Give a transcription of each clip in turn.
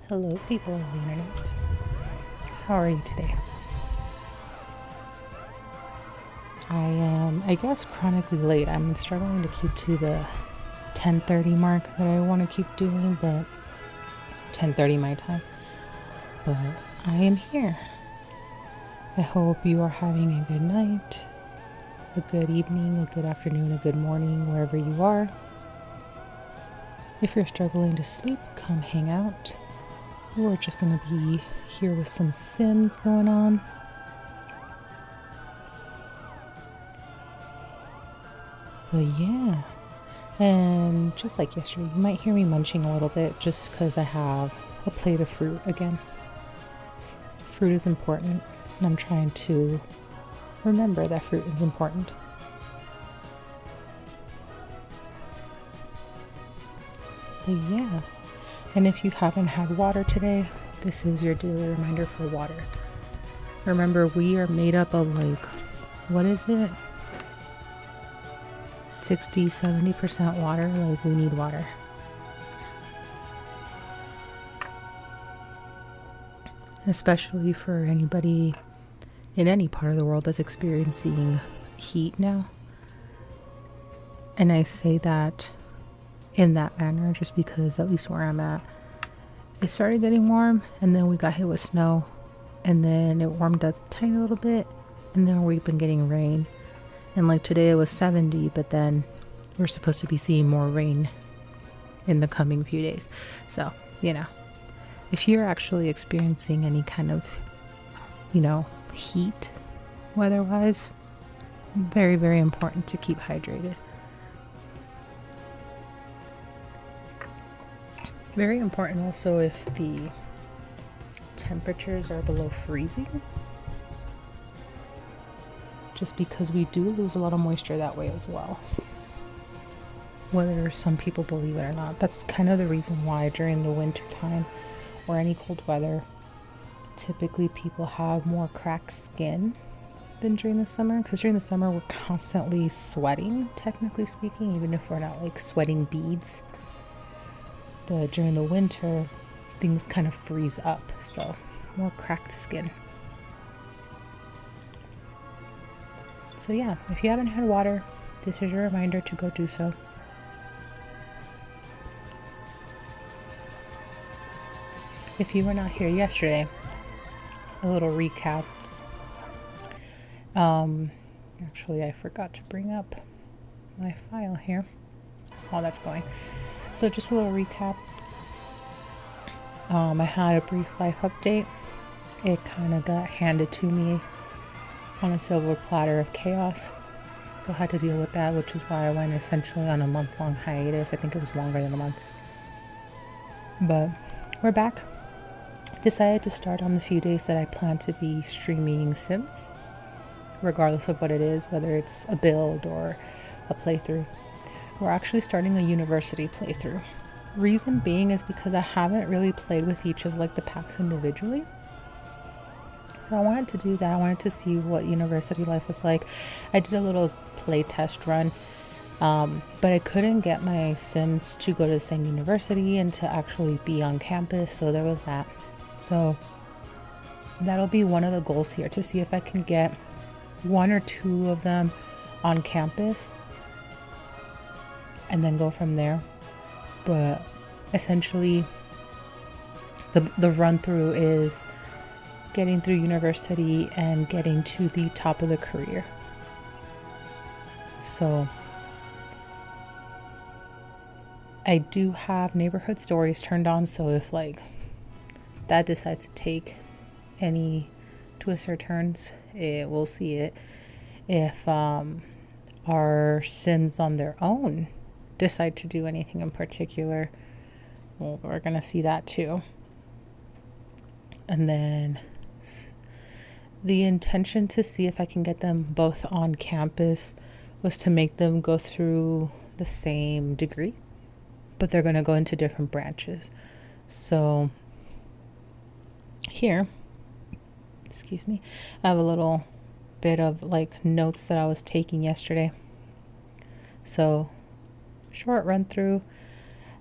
Hello, people of the internet. How are you today? I am, I guess, chronically late. I'm struggling to keep to the 10:30 mark that I want to keep doing, but 10:30 my time. But I am here. I hope you are having a good night, a good evening, a good afternoon, a good morning, wherever you are. If you're struggling to sleep, come hang out. We're just going to be here with some Sims going on. But yeah, and just like yesterday, you might hear me munching a little bit just because I have a plate of fruit again. Fruit is important, and I'm trying to remember that fruit is important. But yeah, and if you haven't had water today, this is your daily reminder for water. Remember, we are made up of like, what is it? 60-70% water. Like, we need water. Especially for anybody in any part of the world that's experiencing heat now. And I say that in that manner just because, at least where I'm at, it started getting warm and then we got hit with snow and then it warmed up a tiny little bit and then we've been getting rain. And like today it was 70, but then we're supposed to be seeing more rain in the coming few days. So, you know, if you're actually experiencing any kind of, heat weather-wise, very, very important to keep hydrated. Very important also if the temperatures are below freezing, just because we do lose a lot of moisture that way as well. Whether some people believe it or not, that's kind of the reason why during the winter time or any cold weather, typically people have more cracked skin than during the summer, because during the summer we're constantly sweating, technically speaking, even if we're not like sweating beads. But during the winter, things kind of freeze up, so more cracked skin. So yeah, if you haven't had water, this is your reminder to go do so. If you were not here yesterday, a little recap. Actually, I forgot to bring up my file here while that's going. So just a little recap. I had a brief life update. It kind of got handed to me on a silver platter of chaos. So I had to deal with that, which is why I went essentially on a month-long hiatus. I think it was longer than a month. But we're back. Decided to start on the few days that I plan to be streaming Sims, regardless of what it is, whether it's a build or a playthrough. We're actually starting a university playthrough. Reason being is because I haven't really played with each of like the packs individually. So I wanted to do that. I wanted to see what university life was like. I did a little play test run, but I couldn't get my Sims to go to the same university and to actually be on campus. So there was that. So that'll be one of the goals here, to see if I can get one or two of them on campus and then go from there. But essentially the run through is getting through university and getting to the top of the career. So I do have neighborhood stories turned on, so if like that decides to take any twists or turns, we'll see it. If our Sims on their own decide to do anything in particular, well, we're gonna see that too. And then the intention to see if I can get them both on campus was to make them go through the same degree, but they're gonna go into different branches. So here, excuse me, I have a little bit of like notes that I was taking yesterday. So short run through.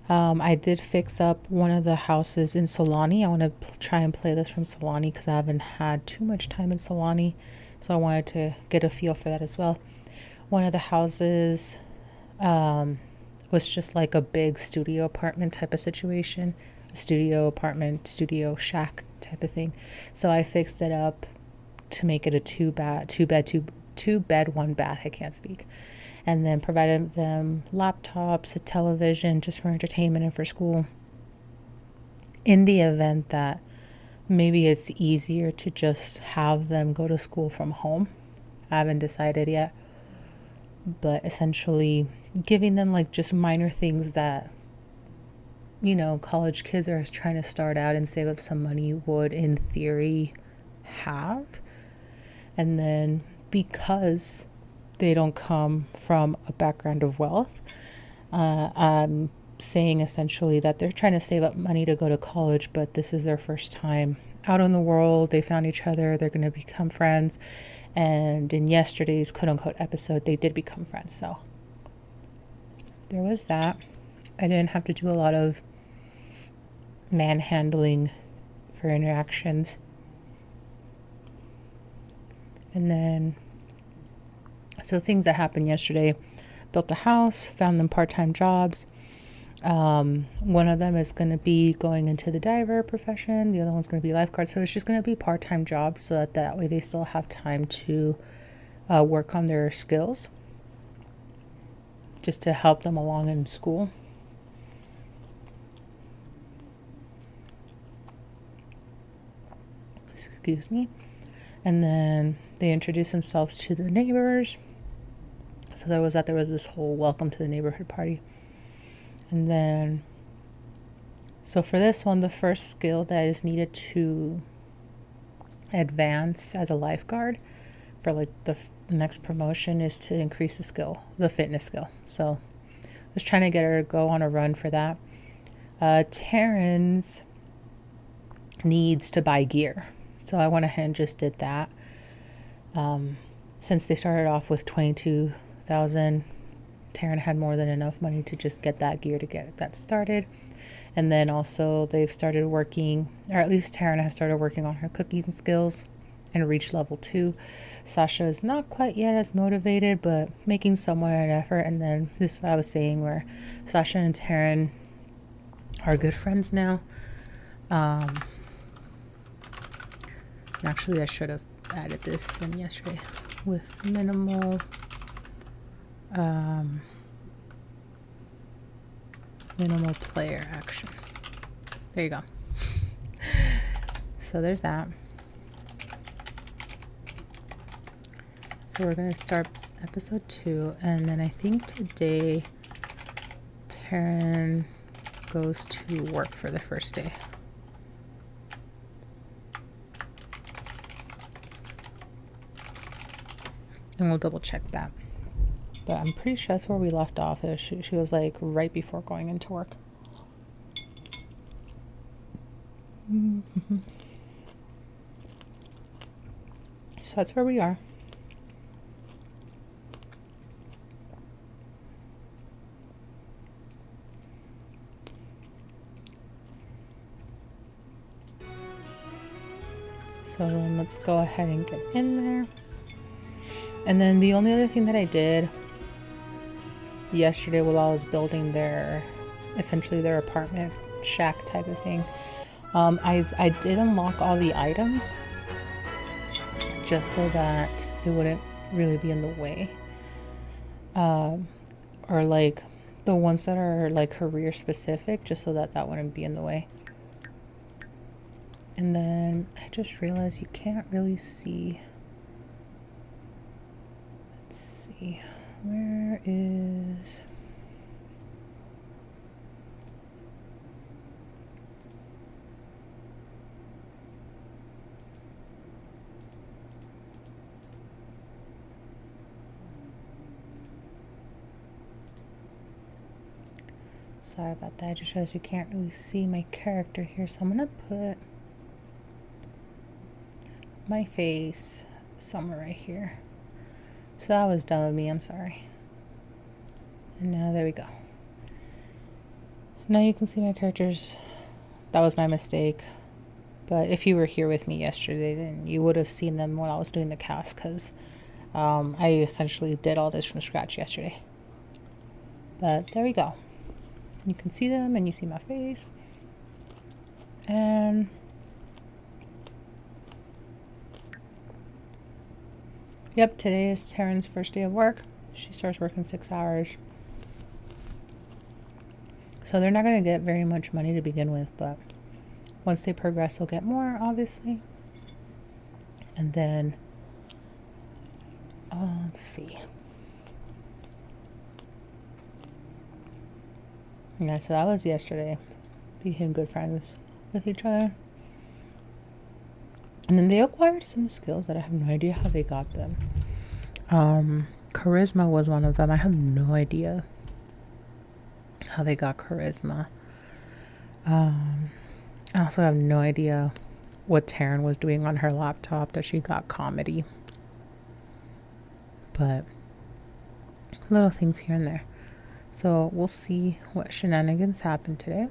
I did fix up one of the houses in Solani. I want to try and play this from Solani because I haven't had too much time in Solani. So I wanted to get a feel for that as well. One of the houses was just like a big studio apartment type of situation. A studio apartment, studio shack type of thing. So I fixed it up to make it a two bed, one bath. I can't speak. And then provided them laptops, a television, just for entertainment and for school. In the event that maybe it's easier to just have them go to school from home. I haven't decided yet. But essentially giving them like just minor things that, you know, college kids are trying to start out and save up some money would in theory have. And then because they don't come from a background of wealth, I'm saying essentially that they're trying to save up money to go to college, but this is their first time out in the world. They found each other, they're going to become friends, and in yesterday's quote-unquote episode they did become friends. So there was that. I didn't have to do a lot of manhandling for interactions. And then so things that happened yesterday: built the house, found them part-time jobs. One of them is going to be going into the diver profession. The other one's going to be lifeguard. So it's just going to be part-time jobs so that way they still have time to work on their skills, just to help them along in school. Excuse me. And then they introduced themselves to the neighbors. So there was this whole welcome to the neighborhood party. And then, so for this one, the first skill that is needed to advance as a lifeguard for like the next promotion is to increase the fitness skill. So I was trying to get her to go on a run for that. Taryn's needs to buy gear. So I went ahead and just did that. Since they started off with 22,000, Taryn had more than enough money to just get that gear to get that started. And then also they've started working, or at least Taryn has started working on her cooking skills and reached level 2. Sasha is not quite yet as motivated, but making somewhat an effort. And then this is what I was saying, where Sasha and Taryn are good friends now. Actually, I should have added this in yesterday with minimal player action. There you go. So there's that. So we're going to start episode 2, and then I think today Taryn goes to work for the first day. And we'll double check that. But I'm pretty sure that's where we left off. She was like right before going into work. Mm-hmm. So that's where we are. So let's go ahead and get in there. And then the only other thing that I did yesterday while I was building essentially their apartment shack type of thing, I did unlock all the items just so that they wouldn't really be in the way, or like the ones that are like career specific, just so that wouldn't be in the way. And then I just realized you can't really see. Let's see, where is... Sorry about that, I just realized you can't really see my character here, so I'm gonna put my face somewhere right here. So that was dumb of me, I'm sorry. And now there we go. Now you can see my characters. That was my mistake. But if you were here with me yesterday, then you would have seen them when I was doing the cast, because I essentially did all this from scratch yesterday. But there we go. You can see them and you see my face. And yep, today is Taryn's first day of work. She starts working 6 hours. So they're not going to get very much money to begin with, but once they progress, they'll get more, obviously. And then, let's see. Yeah, so that was yesterday. Became good friends with each other. And then they acquired some skills that I have no idea how they got them. Charisma was one of them. I have no idea how they got charisma. I also have no idea what Taryn was doing on her laptop that she got comedy. But little things here and there. So we'll see what shenanigans happen today.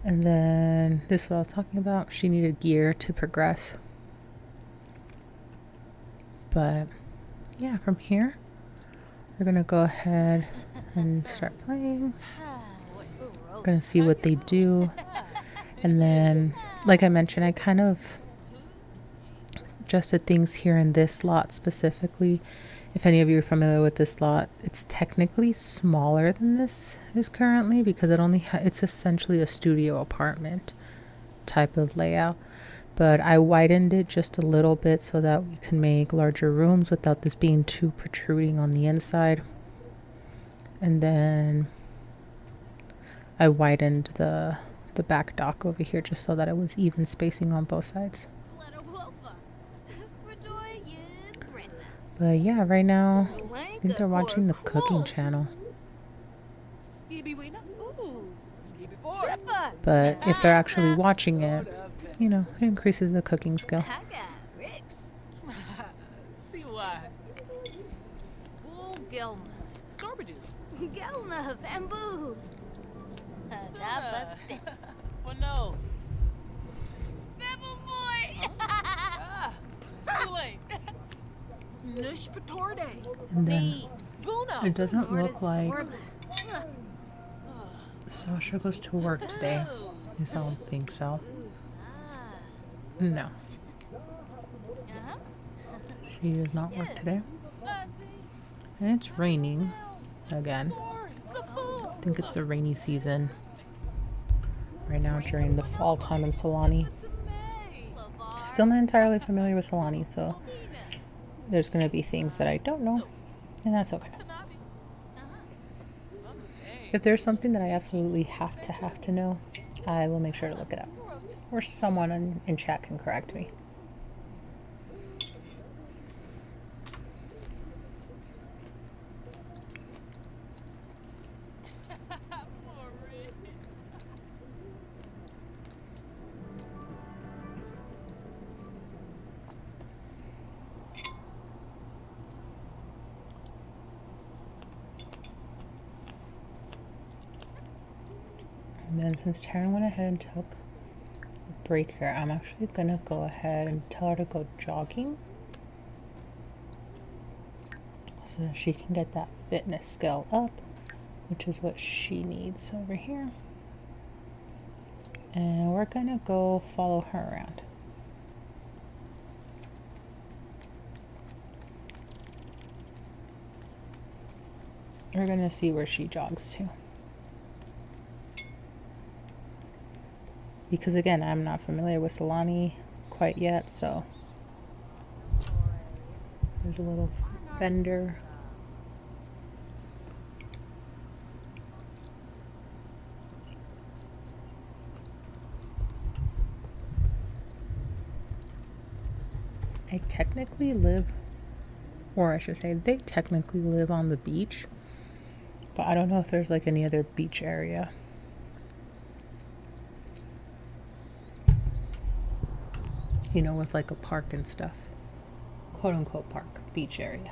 And then this is what I was talking about. She needed gear to progress. But yeah, from here, we're going to go ahead and start playing. We're going to see what they do. And then, like I mentioned, I kind of adjusted things here in this lot specifically. If any of you are familiar with this lot, it's technically smaller than this is currently, because it's essentially a studio apartment type of layout. But I widened it just a little bit so that we can make larger rooms without this being too protruding on the inside. And then I widened the back dock over here just so that it was even spacing on both sides. But yeah, right now I think they're watching the cooking channel. But if they're actually watching it, you know, it increases the cooking skill. And then it doesn't look like Sasha goes to work today. At least I don't think so. No. She does not work today. And it's raining again. I think it's the rainy season right now during the fall time in Solani. Still not entirely familiar with Solani, so there's going to be things that I don't know, and that's okay. If there's something that I absolutely have to know, I will make sure to look it up. Or someone in chat can correct me. And then since Taryn went ahead and took a break here, I'm actually going to go ahead and tell her to go jogging so that she can get that fitness skill up, which is what she needs over here. And we're going to go follow her around. We're going to see where she jogs to. Because again, I'm not familiar with Solani quite yet, so there's a little vendor. I technically live, or I should say they technically live on the beach, but I don't know if there's like any other beach area. You know, with like a park and stuff. Quote unquote park, beach area.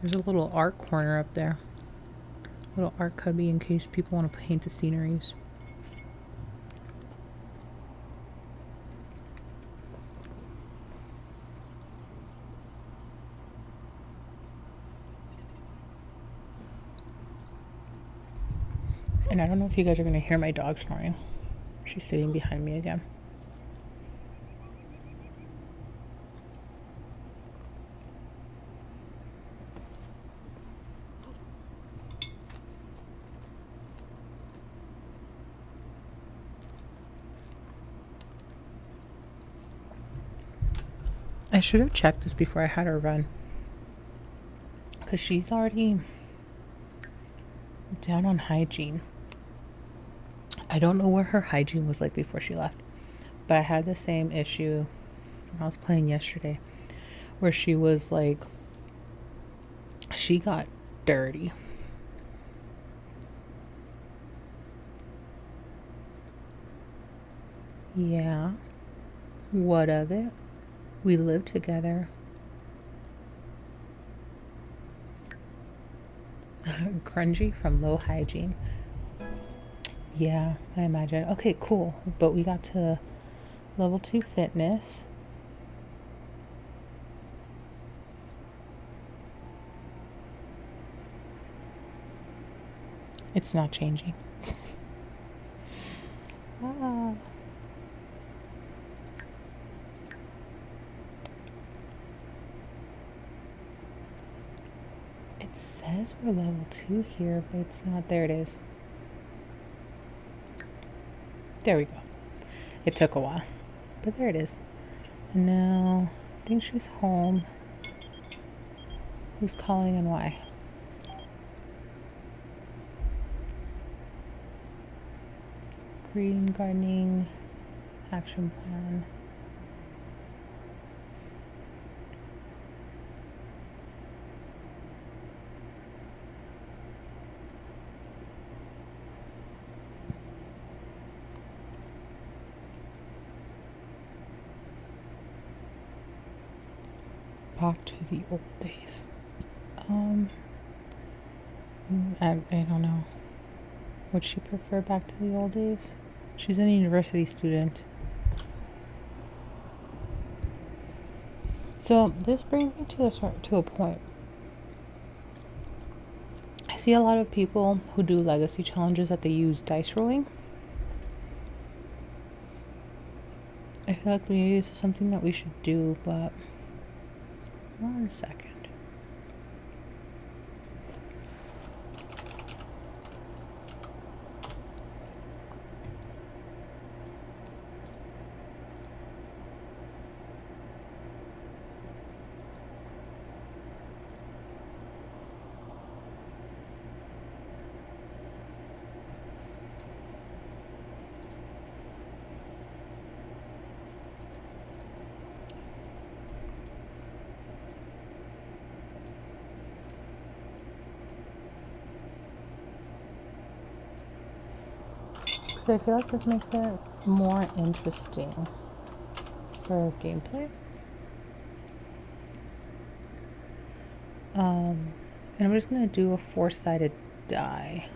There's a little art corner up there. Little art cubby in case people want to paint the sceneries. And I don't know if you guys are going to hear my dog snoring. She's sitting behind me again. I should have checked this before I had her run. Because she's already down on hygiene. I don't know what her hygiene was like before she left. But I had the same issue when I was playing yesterday. Where she was like, she got dirty. Yeah. What of it? We live together. Grungy from low hygiene. Yeah, I imagine. Okay, cool. But we got to level 2 fitness. It's not changing. It says we're level 2 here, but it's not. There it is. There we go. It took a while, but there it is. And now I think she's home. Who's calling and why? Green gardening action plan. Back to the old days. I don't know. Would she prefer back to the old days? She's a university student. So this brings me to a point. I see a lot of people who do legacy challenges that they use dice rolling. I feel like maybe this is something that we should do, but 1 second. So I feel like this makes it more interesting for gameplay. And I'm just going to do a 4-sided die.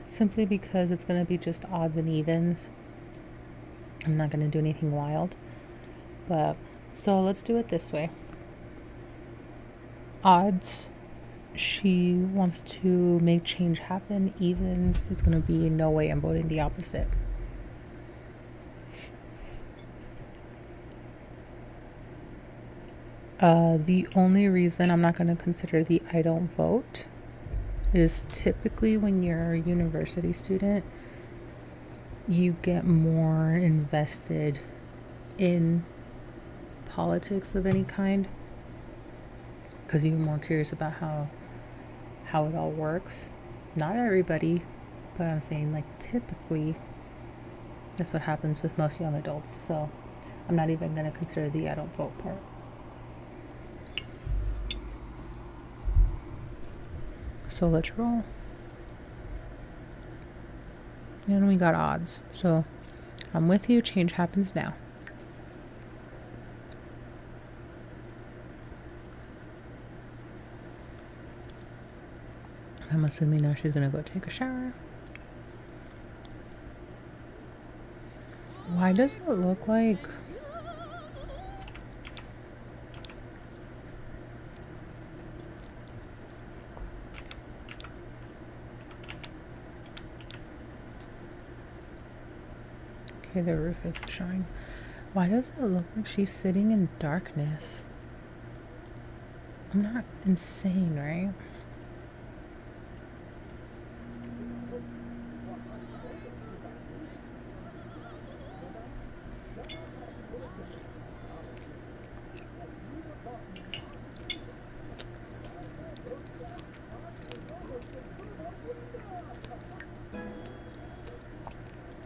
Simply because it's going to be just odds and evens. I'm not going to do anything wild. But, so let's do it this way. Odds, she wants to make change happen. Evens, it's going to be no way I'm voting the opposite. The only reason I'm not going to consider the I don't vote is typically when you're a university student, you get more invested in politics of any kind because you're more curious about how it all works. Not everybody, but I'm saying like typically that's what happens with most young adults. So I'm not even going to consider the I don't vote part. So let's roll. And we got odds. So I'm with you. Change happens now. I'm assuming now she's gonna go take a shower. Why does it look like... Okay, the roof is showing. Why does it look like she's sitting in darkness? I'm not insane, right?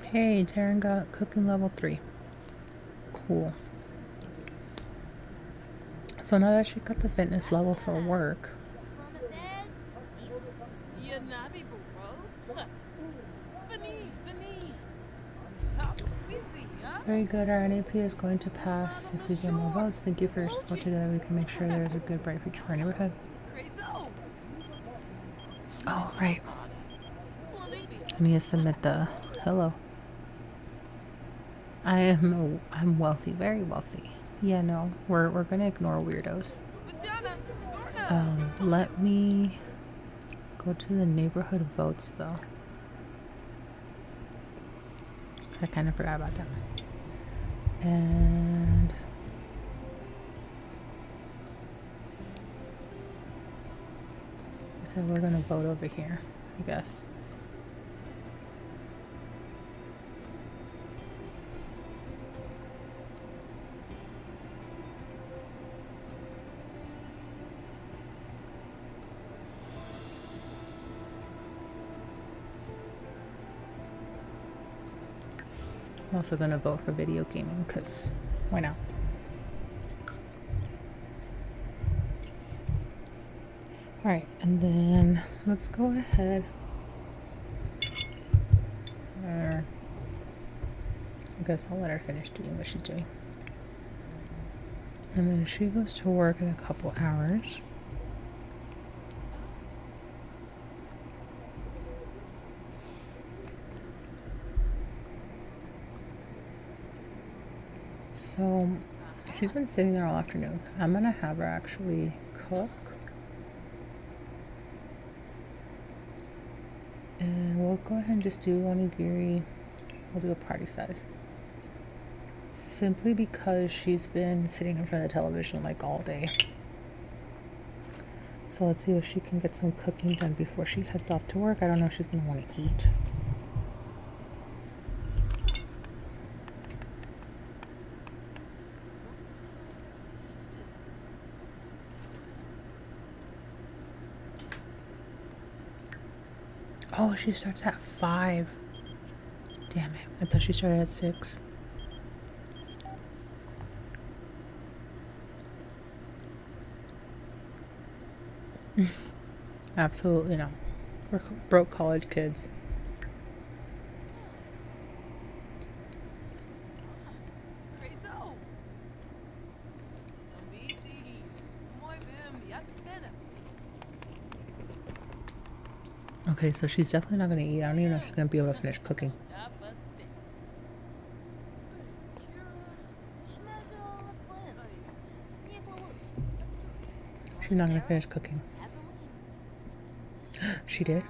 Hey, Taryn got cooking level 3. Cool. So now that she got the fitness level for work, very good. Our NAP is going to pass if we get more votes. Thank you for your support. Together we can make sure there's a good, bright future for our neighborhood. Oh, right. I need to submit the hello. I'm wealthy, very wealthy. Yeah, no, we're gonna ignore weirdos. Let me go to the neighborhood votes though. I kind of forgot about that. And so we're gonna vote over here, I guess. I'm also gonna vote for video gaming because why not? All right, and then let's go ahead. I guess I'll let her finish doing what she's doing. And then she goes to work in a couple hours. So she's been sitting there all afternoon. I'm gonna have her actually cook. And we'll go ahead and just do onigiri. We'll do a party size. Simply because she's been sitting in front of the television like all day. So let's see if she can get some cooking done before she heads off to work. I don't know if she's gonna want to eat. Oh, she starts at 5. Damn it. I thought she started at 6. Absolutely not. We're broke college kids. Okay, so she's definitely not going to eat. I don't even know if she's going to be able to finish cooking. She's not going to finish cooking. She did?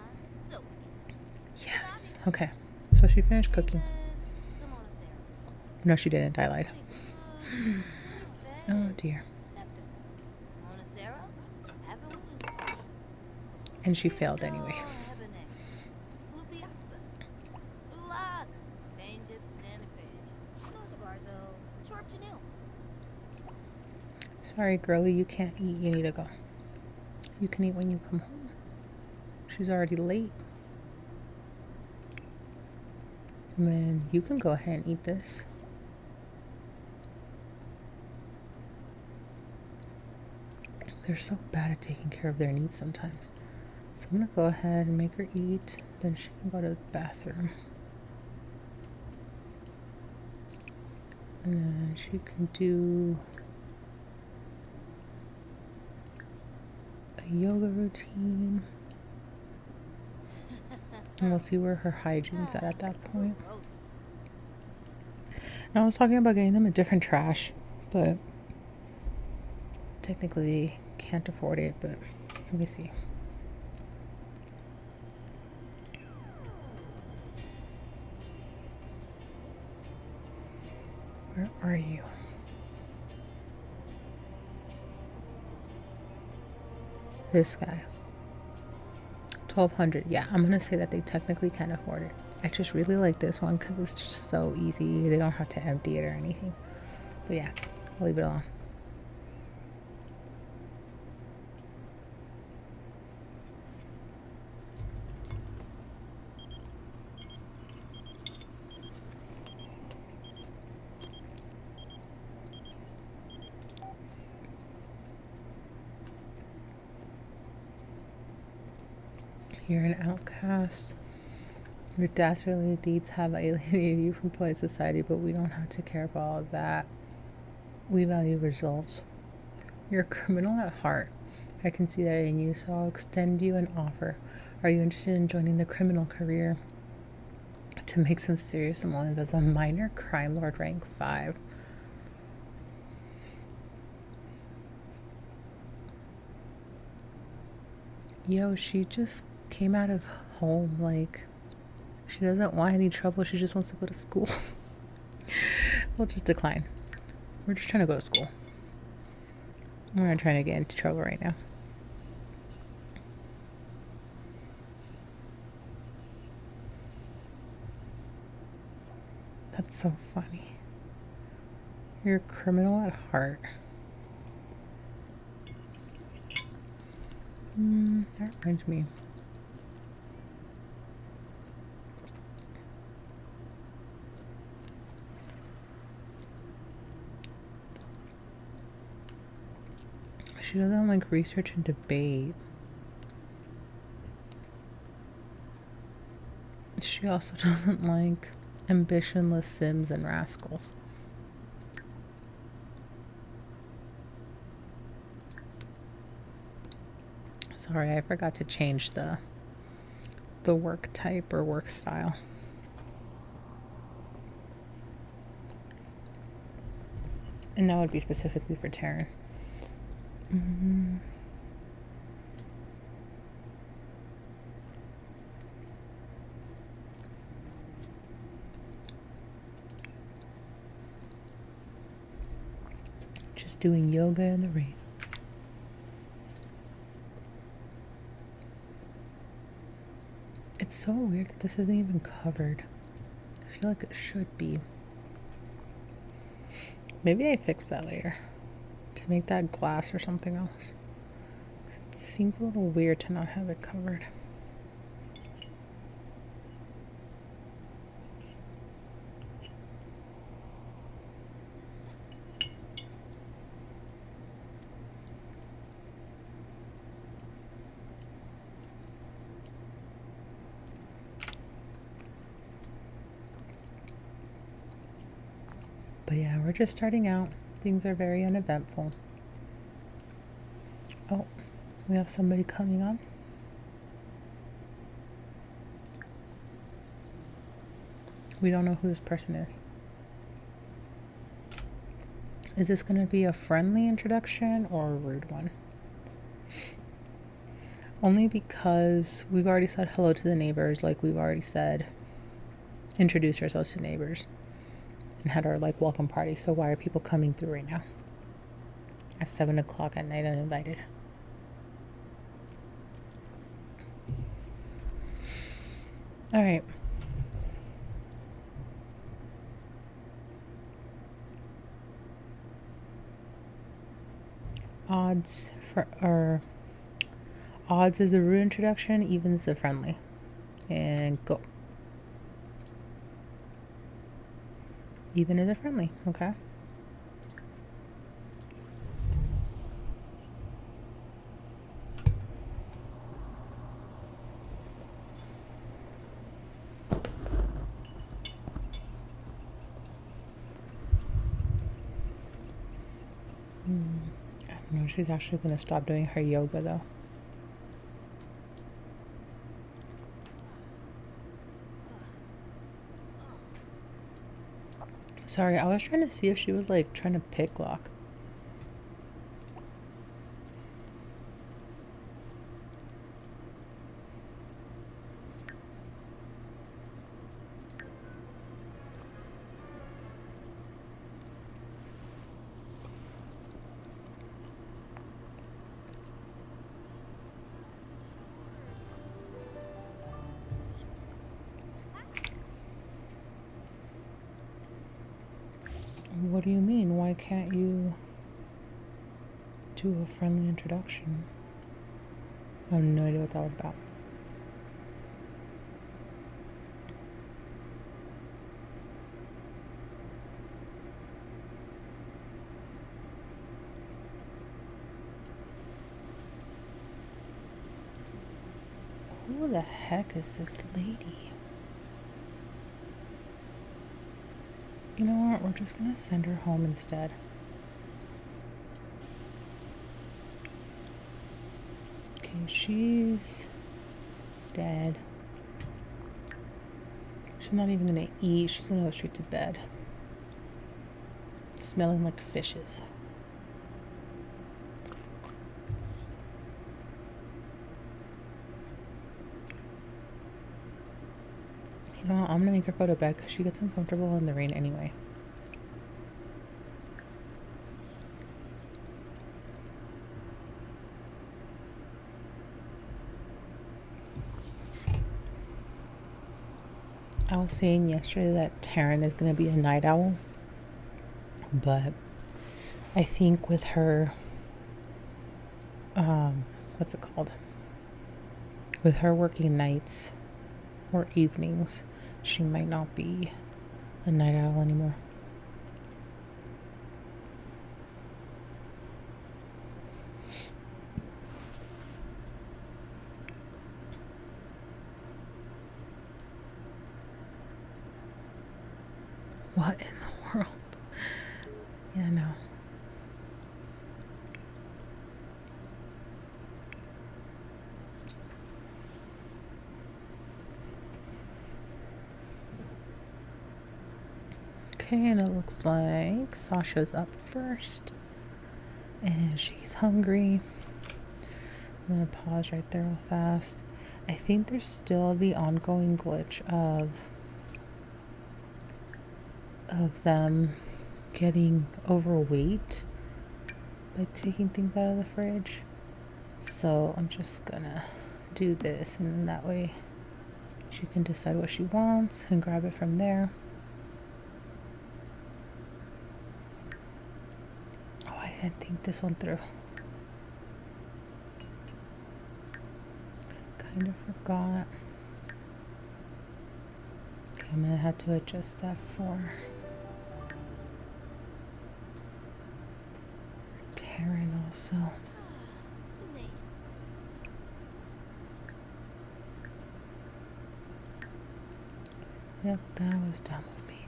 Yes. Okay. So she finished cooking. No, she didn't. I lied. Oh, dear. And she failed anyway. Sorry, girlie, you can't eat. You need to go. You can eat when you come home. She's already late. And then you can go ahead and eat this. They're so bad at taking care of their needs sometimes. So I'm going to go ahead and make her eat. Then she can go to the bathroom. And then she can do a yoga routine. And we'll see where her hygiene's at that point. Now I was talking about getting them a different trash, but technically can't afford it, but let me see. Where are you? This guy. 1,200. Yeah, I'm gonna say that they technically can afford it. I just really like this one because it's just so easy. They don't have to empty it or anything. But yeah, I'll leave it alone. You're an outcast. Your dastardly deeds have alienated you from polite society, but we don't have to care about all of that. We value results. You're a criminal at heart. I can see that in you, so I'll extend you an offer. Are you interested in joining the criminal career? To make some serious simoleons as a minor crime lord rank 5. Yo, she just came out of home, like, she doesn't want any trouble, she just wants to go to school. We'll just decline. We're just trying to go to school. We're not trying to get into trouble right now. That's so funny. You're a criminal at heart. That reminds me. She doesn't like research and debate. She also doesn't like ambitionless Sims and rascals. Sorry, I forgot to change the work type or work style. And that would be specifically for Taryn. Just doing yoga in the rain. It's so weird that this isn't even covered. I feel like it should be. Maybe I fix that later to make that glass or something else. It seems a little weird to not have it covered. But yeah, we're just starting out. Things are very uneventful. Oh, we have somebody coming on. We don't know who this person is. Is this going to be a friendly introduction or a rude one? Only because we've already said hello to the neighbors, like we've already said, introduced ourselves to neighbors and had our like welcome party. So why are people coming through right now at 7 o'clock at night uninvited? All right. Odds is a rude introduction, evens a friendly. And go. Even is a friendly, okay? she's actually going to stop doing her yoga though. Sorry, I was trying to see if she was like trying to pick lock. What do you mean? Why can't you do a friendly introduction? I have no idea what that was about. Who the heck is this lady? You know what? We're just gonna send her home instead. Okay, she's dead. She's not even gonna eat. She's gonna go straight to bed. Smelling like fishes. You know, I'm gonna make her go to bed because she gets uncomfortable in the rain anyway. I was saying yesterday that Taryn is gonna be a night owl, but I think with her, what's it called? With her working nights or evenings, she might not be a night owl anymore. What in the world? Yeah, no. Okay, and it looks like Sasha's up first. And she's hungry. I'm gonna pause right there real fast. I think there's still the ongoing glitch of them getting overweight by taking things out of the fridge. So I'm just gonna do this, and that way she can decide what she wants and grab it from there. Oh, I didn't think this one through. Kind of forgot. Okay, I'm gonna have to adjust that for Taryn also. Yep, that was dumb of me.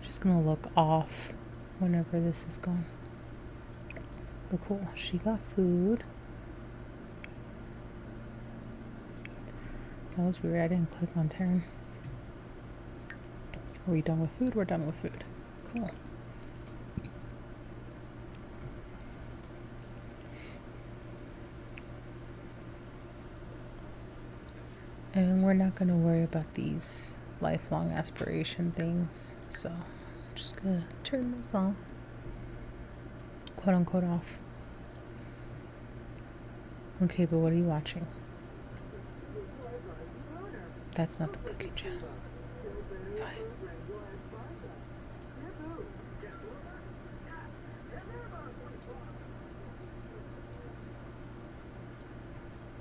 Just gonna look off whenever this is gone. But cool, she got food. That was weird, I didn't click on Taryn. Are we done with food? We're done with food. Cool. And we're not gonna worry about these lifelong aspiration things. So I'm just gonna turn this off. Quote unquote off. Okay, but what are you watching? That's not the cooking channel. Fine.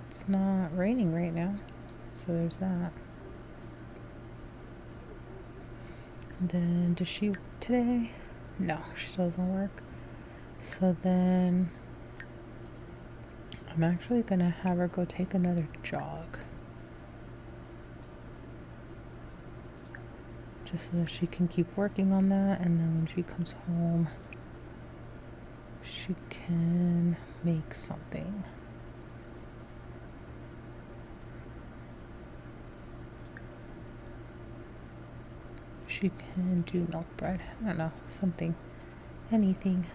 It's not raining right now, so there's that. And then, does she work today? No, she still doesn't work. So then, I'm actually gonna have her go take another jog. Just so that she can keep working on that, and then when she comes home, she can make something. She can do milk bread. I don't know, something, anything.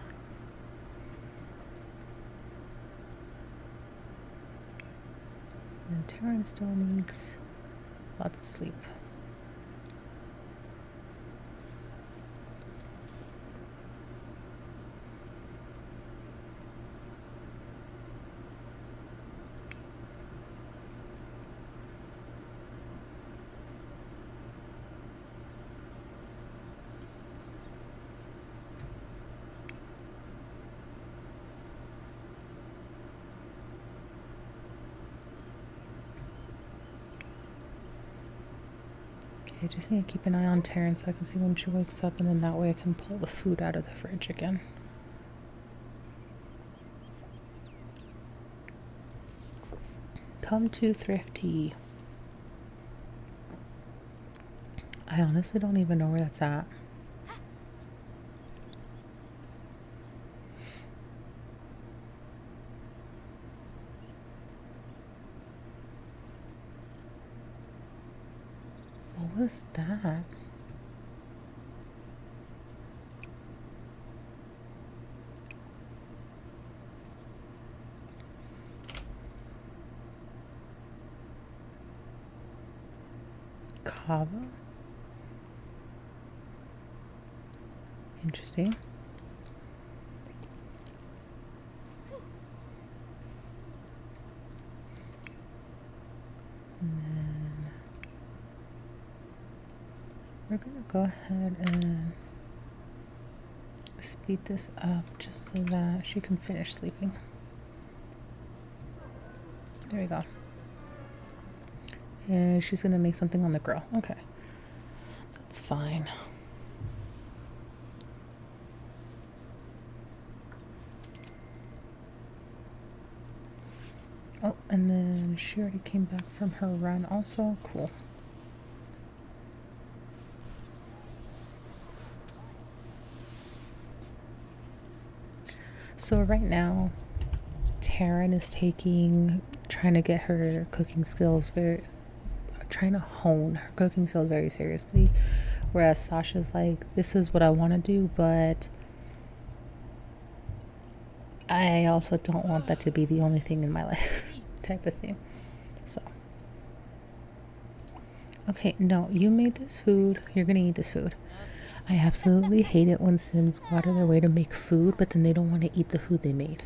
And Taryn still needs lots of sleep. I just need to keep an eye on Taryn so I can see when she wakes up, and then that way I can pull the food out of the fridge again. Come to Thrifty. I honestly don't even know where that's at. What was that? Kava? Interesting. And then we're gonna go ahead and speed this up just so that she can finish sleeping. There we go. And she's gonna make something on the grill. Okay, that's fine. Oh, and then she already came back from her run also. Cool. So right now, Taryn is trying to get her cooking skills trying to hone her cooking skills very seriously. Whereas Sasha's like, this is what I want to do, but I also don't want that to be the only thing in my life type of thing. So, okay, no, you made this food. You're going to eat this food. I absolutely hate it when Sims go out of their way to make food, but then they don't want to eat the food they made.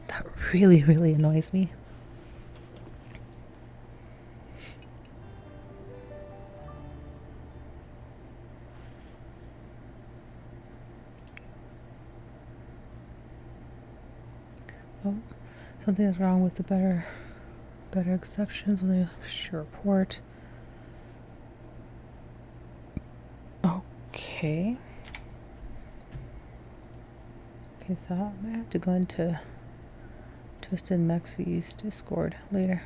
That really, really annoys me. Oh, something is wrong with the better exceptions with the report. Okay. Okay, so I might have to go into Twisted Mexi's Discord later.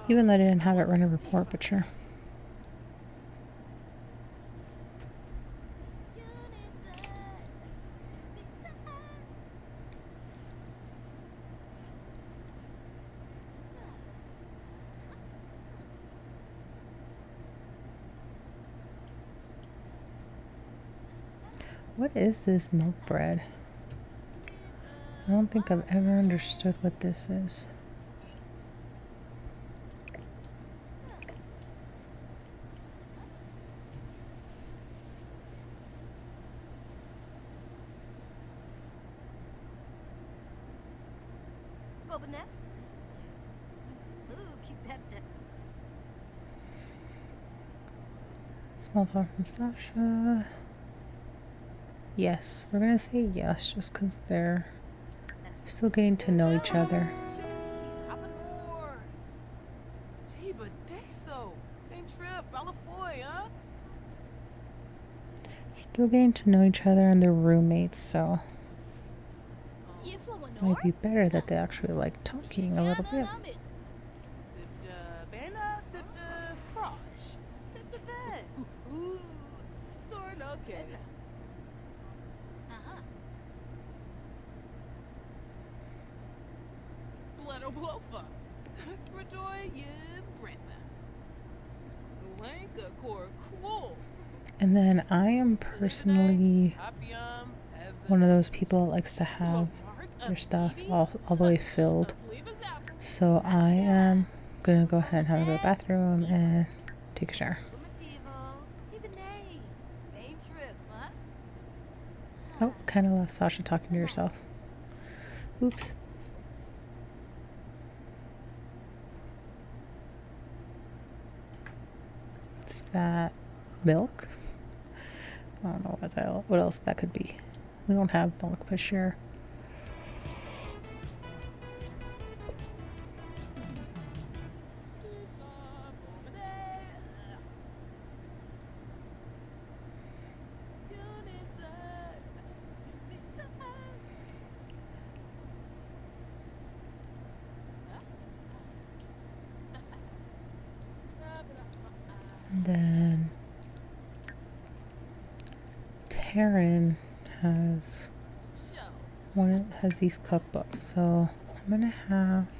Even though I didn't have it run a report, but sure. What is this milk bread? I don't think I've ever understood what this is. Small talk from Sasha. Yes, we're gonna say yes just because they're still getting to know each other. Still getting to know each other and they're roommates, so it might be better that they actually like talking a little bit. And then I am personally one of those people that likes to have their stuff all the way filled. So I am gonna go ahead and have a go to the bathroom and take a shower. Oh, kind of left Sasha talking to herself. Oops. Is that milk? I don't know what else that could be. We don't have milk, but sure. And then Taryn has these cookbooks, so I'm gonna have.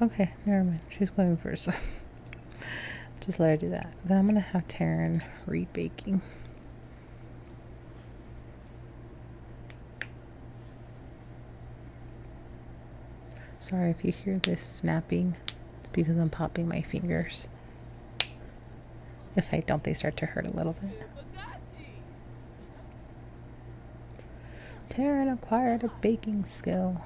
Okay, never mind. She's going first. Just let her do that. Then I'm gonna have Taryn read baking. Sorry if you hear this snapping, because I'm popping my fingers. If I don't, they start to hurt a little bit. Taryn acquired a baking skill.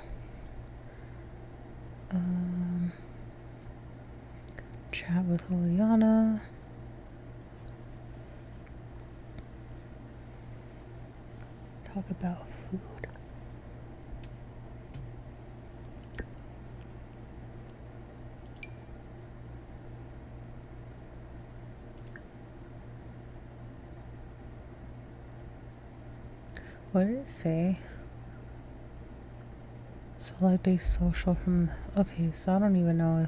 Chat with Liliana. Talk about food. What did it say? Select a social from. Okay, so I don't even know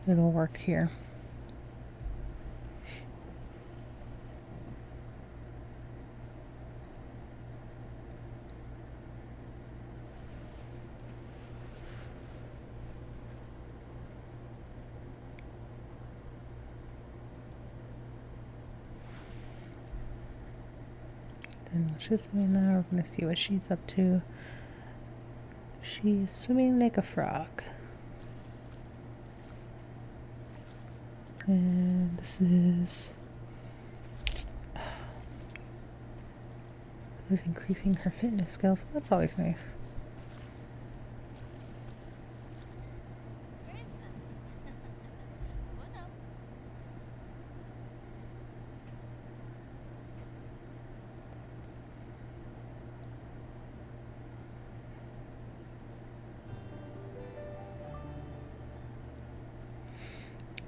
if it'll work here. Then she's doing that. We're gonna see what she's up to. She's swimming like a frog. And this is increasing her fitness skills. That's always nice.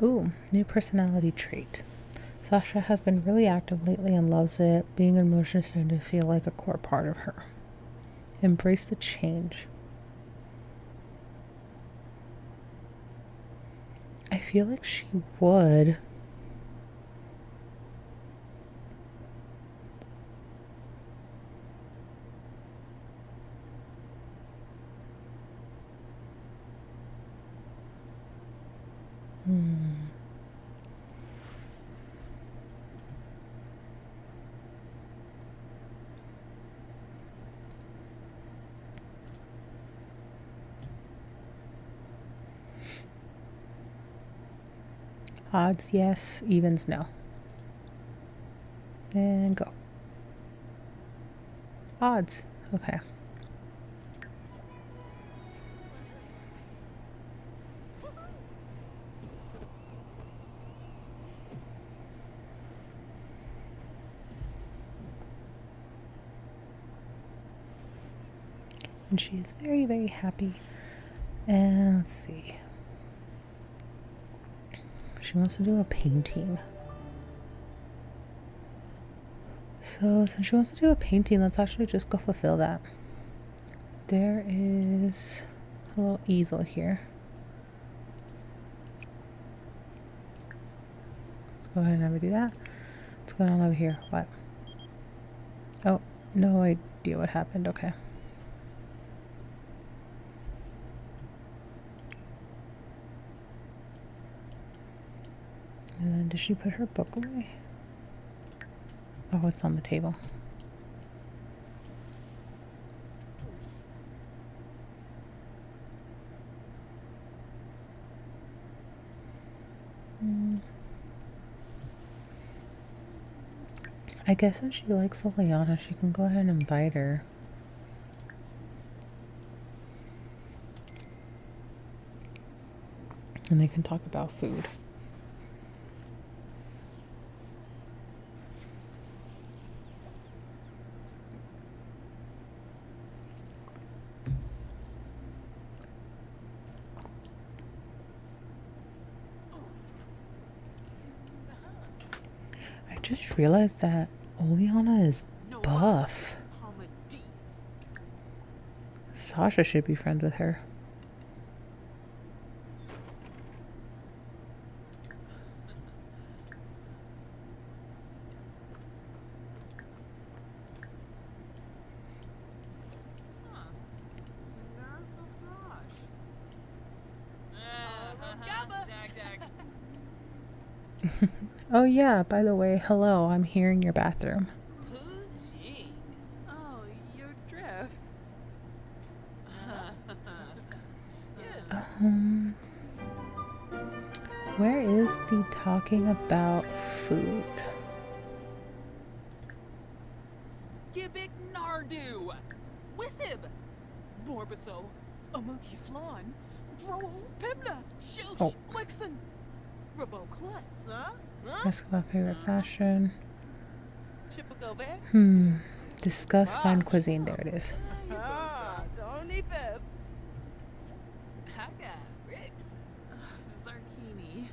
Ooh, new personality trait. Sasha has been really active lately and loves it. Being in motion is starting to feel like a core part of her. Embrace the change. I feel like she would. Odds, yes. Evens, no. And go. Odds. Okay. And she is very, very happy. And let's see. She wants to do a painting. So since she wants to do a painting, let's actually just go fulfill that. There is a little easel here. Let's go ahead and have her do that. What's going on over here? What? Oh, no idea what happened. Okay. And then did she put her book away? Oh, it's on the table. I guess if she likes Liliana, she can go ahead and invite her. And they can talk about food. I just realized that Liliana is buff. Sasha should be friends with her. Oh yeah, by the way, hello, I'm here in your bathroom. Oh, you're drift. Where is the talking about food? Skibik Nardu. Wisib. Vorbaso. Amuki Flan. Grow Pimna. Shush. Oh. Lixon. Rabo Klutz, huh? Ask about favorite fashion. Chipico Bear. Discuss fine cuisine. There it is. Don't eat fib. Haga. Rix. Zarkini.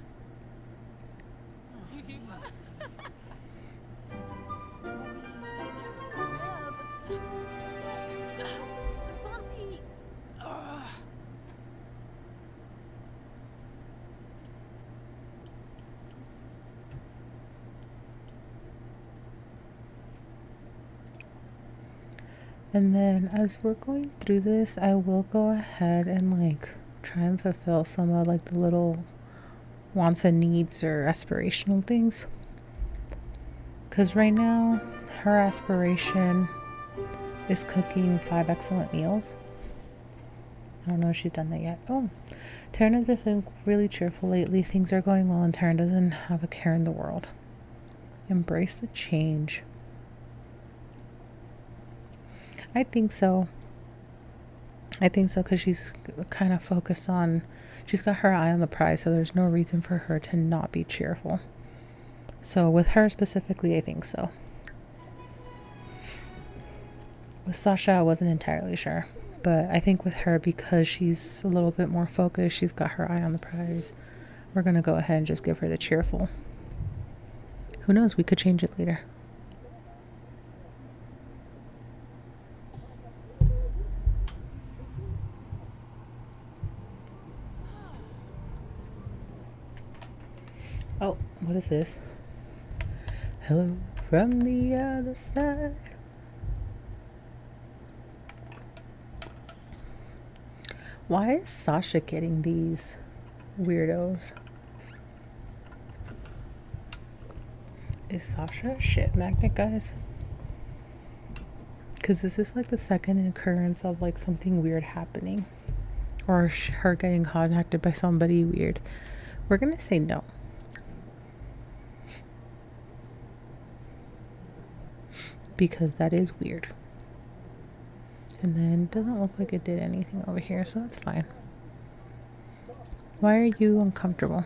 Zarpi. And then as we're going through this, I will go ahead and like try and fulfill some of like the little wants and needs or aspirational things. Because right now, her aspiration is cooking 5 excellent meals. I don't know if she's done that yet. Oh, Taryn has been feeling really cheerful lately. Things are going well and Taryn doesn't have a care in the world. Embrace the change. I think so. I think so because she's kind of focused on, she's got her eye on the prize, so there's no reason for her to not be cheerful. So with her specifically, I think so. With Sasha, I wasn't entirely sure. But I think with her, because she's a little bit more focused, she's got her eye on the prize, we're going to go ahead and just give her the cheerful. Who knows? We could change it later. Oh, what is this? Hello from the other side. Why is Sasha getting these weirdos? Is Sasha a shit magnet, guys? Because this is like the second occurrence of like something weird happening. Or her getting contacted by somebody weird. We're going to say no. Because that is weird. And then it doesn't look like it did anything over here, so that's fine. Why are you uncomfortable?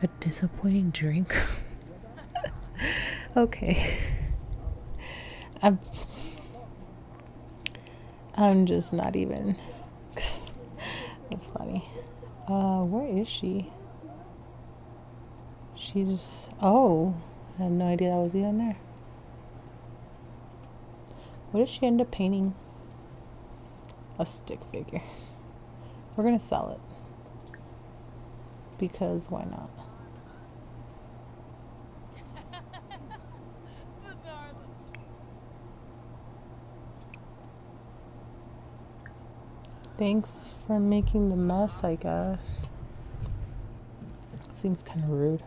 A disappointing drink? Okay. I'm just not even. That's funny. Where is she? She's, oh, I had no idea that was even there. What did she end up painting? A stick figure. We're gonna sell it. Because why not? Thanks for making the mess, I guess. Seems kind of rude.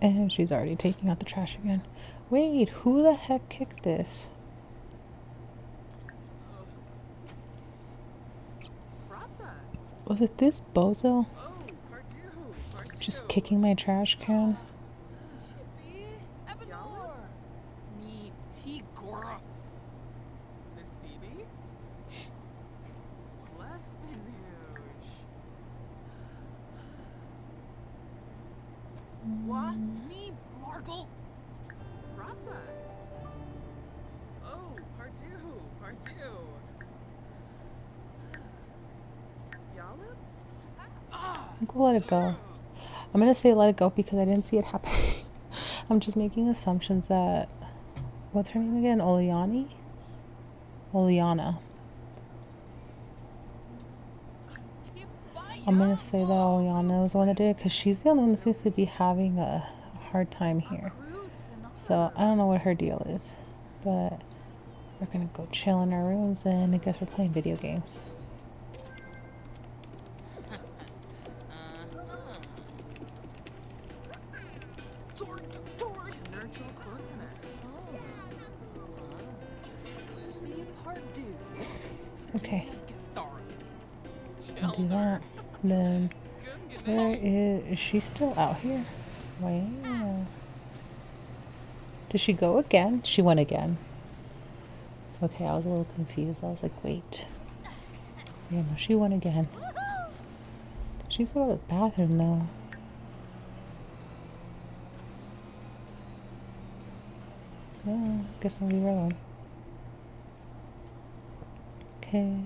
And she's already taking out the trash again. Wait, who the heck kicked this? Bratza. Was it this bozo? Oh, Pardue. Just kicking my trash can? Shippy. Evanor. Ni Tigora. Miss Stevie. Sleffinuge. What? Me Blargle. Bratza. Oh, Pardue. Yalip? I'm gonna let it go. I'm gonna say let it go because I didn't see it happening. I'm just making assumptions that... What's her name again? Oleana? I'm gonna say that Oleana was the one that did it because she's the only one that seems to be having a hard time here. So I don't know what her deal is, but we're gonna go chill in our rooms and I guess we're playing video games. Nurtural closeness. Sliffy Pardue. Okay, I'll do that. Then where is she still out here? Wow. Did she go again? She went again. Okay, I was a little confused. I was like, wait. Yeah, no, she went again. She's going to the bathroom though. Oh, guess I'll leave her alone. Okay.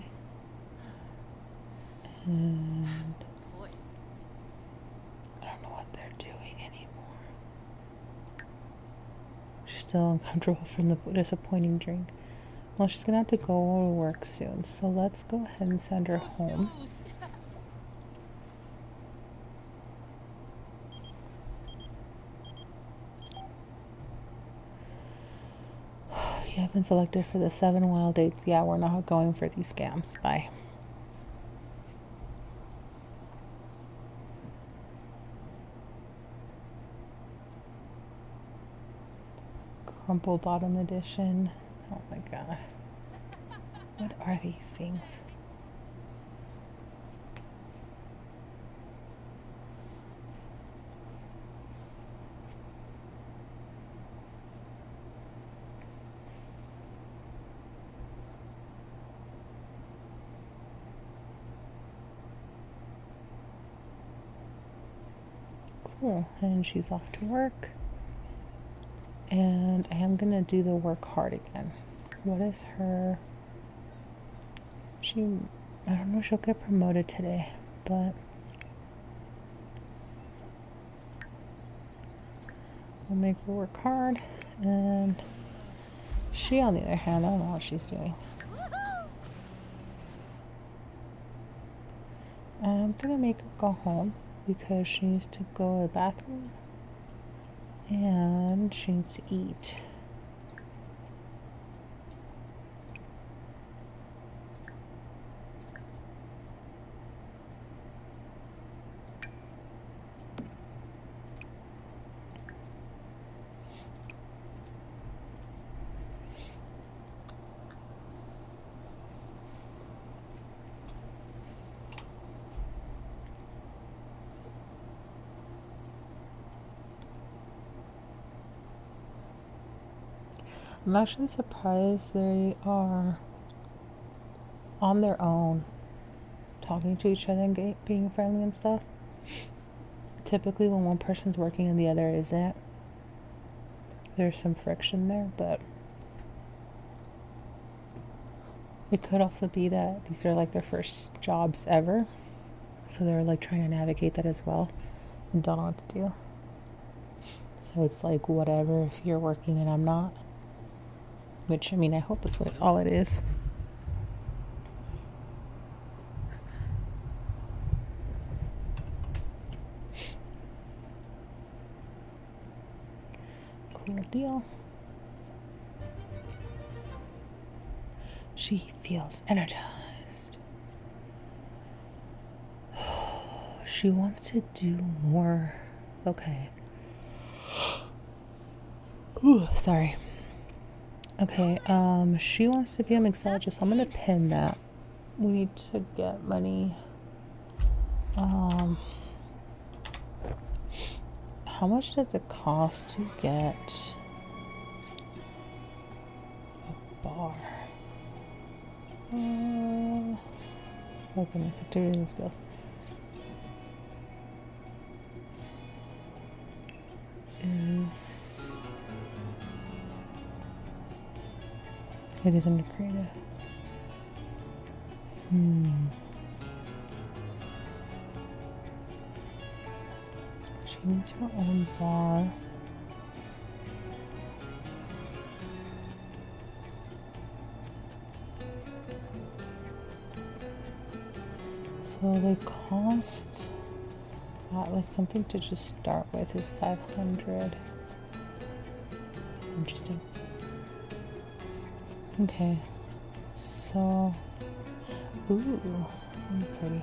And I don't know what they're doing anymore. She's still uncomfortable from the disappointing drink. Well, she's gonna have to go to work soon, so let's go ahead and send her home. You have been selected for the 7 wild dates. Yeah, we're not going for these scams. Bye. Crumple bottom edition. Oh my god. What are these things? Cool. And she's off to work. And I am gonna do the work hard again. What is her... I don't know if she'll get promoted today, but I'll make her work hard. And she, on the other hand, I don't know what she's doing. I'm gonna make her go home because she needs to go to the bathroom and she needs to eat. I'm actually surprised they are on their own, talking to each other and being friendly and stuff. Typically when one person's working and the other isn't, there's some friction there, but it could also be that these are like their first jobs ever, so they're like trying to navigate that as well and don't know what to do. So it's like whatever if you're working and I'm not. Which, I mean, I hope that's what all it is. bad deal. She feels energized. She wants to do more. Okay. Ooh, sorry. Okay, she wants to be a mixologist. I'm gonna pin that. We need to get money. How much does it cost to get a bar? Open activity and skills. It isn't creative. She needs her own bar. So they cost like something to just start with is 500. Interesting. Okay, so ooh, pretty.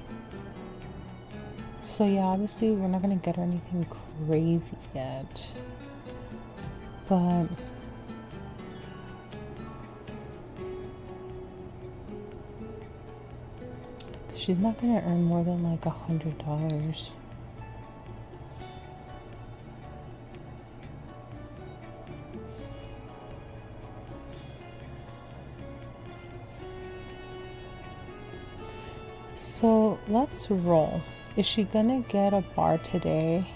So yeah, obviously we're not gonna get her anything crazy yet, but she's not gonna earn more than like $100. So let's roll. Is she gonna get a bar today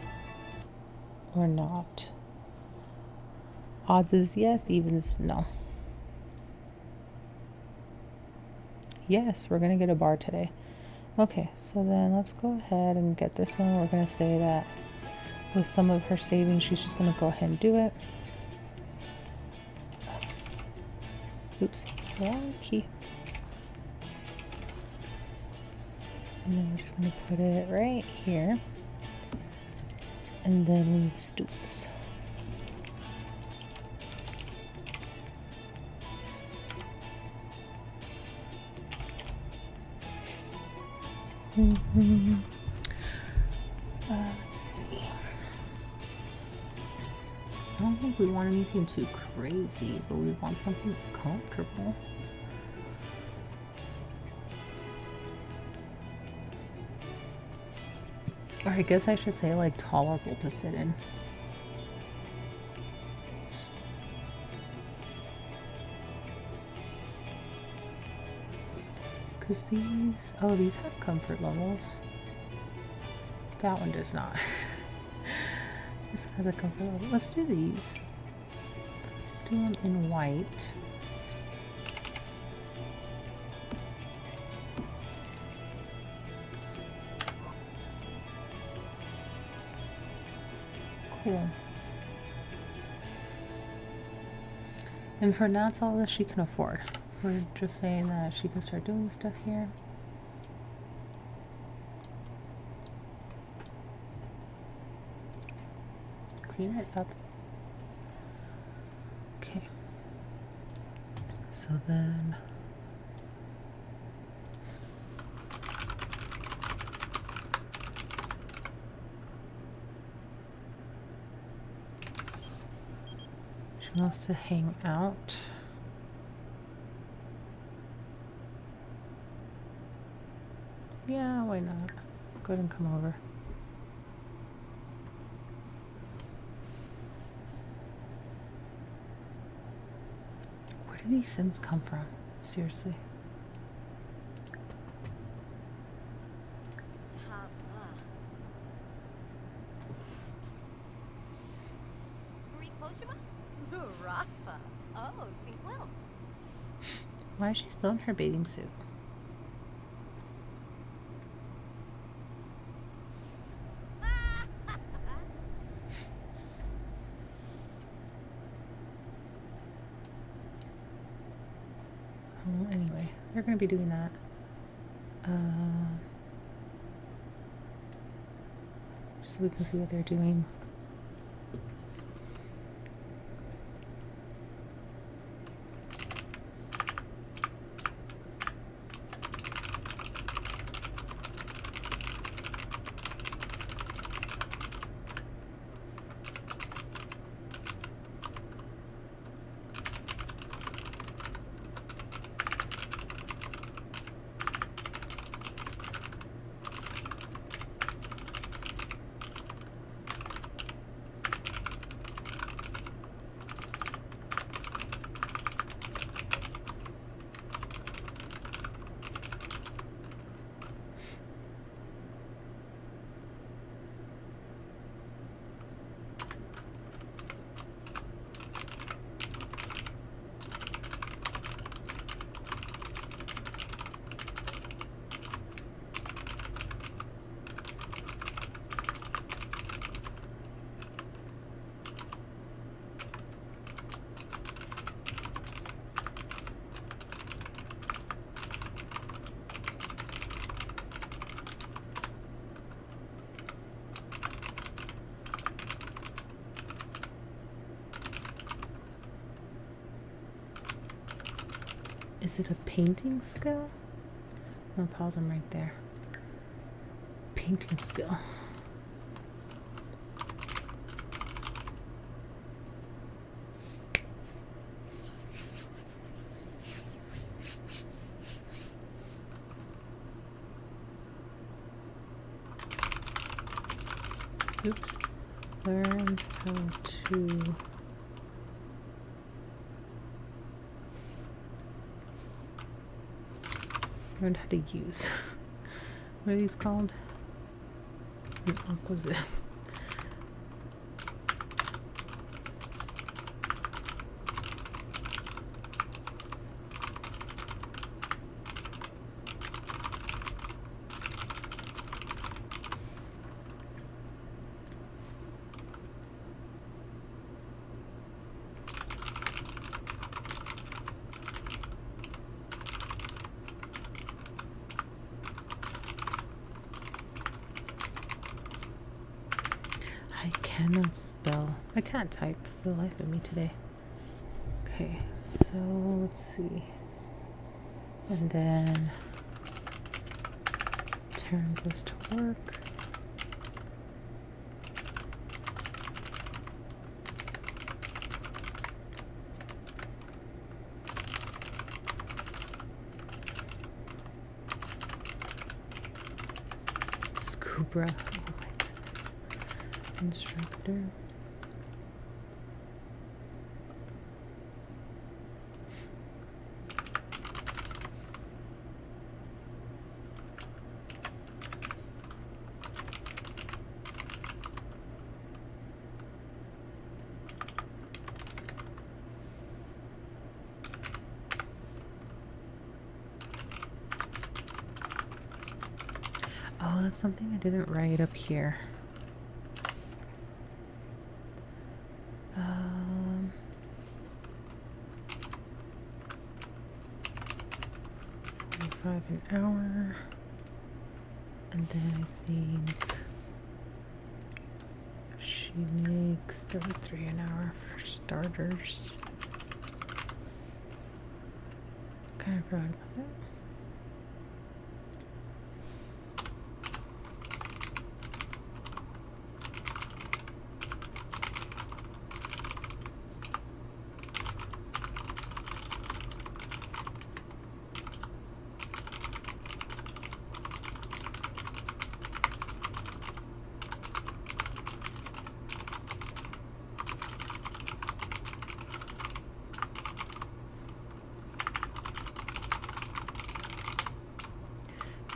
or not? Odds is yes, evens no. Yes, we're gonna get a bar today. Okay, so then let's go ahead and get this one. We're gonna say that with some of her savings, she's just gonna go ahead and do it. Oops, wrong key. And then we're just going to put it right here. And then we need stools. Let's see. I don't think we want anything too crazy, but we want something that's comfortable. Or I guess I should say like tolerable to sit in. Because these have comfort levels. That one does not. This has a comfort level. Let's do these. Do them in white. Cool. And for now, it's all that she can afford. We're just saying that she can start doing stuff here. Clean it up. Okay. So then she wants to hang out. Yeah, why not? Go ahead and come over. Where do these Sims come from? Seriously. Why is she still in her bathing suit? Anyway, they're going to be doing that. Just so we can see what they're doing. Is it a painting skill? I'll pause them right there. Painting skill. Oops. Learn how to learned how to use. What are these called? An aquazip. I cannot spell. I can't type for the life of me today. Okay, so let's see. And then Taryn goes to work. Scuba. Oh my goodness. Instructor. Oh, that's something I didn't write up here. 5 an hour, and then I think she makes 33 an hour for starters. Kind of forgot about that.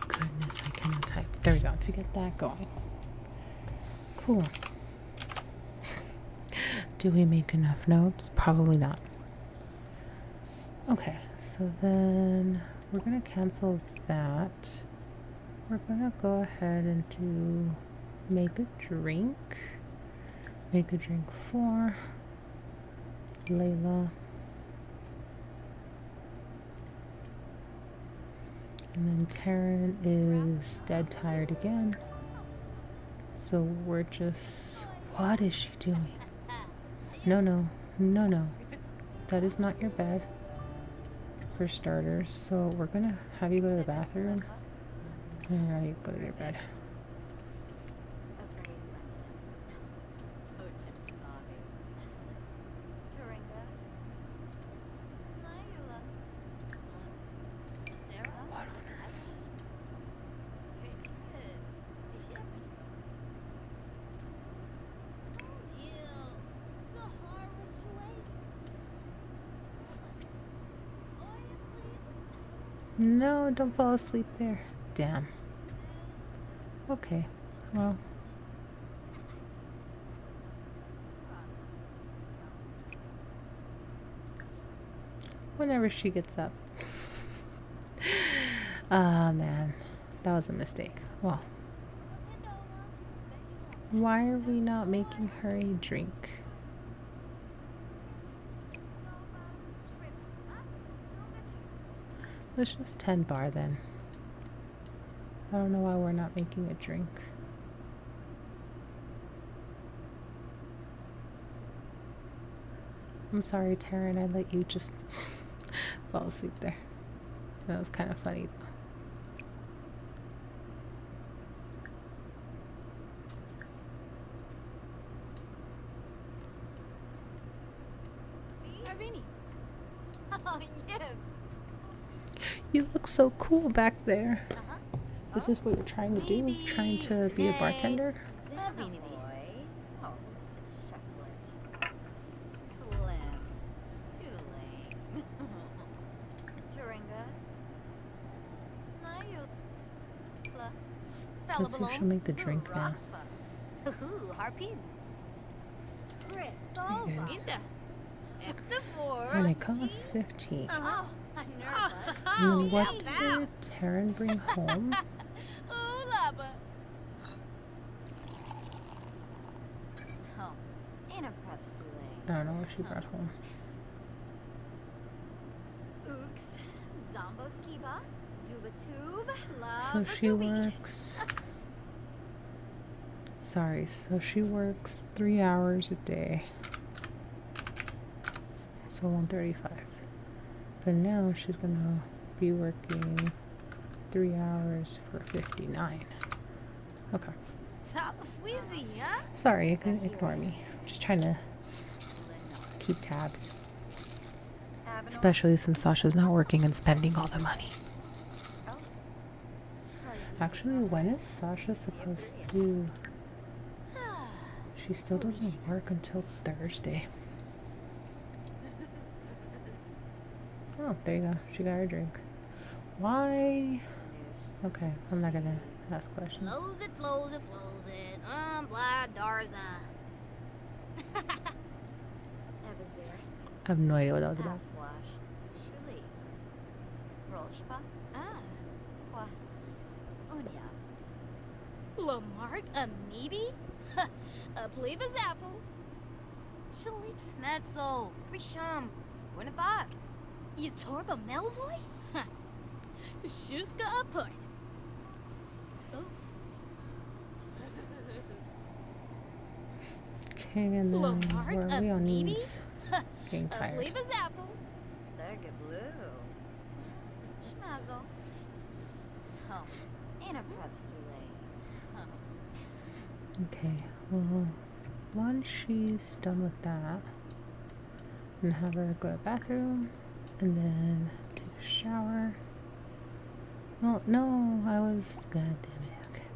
Goodness, I cannot type. There we go, to get that going. Cool. Do we make enough notes? Probably not. Okay, so then we're going to cancel that. We're going to go ahead and do make a drink. Make a drink for Layla. And then Taryn is dead tired again. So we're just... What is she doing? No, no, no, no. That is not your bed. For starters. So we're gonna have you go to the bathroom. And now you go to your bed. No, don't fall asleep there. Damn. Okay, well. Whenever she gets up. Ah, man. That was a mistake. Well. Why are we not making her a drink? Let's just 10 bar then. I don't know why we're not making a drink. I'm sorry, Taryn, I let you just fall asleep there. That was kind of funny though. Arvini. Oh, yes. You look so cool back there. Uh-huh. Is this what you're trying to do? Trying to be a bartender? Arvini. Oh, it's shufflet. Clem. Stooling. Turinga. Nayu. Let's see if she'll make the drink now. Ooh, harpin. Grit. There it is. Ectavore. And it costs 15. Oh, I'm nervous. And then what did Taryn bring home? Ooh, lava. Oh, in a prep stooling. I don't know what she brought home. Ooks. Zombo skiba. Zubatube. Lava. So she works. Sorry, so she works 3 hours a day. So 135. But now she's gonna be working 3 hours for 59. Okay. Top wheezy, huh? Sorry, you can ignore me. I'm just trying to keep tabs. Especially since Sasha's not working and spending all the money. Actually, when is Sasha supposed to... She still doesn't work until Thursday. Oh, there you go. She got her drink. Why? Okay, I'm not gonna ask questions. Flows it, flows it, flows it. Blah, Darza. Ebazir. I have no idea what that was about. Half-wash. Shuli. Rolshpa. Quas. Unya. Lamarck Amibi? A plebis apple. Shalip Smetzel. Prisham. Winifat. Yatorba Melvoy? Shuska Upper. Oh. Okay, and then where are we on needs? Getting A tired. plebis apple. Serga Blue. Schmazzle. Oh, in a prep stule. Okay, well, once she's done with that, I'm gonna have her go to the bathroom and then take a shower. Oh, no, I was. God damn it. Okay.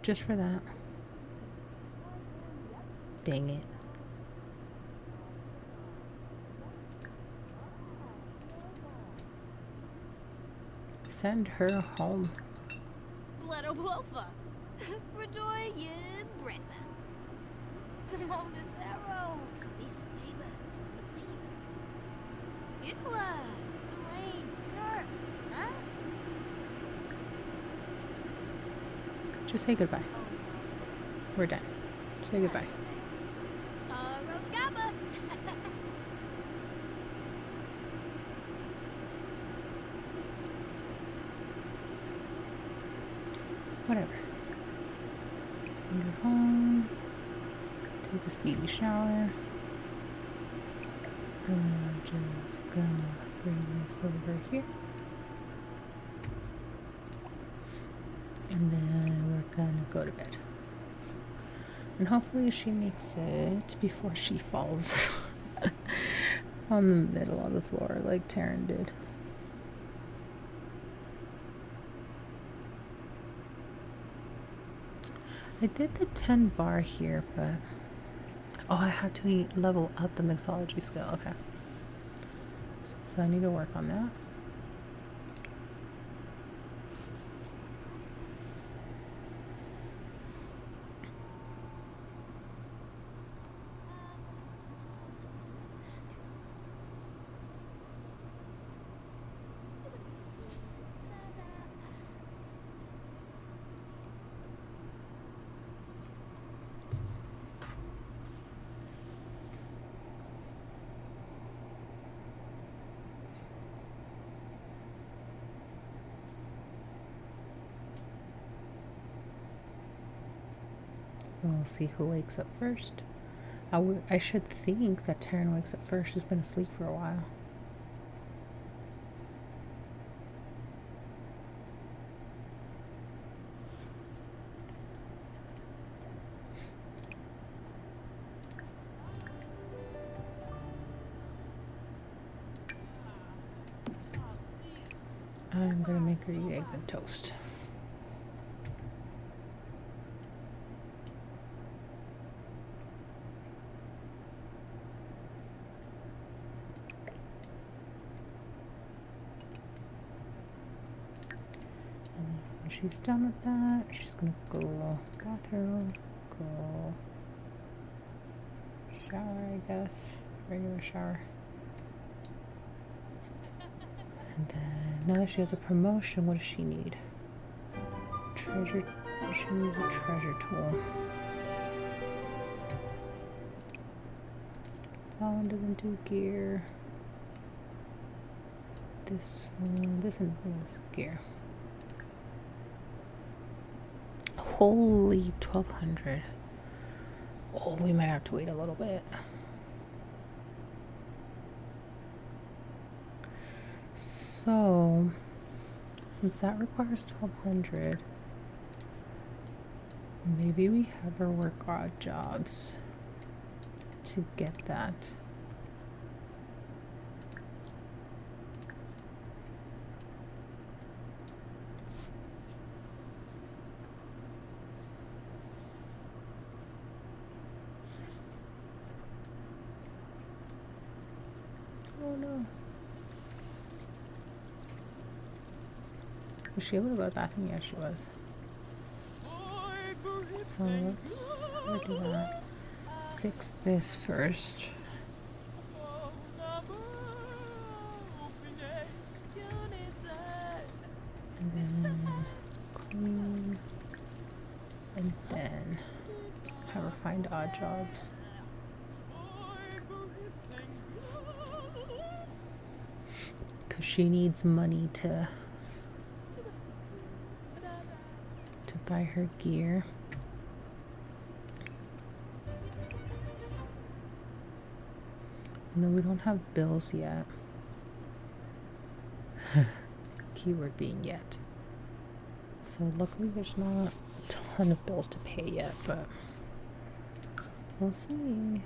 Just for that. Dang it. Send her home. Bledo Blofa. Redoy Yid Brent. Simonis Arrow. He's a neighbor to the Nicholas. Delane. Nerf. Huh? Just say goodbye. We're done. Say goodbye. Rogaba. Whatever. Send her home. Take a speedy shower. I'm just gonna bring this over here. And then we're gonna go to bed. And hopefully she makes it before she falls on the middle of the floor like Taryn did. I did the 10 bar here, but oh, I have to level up the mixology skill. Okay, so I need to work on that. We'll see who wakes up first. I should think that Taryn wakes up first. She's been asleep for a while. I'm gonna make her eat eggs and toast. And when she's done with that, she's gonna go bathroom, go shower, I guess, regular shower. And then now that she has a promotion, what does she need? Treasure. She needs a treasure tool. That one doesn't do gear. This one is gear. Holy 1200. Oh, we might have to wait a little bit. So, since that requires 1200, maybe we have her work odd jobs to get that. Oh no. Was she able to go to the bathroom? Yeah, she was. So let's do that. Fix this first. And then clean. And then have her find odd jobs. Because she needs money to buy her gear. And then we don't have bills yet. Keyword being yet. So luckily there's not a ton of bills to pay yet, but we'll see.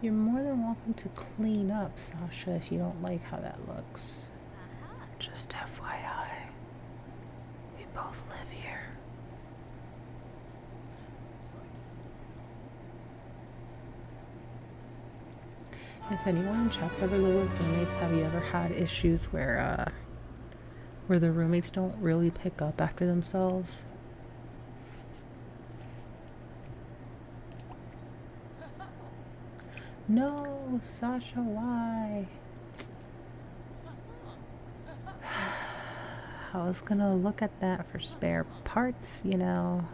You're more than welcome to clean up, Sasha, if you don't like how that looks. Just FYI. We both live here. If anyone in chat's ever lived with roommates, have you ever had issues where the roommates don't really pick up after themselves? No, Sasha, why? I was gonna look at that for spare parts, you know.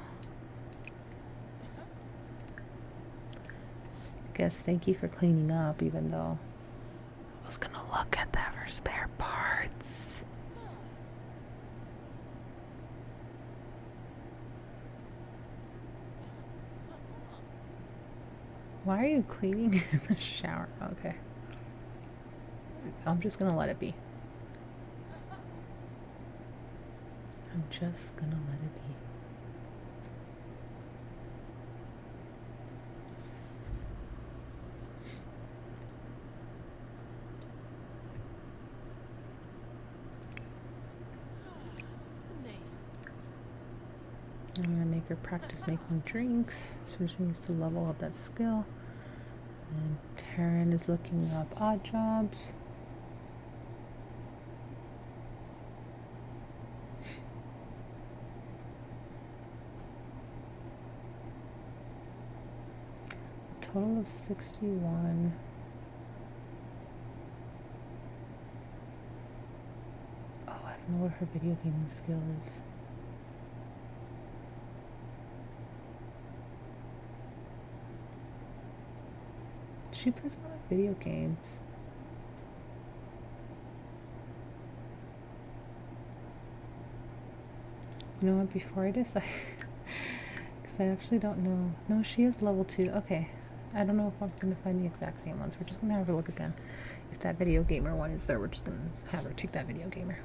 Guess thank you for cleaning up, even though I was gonna look at that for spare parts. Why are you cleaning in the shower? Okay. I'm just gonna let it be. I'm just gonna let it be. I'm gonna make her practice making drinks, so she needs to level up that skill. And Taryn is looking up odd jobs. A total of 61. Oh, I don't know what her video gaming skill is. She plays a lot of video games. You know what, before I decide, because I actually don't know. No, she is level 2. Okay, I don't know if I'm gonna find the exact same ones. We're just gonna have a look again. If that video gamer one is there, we're just gonna have her take that video gamer.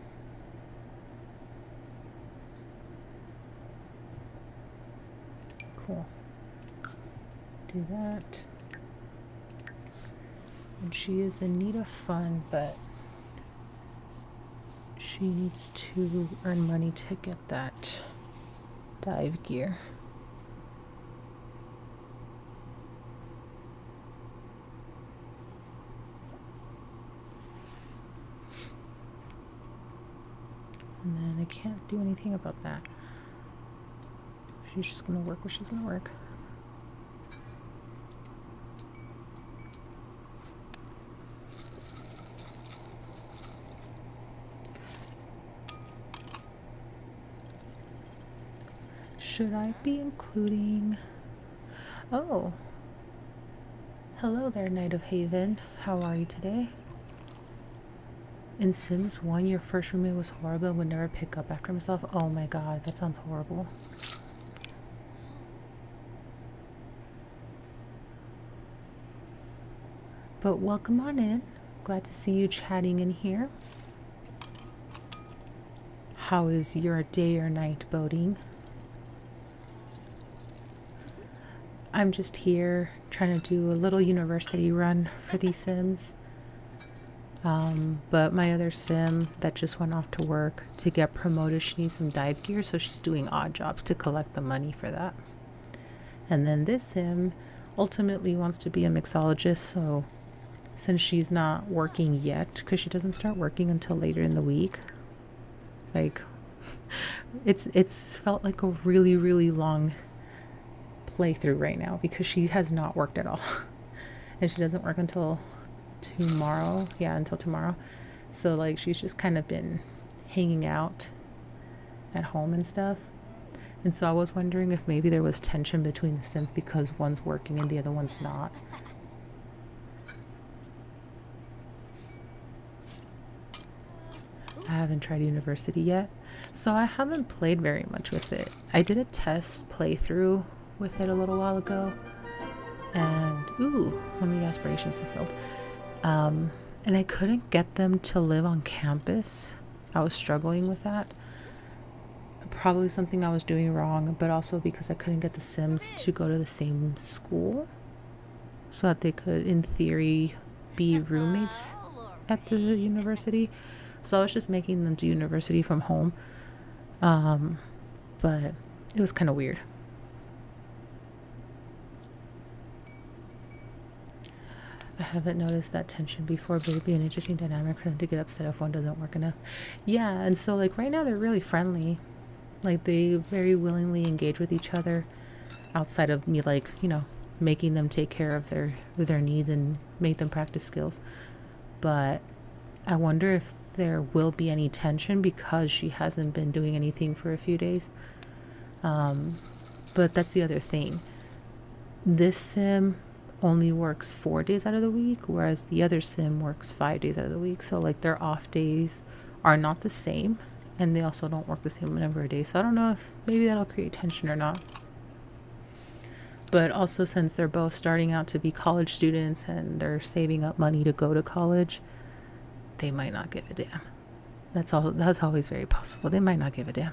Cool. Do that. And she is in need of fun, but she needs to earn money to get that dive gear. And then I can't do anything about that. She's just gonna work where she's gonna work. Should I be including... Oh. Hello there, Knight of Haven. How are you today? In Sims 1, your first roommate was horrible and would never pick up after himself. Oh my god, that sounds horrible. But welcome on in. Glad to see you chatting in here. How is your day or night boding? I'm just here trying to do a little university run for these Sims. But my other Sim that just went off to work to get promoted, she needs some dive gear, so she's doing odd jobs to collect the money for that. And then this Sim ultimately wants to be a mixologist, so since she's not working yet, because she doesn't start working until later in the week, like it's felt like a really, really long playthrough right now because she has not worked at all. And she doesn't work until tomorrow. Yeah, until tomorrow. So like she's just kind of been hanging out at home and stuff. And so I was wondering if maybe there was tension between the Sims because one's working and the other one's not. I haven't tried university yet, so I haven't played very much with it. I did a test playthrough with it a little while ago, and ooh, one of the aspirations fulfilled. And I couldn't get them to live on campus. I was struggling with that. Probably something I was doing wrong, but also because I couldn't get the Sims to go to the same school so that they could, in theory, be roommates at the university. So I was just making them do university from home. But it was kind of weird. I haven't noticed that tension before, but it'd be an interesting dynamic for them to get upset if one doesn't work enough. Yeah, and so like right now they're really friendly. Like they very willingly engage with each other outside of me, like, you know, making them take care of their needs and make them practice skills. But I wonder if there will be any tension because she hasn't been doing anything for a few days. But that's the other thing. This Sim only works 4 days out of the week, whereas the other Sim works 5 days out of the week. So like their off days are not the same, and they also don't work the same number of days. So I don't know if maybe that'll create tension or not. But also, since they're both starting out to be college students and they're saving up money to go to college, they might not give a damn. That's always very possible. They might not give a damn.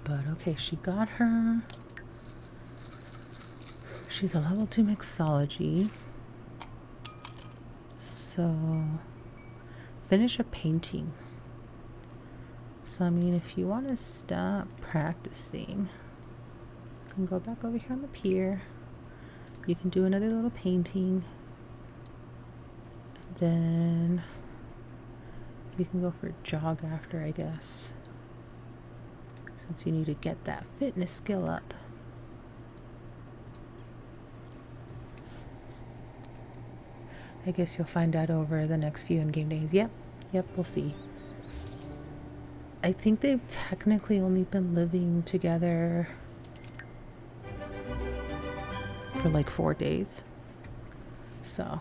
But okay, she got her. She's a level 2 mixology. So finish a painting. So I mean, if you want to stop practicing, you can go back over here on the pier. You can do another little painting. Then you can go for a jog after, I guess, since you need to get that fitness skill up. I guess you'll find out over the next few in-game days. Yep, we'll see. I think they've technically only been living together for like 4 days. So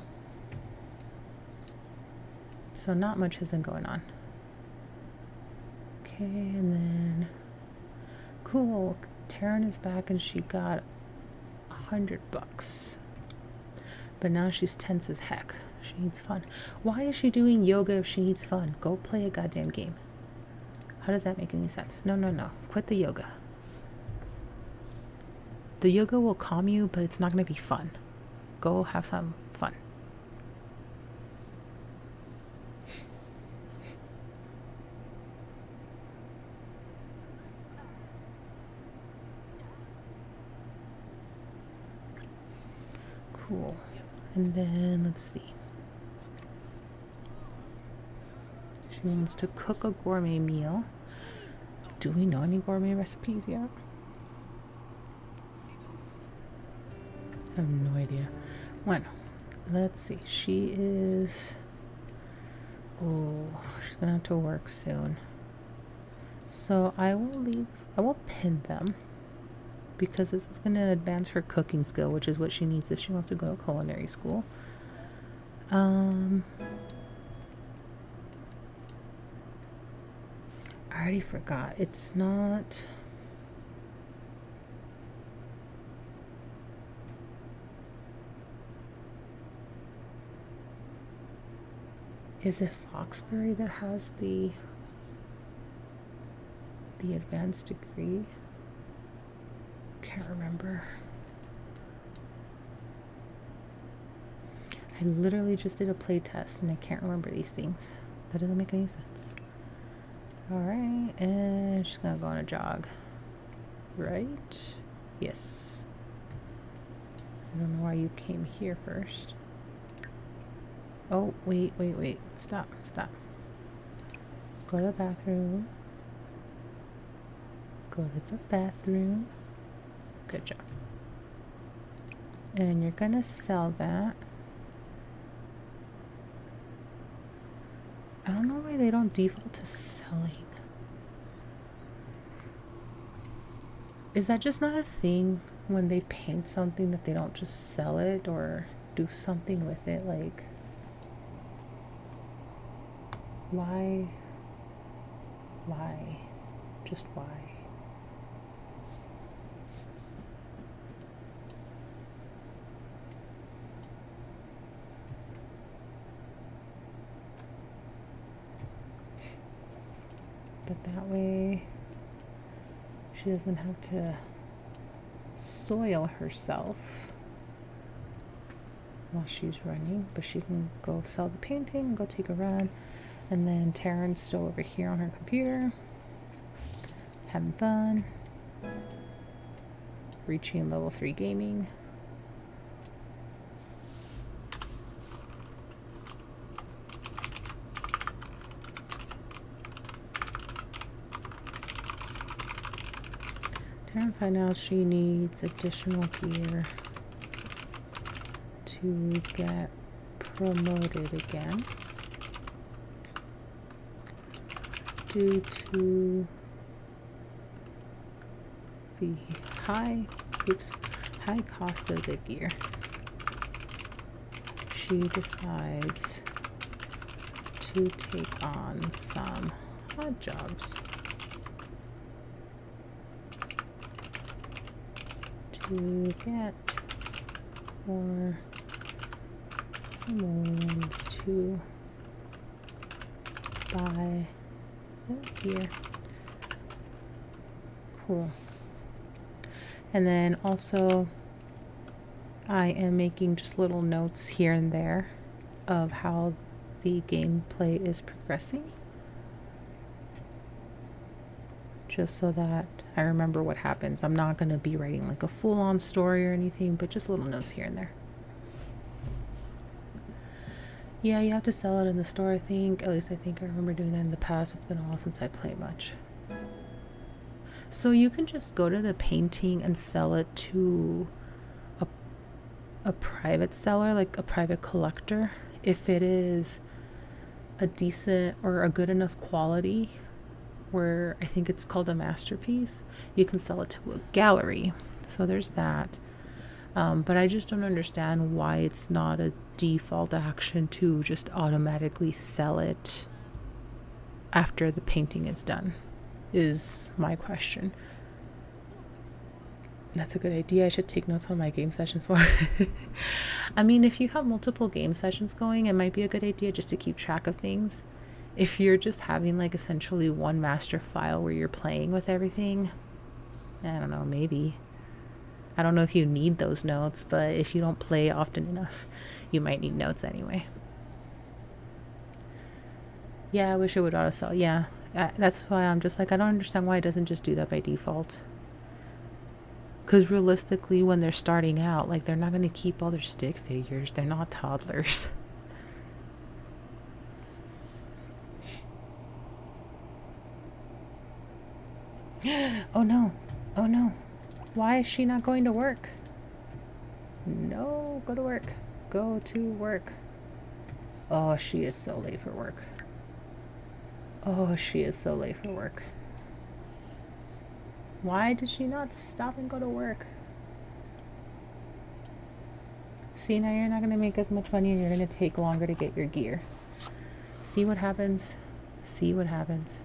not much has been going on. Okay, and then cool. Taryn is back and she got $100. But now she's tense as heck. She needs fun. Why is she doing yoga if she needs fun? Go play a goddamn game. How does that make any sense? No, no, no. Quit the yoga. The yoga will calm you, but it's not going to be fun. Go have some fun. Cool. And then let's see. She wants to cook a gourmet meal. Do we know any gourmet recipes yet? I have no idea. Bueno, let's see. She is... Oh, she's gonna have to work soon. So I will pin them because this is gonna advance her cooking skill, which is what she needs if she wants to go to culinary school. I already forgot. It's not... Is it Foxbury that has the advanced degree? Can't remember. I literally just did a play test and I can't remember these things. That doesn't make any sense. Alright, and she's gonna go on a jog. Right? Yes. I don't know why you came here first. Oh, wait. Stop. Go to the bathroom. Go to the bathroom. Good job. And you're gonna sell that. I don't know why they don't default to selling. Is that just not a thing when they paint something that they don't just sell it or do something with it? Like, why? Just why? But that way she doesn't have to soil herself while she's running, but she can go sell the painting and go take a run. And then Taryn's still over here on her computer having fun, reaching level 3 gaming. Taryn find out she needs additional gear to get promoted again due to the high cost of the gear. She decides to take on some odd jobs to get more simoleons to buy the gear. Cool. And then also I am making just little notes here and there of how the gameplay is progressing, just so that I remember what happens. I'm not going to be writing like a full-on story or anything, but just little notes here and there. Yeah, you have to sell it in the store, I think. At least I think I remember doing that in the past. It's been a while since I played much. So you can just go to the painting and sell it to a private seller, like a private collector, if it is a decent or a good enough quality, where I think it's called a masterpiece. You can sell it to a gallery. So there's that. But I just don't understand why it's not a default action to just automatically sell it after the painting is done. is my question. That's a good idea. I should take notes on my game sessions more. I mean, if you have multiple game sessions going, it might be a good idea just to keep track of things. If you're just having like essentially one master file where you're playing with everything, I don't know, maybe. I don't know if you need those notes, but if you don't play often enough, you might need notes anyway. Yeah, I wish it would auto sell. Yeah, that's why I'm just like, I don't understand why it doesn't just do that by default. Because realistically, when they're starting out, like, they're not going to keep all their stick figures. They're not toddlers. Oh no. Oh no. Why is she not going to work? No, go to work. Go to work. Oh, she is so late for work. Oh, she is so late for work. Why did she not stop and go to work? See, now you're not going to make as much money and you're going to take longer to get your gear. See what happens? See what happens?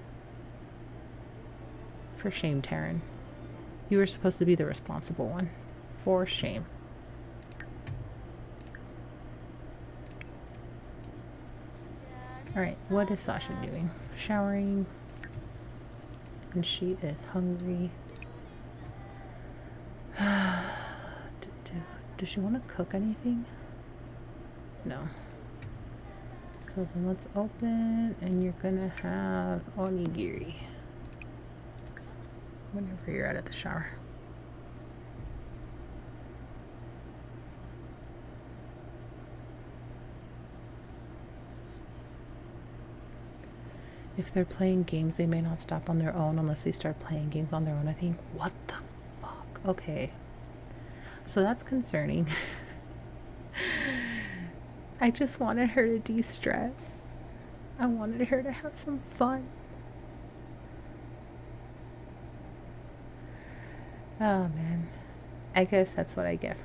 For shame, Taryn. You were supposed to be the responsible one. For shame. Alright, what is Sasha doing? Showering. And she is hungry. Does she want to cook anything? No. So then let's open, and you're gonna have onigiri whenever you're out of the shower. If they're playing games, they may not stop on their own unless they start playing games on their own. I think, what the fuck? Okay. So that's concerning. I just wanted her to de-stress. I wanted her to have some fun. Oh man. I guess that's what I get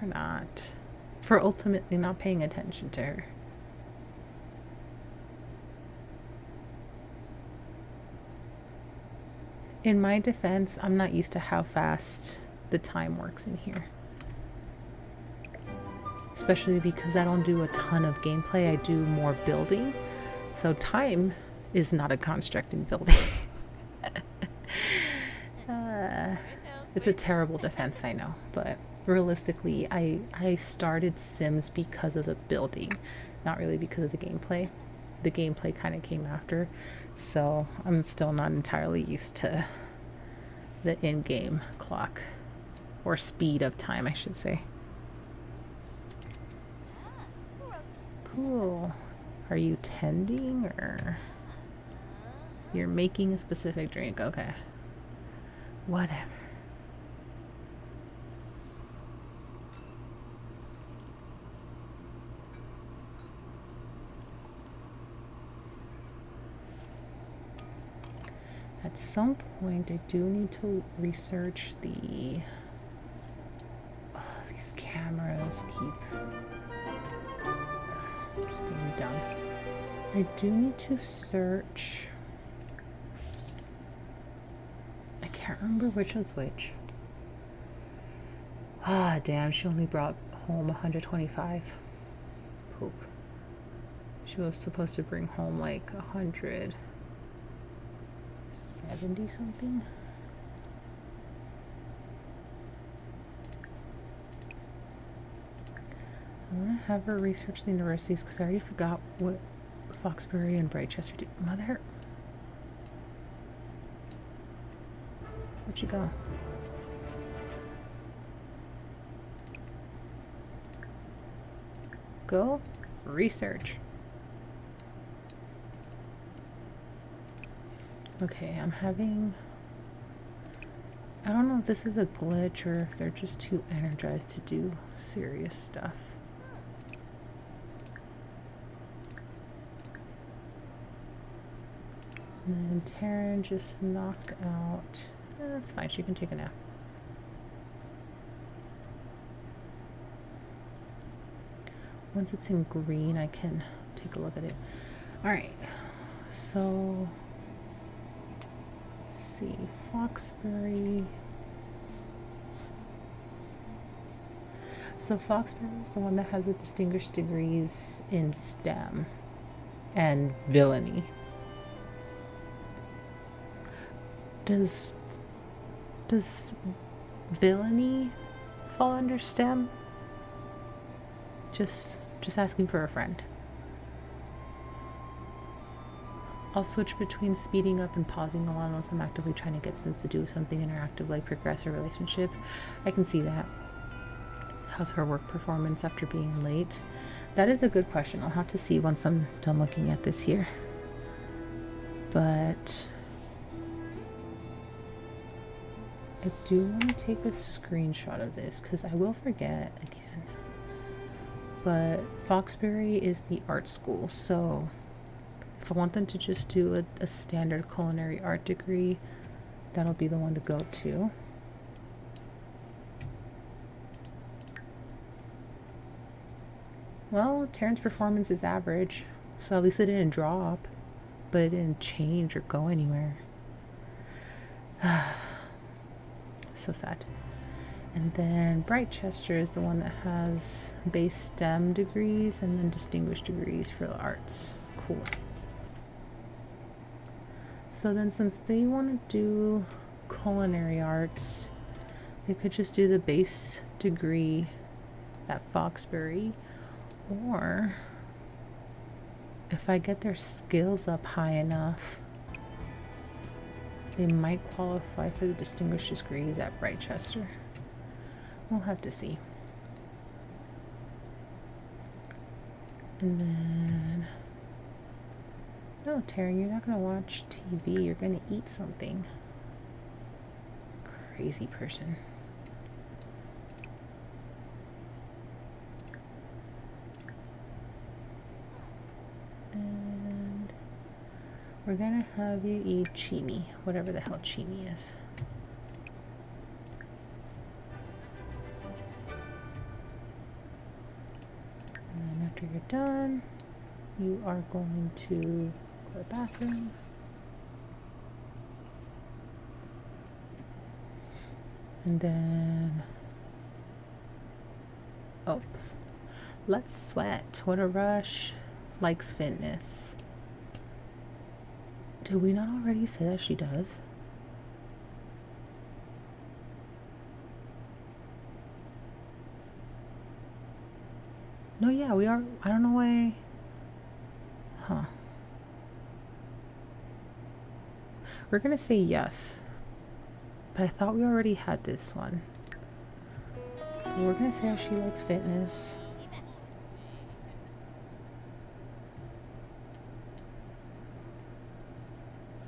for ultimately not paying attention to her. In my defense, I'm not used to how fast the time works in here. Especially because I don't do a ton of gameplay, I do more building. So time is not a construct in building. It's a terrible defense, I know. But realistically, I started Sims because of the building, not really because of the gameplay. The gameplay kind of came after. So I'm still not entirely used to the in-game clock. Or speed of time, I should say. Cool. Are you tending or you're making a specific drink? Okay. Whatever. At some point, I do need to research the... Oh, these cameras keep... just being dumb. I do need to search... I can't remember which one's which. Ah, damn, she only brought home 125. Poop. She was supposed to bring home like 170 something. I want to have her research the universities because I already forgot what Foxbury and Brightchester do. Mother. Where'd she go? Go research. Okay, I'm having... I don't know if this is a glitch or if they're just too energized to do serious stuff. And then Taryn just knocked out... that's fine, she can take a nap. Once it's in green, I can take a look at it. Alright, so... let's see. Foxbury. So Foxbury is the one that has the distinguished degrees in STEM and villainy. Does villainy fall under STEM? Just asking for a friend. I'll switch between speeding up and pausing a lot unless I'm actively trying to get Sims to do something interactive like progress a relationship. I can see that. How's her work performance after being late? That is a good question. I'll have to see once I'm done looking at this here. But I do want to take a screenshot of this because I will forget again. But Foxbury is the art school, so if I want them to just do a standard culinary art degree, that'll be the one to go to. Well, Taryn's performance is average, so at least it didn't drop, but it didn't change or go anywhere. So sad. And then Brightchester is the one that has base STEM degrees and then distinguished degrees for the arts. Cool. So then since they want to do culinary arts, they could just do the base degree at Foxbury. Or if I get their skills up high enough, they might qualify for the distinguished degrees at Brightchester. We'll have to see. And then, no, Taryn, you're not going to watch TV. You're going to eat something. Crazy person. And we're going to have you eat chimi, whatever the hell chimi is. And then after you're done, you are going to go to the bathroom. And then, oh, let's sweat. What a rush. Likes fitness. Did we not already say that she does? No, yeah, we are. I don't know why. Huh. We're gonna say yes. But I thought we already had this one. But we're gonna say how she likes fitness.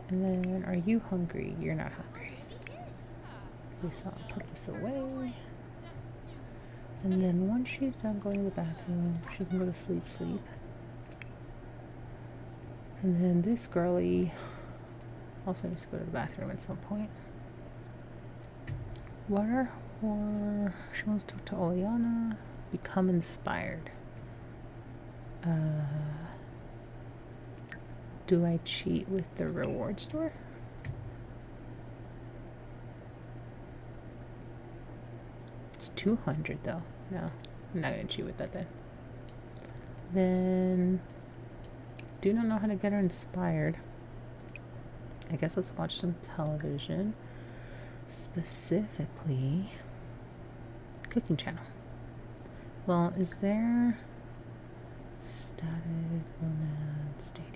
And then, are you hungry? You're not hungry. Okay, so I'll put this away. And then once she's done going to the bathroom, she can go to sleep. And then this girly also needs to go to the bathroom at some point. What are her... She wants to talk to Oleana. Become inspired. Do I cheat with the reward store? It's 200 though. No, I'm not gonna cheat with that then. Then, do not know how to get her inspired. I guess let's watch some television. Specifically, cooking channel. Well, is there static, romance, dating,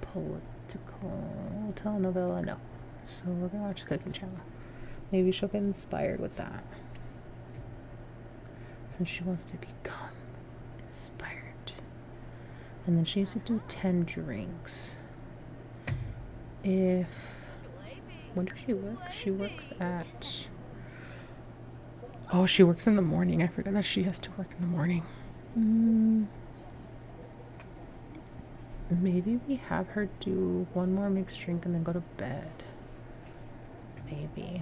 political, telenovela? No. So we're gonna watch cooking channel. Maybe she'll get inspired with that. Since she wants to become inspired. And then she needs to do 10 drinks. When does she work? She works at... Oh, she works in the morning. I forgot that she has to work in the morning. Maybe we have her do one more mixed drink and then go to bed. Maybe.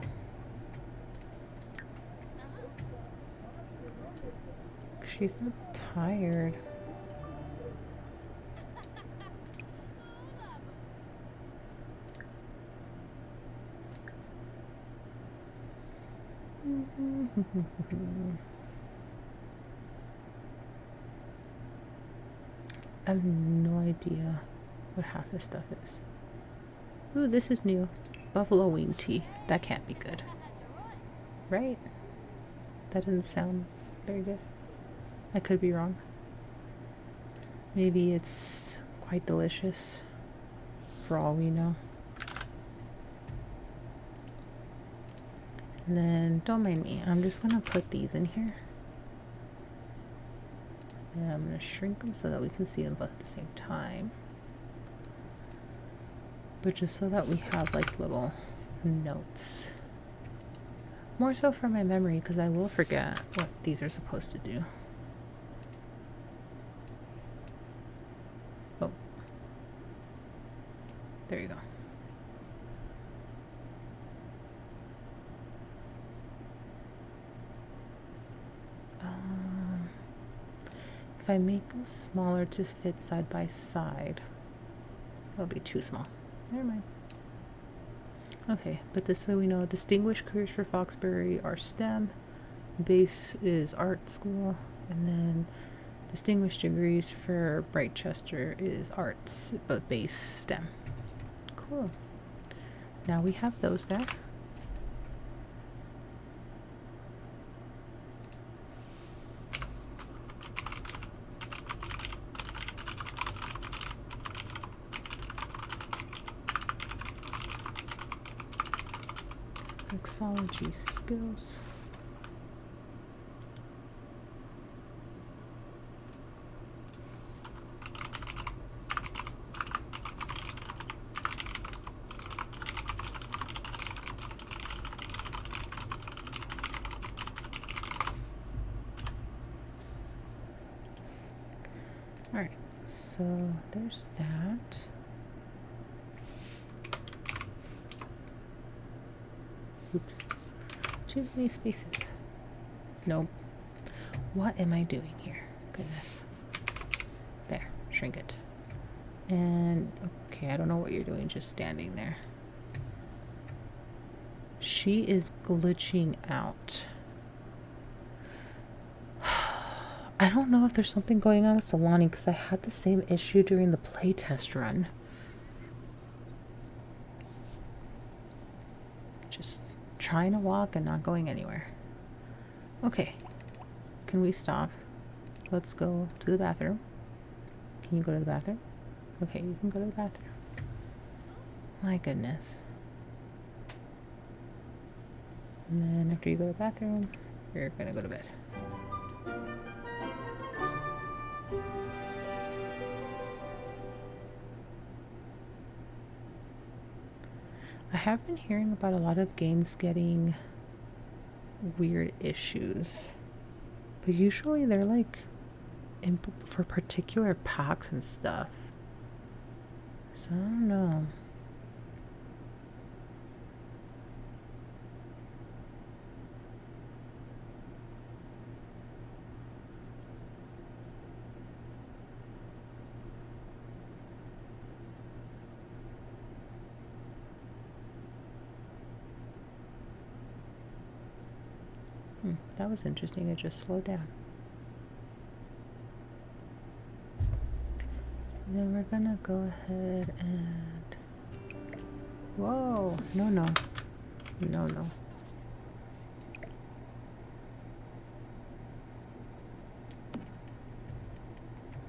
She's not tired. I have no idea what half this stuff is. Ooh, this is new. Buffalo wing tea. That can't be good. Right? That doesn't sound very good. I could be wrong. Maybe it's quite delicious, for all we know. And then, don't mind me, I'm just gonna put these in here. And I'm gonna shrink them so that we can see them both at the same time. But just so that we have like little notes. More so for my memory, because I will forget what these are supposed to do. Oh. There you go. If I make them smaller to fit side by side, it'll be too small. Never mind. Okay, but this way we know distinguished careers for Foxbury are STEM, base is art school, and then distinguished degrees for Brightchester is arts, but base STEM. Cool. Now we have those there. Mixology skills. All right, so there's that. Oops. Too many spaces. Nope. What am I doing here? Goodness. There. Shrink it. And, okay, I don't know what you're doing, just standing there. She is glitching out. I don't know if there's something going on with Solani, because I had the same issue during the playtest run. Just trying to walk and not going anywhere. Okay. Can we stop? Let's go to the bathroom. Can you go to the bathroom? Okay, you can go to the bathroom. My goodness. And then after you go to the bathroom, you're gonna go to bed. I have been hearing about a lot of games getting weird issues, but usually they're like for particular packs and stuff. So I don't know. That was interesting. It just slowed down. Then we're gonna go ahead and... Whoa! No, no. No, no.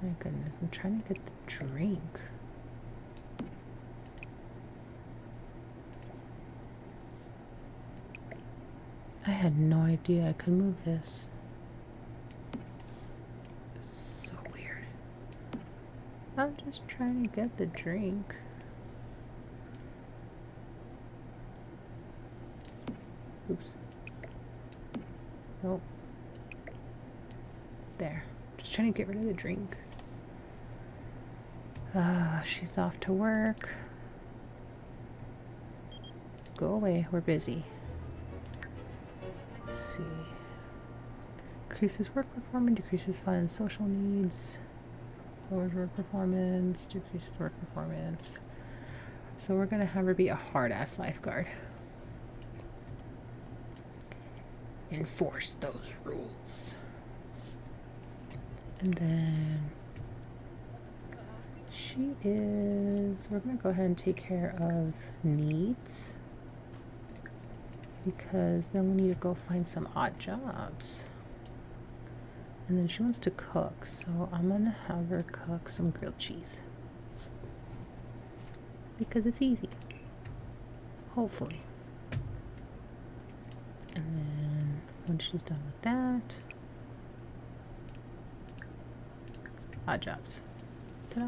My goodness, I'm trying to get the drink. I had no idea I could move this. It's so weird. I'm just trying to get the drink. Oops. Nope. There. Just trying to get rid of the drink. She's off to work. Go away. We're busy. Let's see. Increases work performance, decreases fun and social needs. Lowers work performance, decreases work performance. So we're gonna have her be a hard-ass lifeguard. enforce those rules. And then we're gonna go ahead and take care of needs, because then we need to go find some odd jobs. And then she wants to cook, so I'm gonna have her cook some grilled cheese. Because it's easy. Hopefully. And then when she's done with that, odd jobs. Ta-da!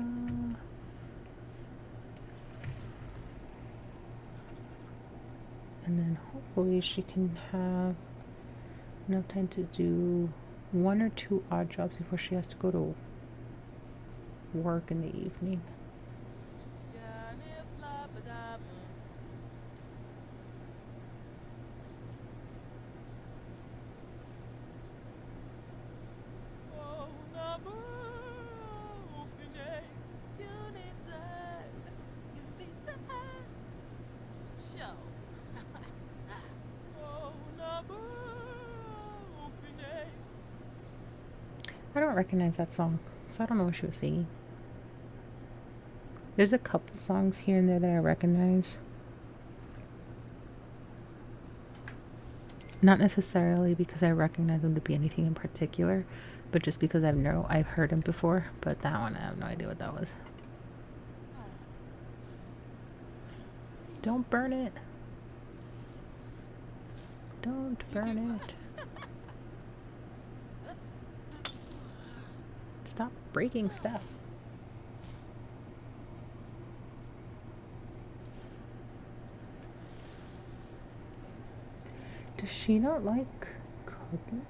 And then hopefully she can have enough time to do 1 or 2 odd jobs before she has to go to work in the evening. I don't recognize that song, so I don't know what she was singing. There's a couple songs here and there that I recognize. Not necessarily because I recognize them to be anything in particular, but just because I've heard them before. But that one, I have no idea what that was. Don't burn it. Don't burn it. Stop breaking stuff. Does she not like cooking?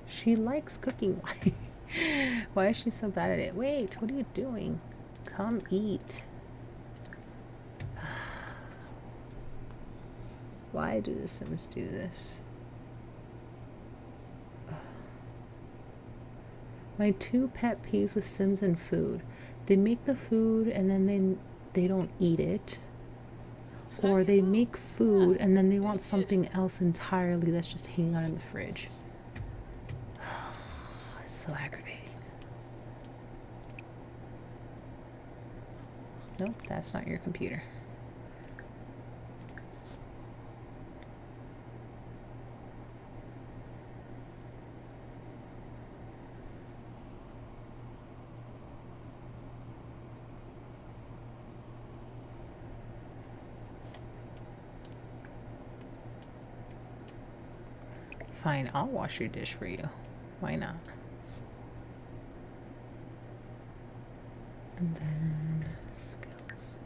She likes cooking. Why is she so bad at it? Wait, what are you doing? Come eat. Why do the Sims do this? My 2 pet peeves with Sims and food. They make the food and then they don't eat it. Or they make food and then they want something else entirely that's just hanging out in the fridge. It's so aggravating. Nope, that's not your computer. Fine, I'll wash your dish for you. Why not? And then skills.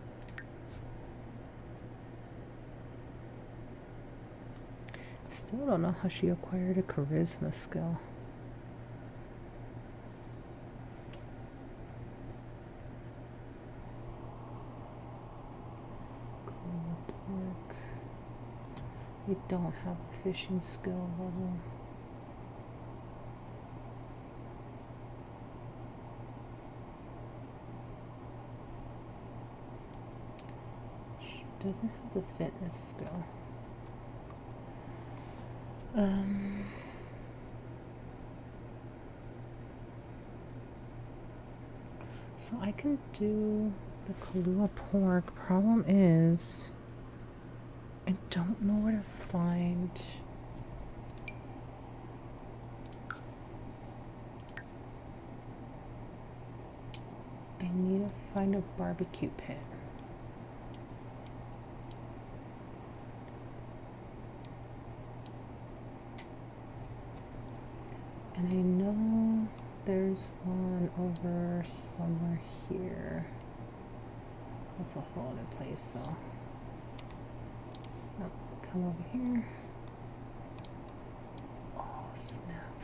Still don't know how she acquired a charisma skill. We don't have a fishing skill level. She doesn't have the fitness skill. So I can do the Kahlua pork. Problem is, I don't know where to find. I need to find a barbecue pit. And I know there's one over somewhere here. That's a whole other place though. Nope, come over here. Oh, snap.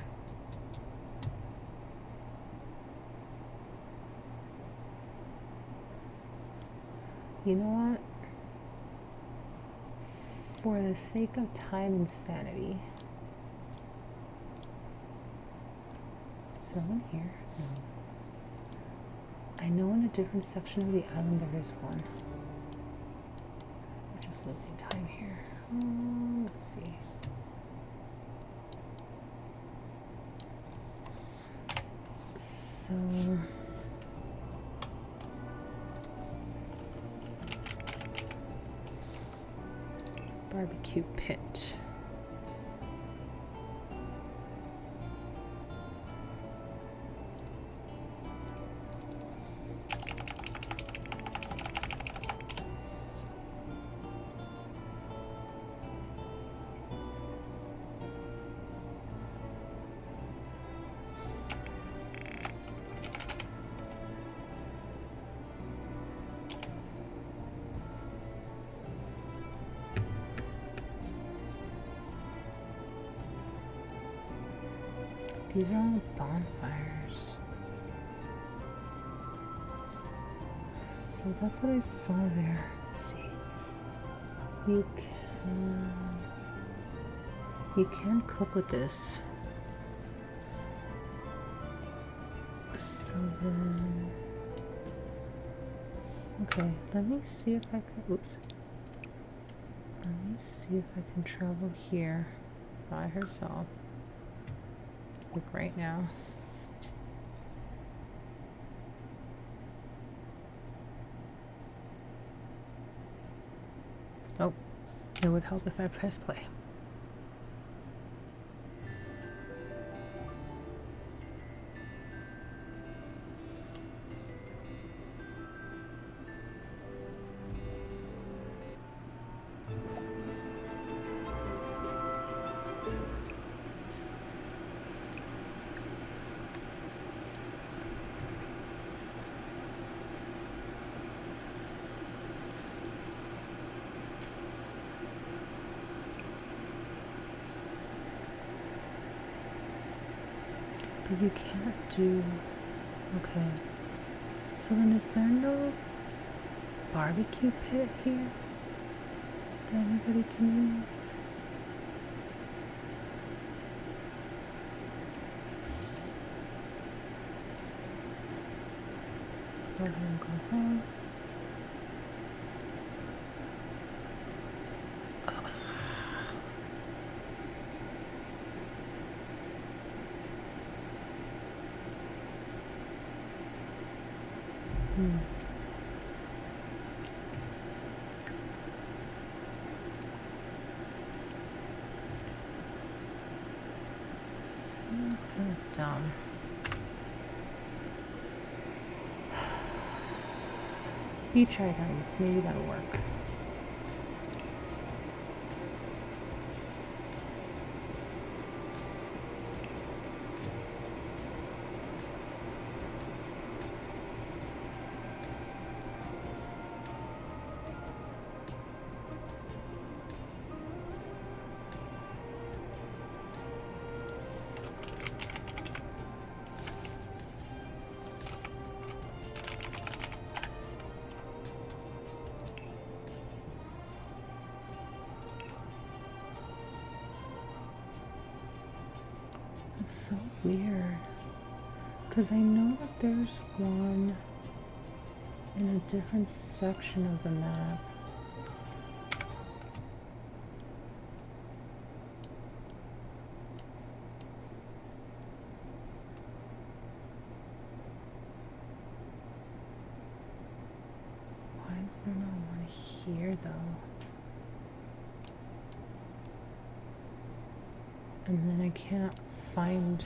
You know what? For the sake of time and sanity. Is there one here? No. I know in a different section of the island there is one. We're just losing time here. Let's see. So barbecue pit. These are all bonfires. So that's what I saw there. Let's see. You can cook with this. So then, okay, let me see if I can, oops. Let me see if I can travel here by herself. Like right now. Oh, it would help if I press play. But you can't do, okay. So then is there no barbecue pit here that anybody can use? Let's go ahead and go home. That's kind of dumb. Beach items, maybe that'll work. It's so weird, because I know that there's one in a different section of the map. Why is there not one here though? And then I can't find.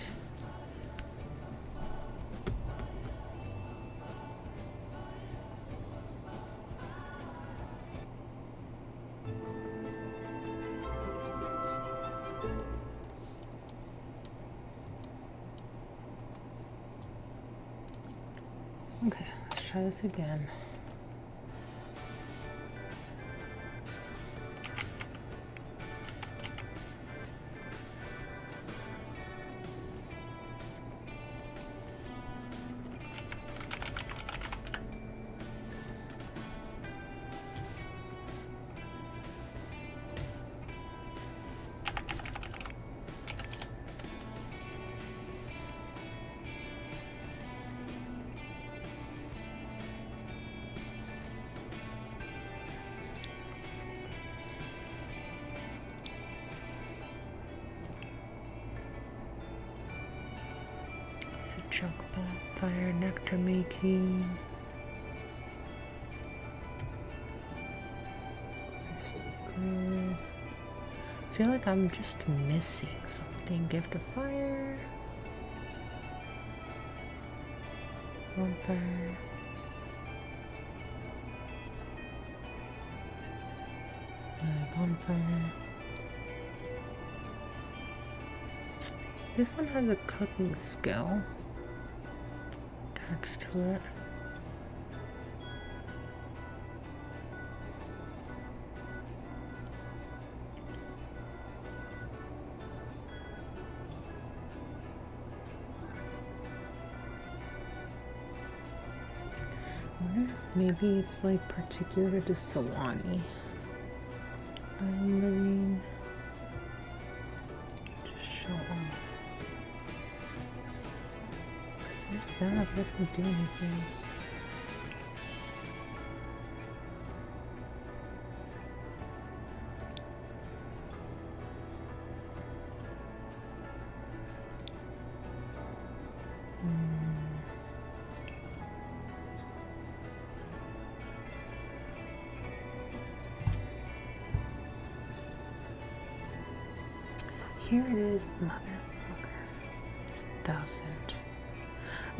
Okay, let's try this again. Shock bonfire, nectar making. Good. I feel like I'm just missing something. Gift of fire. Bonfire. Another bonfire. This one has a cooking skill attached to it. Maybe it's like particular to Solani. I'm living. Just show them. There's that, but I didn't do anything. Here it is, motherfucker. It's 1,000.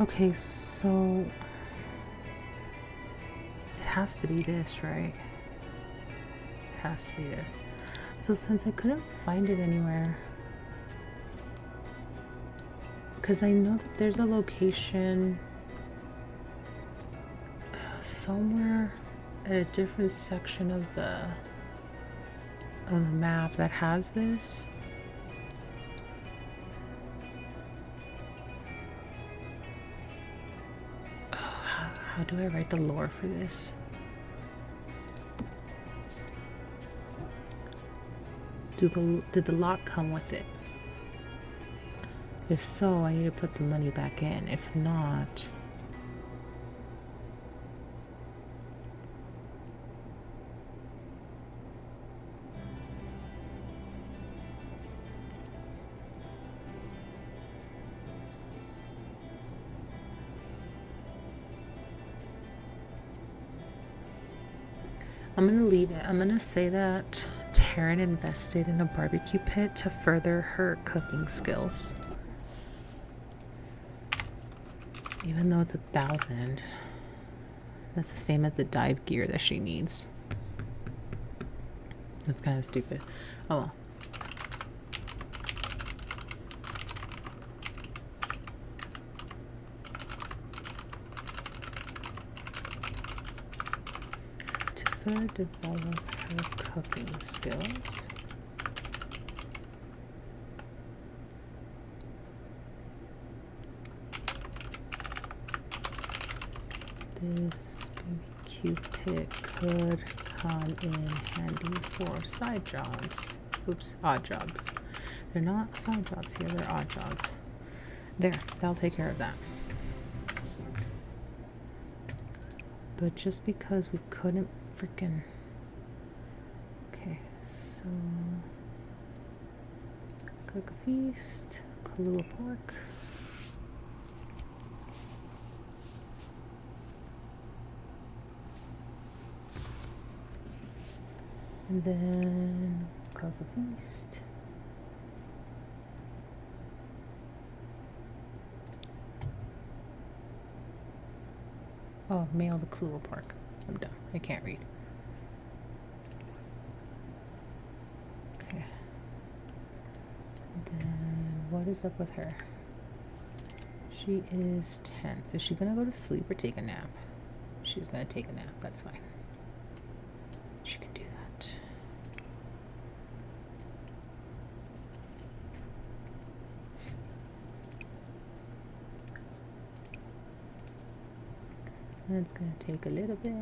Okay, so it has to be this, right? It has to be this. So since I couldn't find it anywhere, because I know that there's a location somewhere at a different section of the map that has this. How do I write the lore for this? Did the lock come with it? If so, I need to put the money back in. If not, I'm gonna leave it. I'm gonna say that Taryn invested in a barbecue pit to further her cooking skills. Even though it's 1,000, that's the same as the dive gear that she needs. That's kind of stupid. Oh well. Further develop her cooking skills. This BBQ pit could come in handy for side jobs. Oops, odd jobs. They're not side jobs here, they're odd jobs. There, that'll take care of that. But just because we couldn't freaking... Okay, so... Cook a feast, Kahlua pork. And then cook a feast. Oh, mail the Kahlua pork. I'm done. I can't read. Okay. And then what is up with her? She is tense. Is she gonna go to sleep or take a nap? She's gonna take a nap. That's fine. She can do that. That's gonna take a little bit.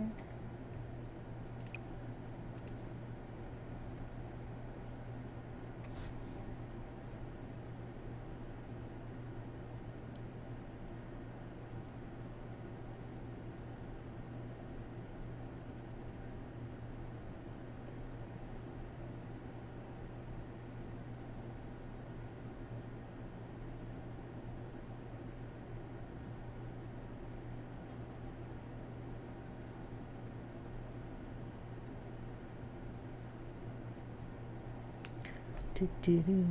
Do.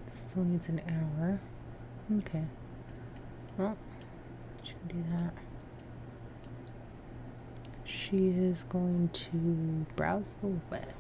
Still needs an hour. Okay. Well, she can do that. She is going to browse the web.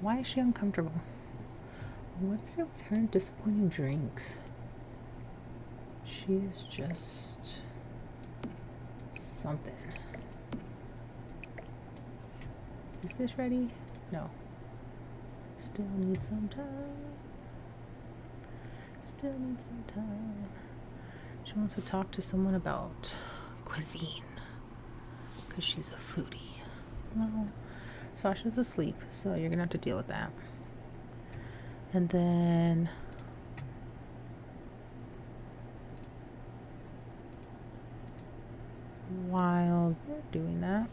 Why is she uncomfortable? What is it with her and disappointing drinks? She is just something. Is this ready? No. Still need some time. Still need some time. She wants to talk to someone about cuisine because she's a foodie. Well, Sasha's asleep, so you're gonna have to deal with that. And then while we're doing that,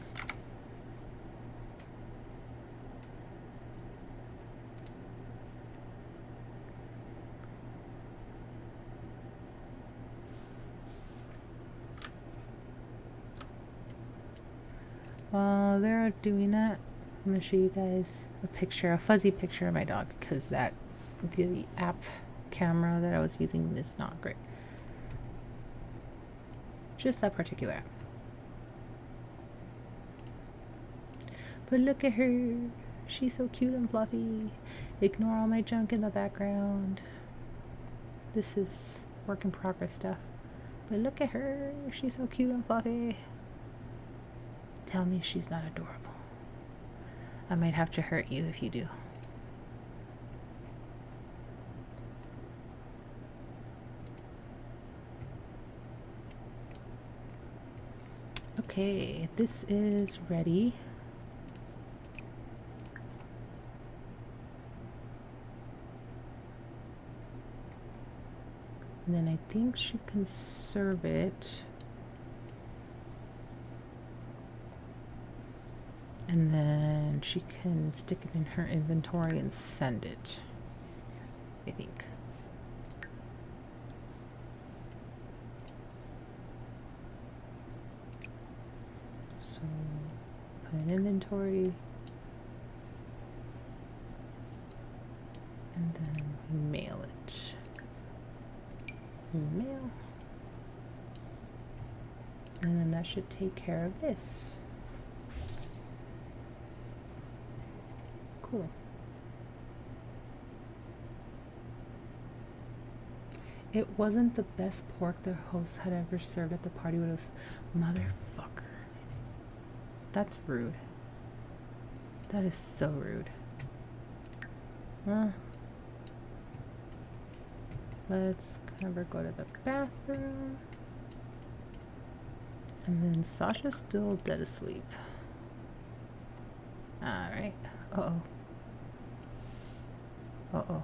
while they're doing that, I'm going to show you guys a picture, a fuzzy picture of my dog, because the app camera that I was using is not great. Just that particular app. But look at her. She's so cute and fluffy. Ignore all my junk in the background. This is work in progress stuff. But look at her. She's so cute and fluffy. Tell me she's not adorable. I might have to hurt you if you do. Okay, this is ready. And then I think she can serve it. And then she can stick it in her inventory and send it, I think. So, put an inventory. And then mail it. Mail. And then that should take care of this. Cool. It wasn't the best pork the host had ever served at the party, but it was motherfucker. That's rude. That is so rude. Let's have her go to the bathroom. And then Sasha's still dead asleep. Alright. Uh-oh. Uh-oh.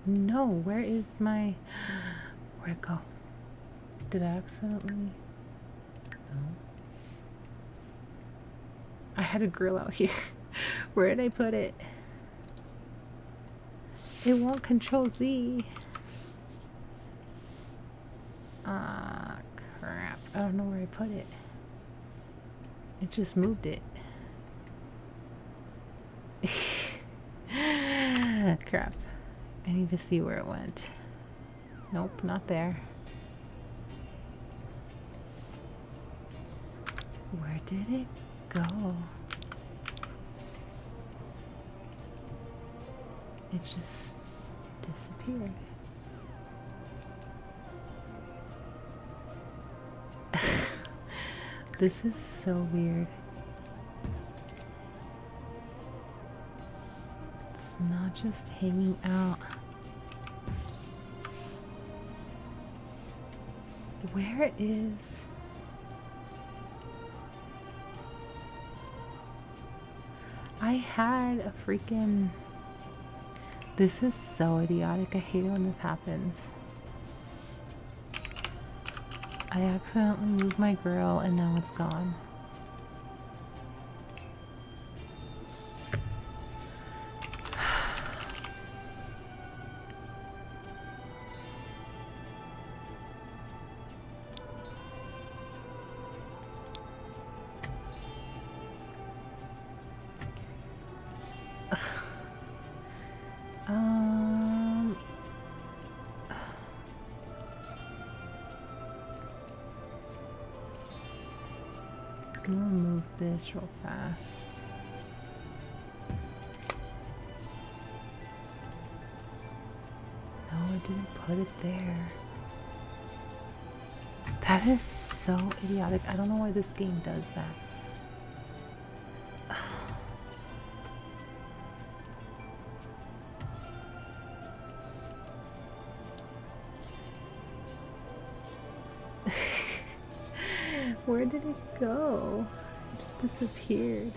No, where is my... Where'd it go? Did I accidentally... No. I had a grill out here. Where did I put it? It won't control Z. Ah, crap. I don't know where I put it. It just moved it. Crap. I need to see where it went. Nope, not there. Where did it go? It just disappeared. This is so weird. It's not just hanging out. Where is... I had a freaking... This is so idiotic. I hate it when this happens. I accidentally moved my grill and now it's gone. I'm gonna move this real fast. No, I didn't put it there. That is so idiotic. I don't know why this game does that. Where did it go? It just disappeared.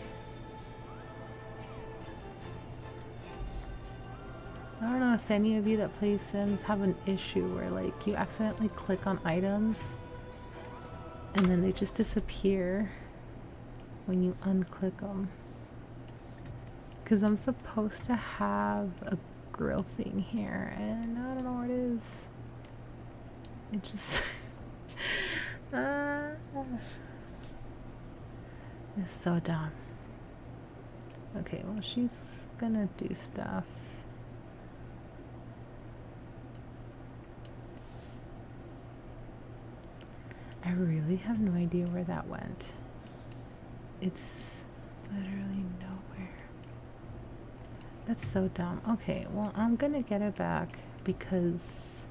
I don't know if any of you that play Sims have an issue where like you accidentally click on items and then they just disappear when you unclick them. Because I'm supposed to have a grill thing here and I don't know where it is. It just... It's so dumb. Okay, well she's gonna do stuff. I really have no idea where that went. It's literally nowhere. That's so dumb. Okay, well I'm gonna get it back because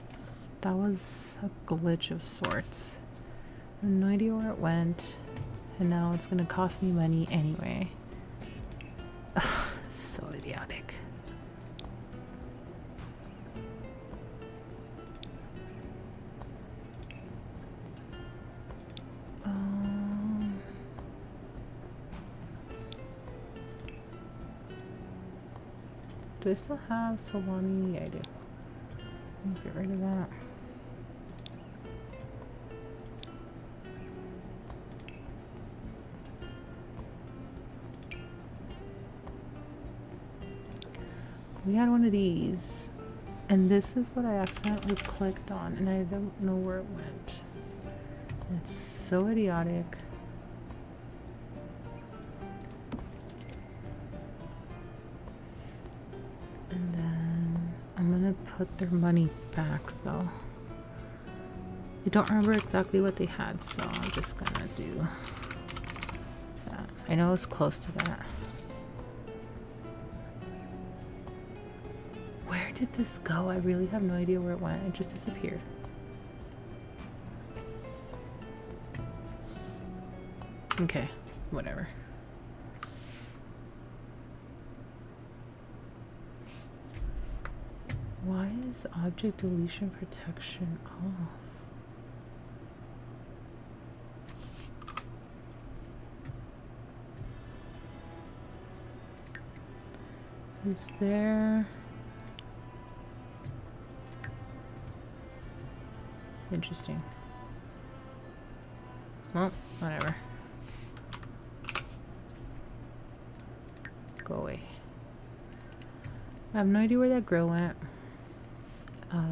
that was a glitch of sorts. I have no idea where it went, and now it's gonna cost me money anyway. Ugh, so idiotic. Do I still have salami? Yeah, I do. Let me get rid of that. We had one of these, and this is what I accidentally clicked on, and I don't know where it went. It's so idiotic. And then I'm gonna put their money back though. I don't remember exactly what they had, so I'm just gonna do that. I know it's close to that. Where did this go? I really have no idea where it went. It just disappeared. Okay, whatever. Why is object deletion protection off? Is there... Interesting. Well, whatever. Go away. I have no idea where that grill went.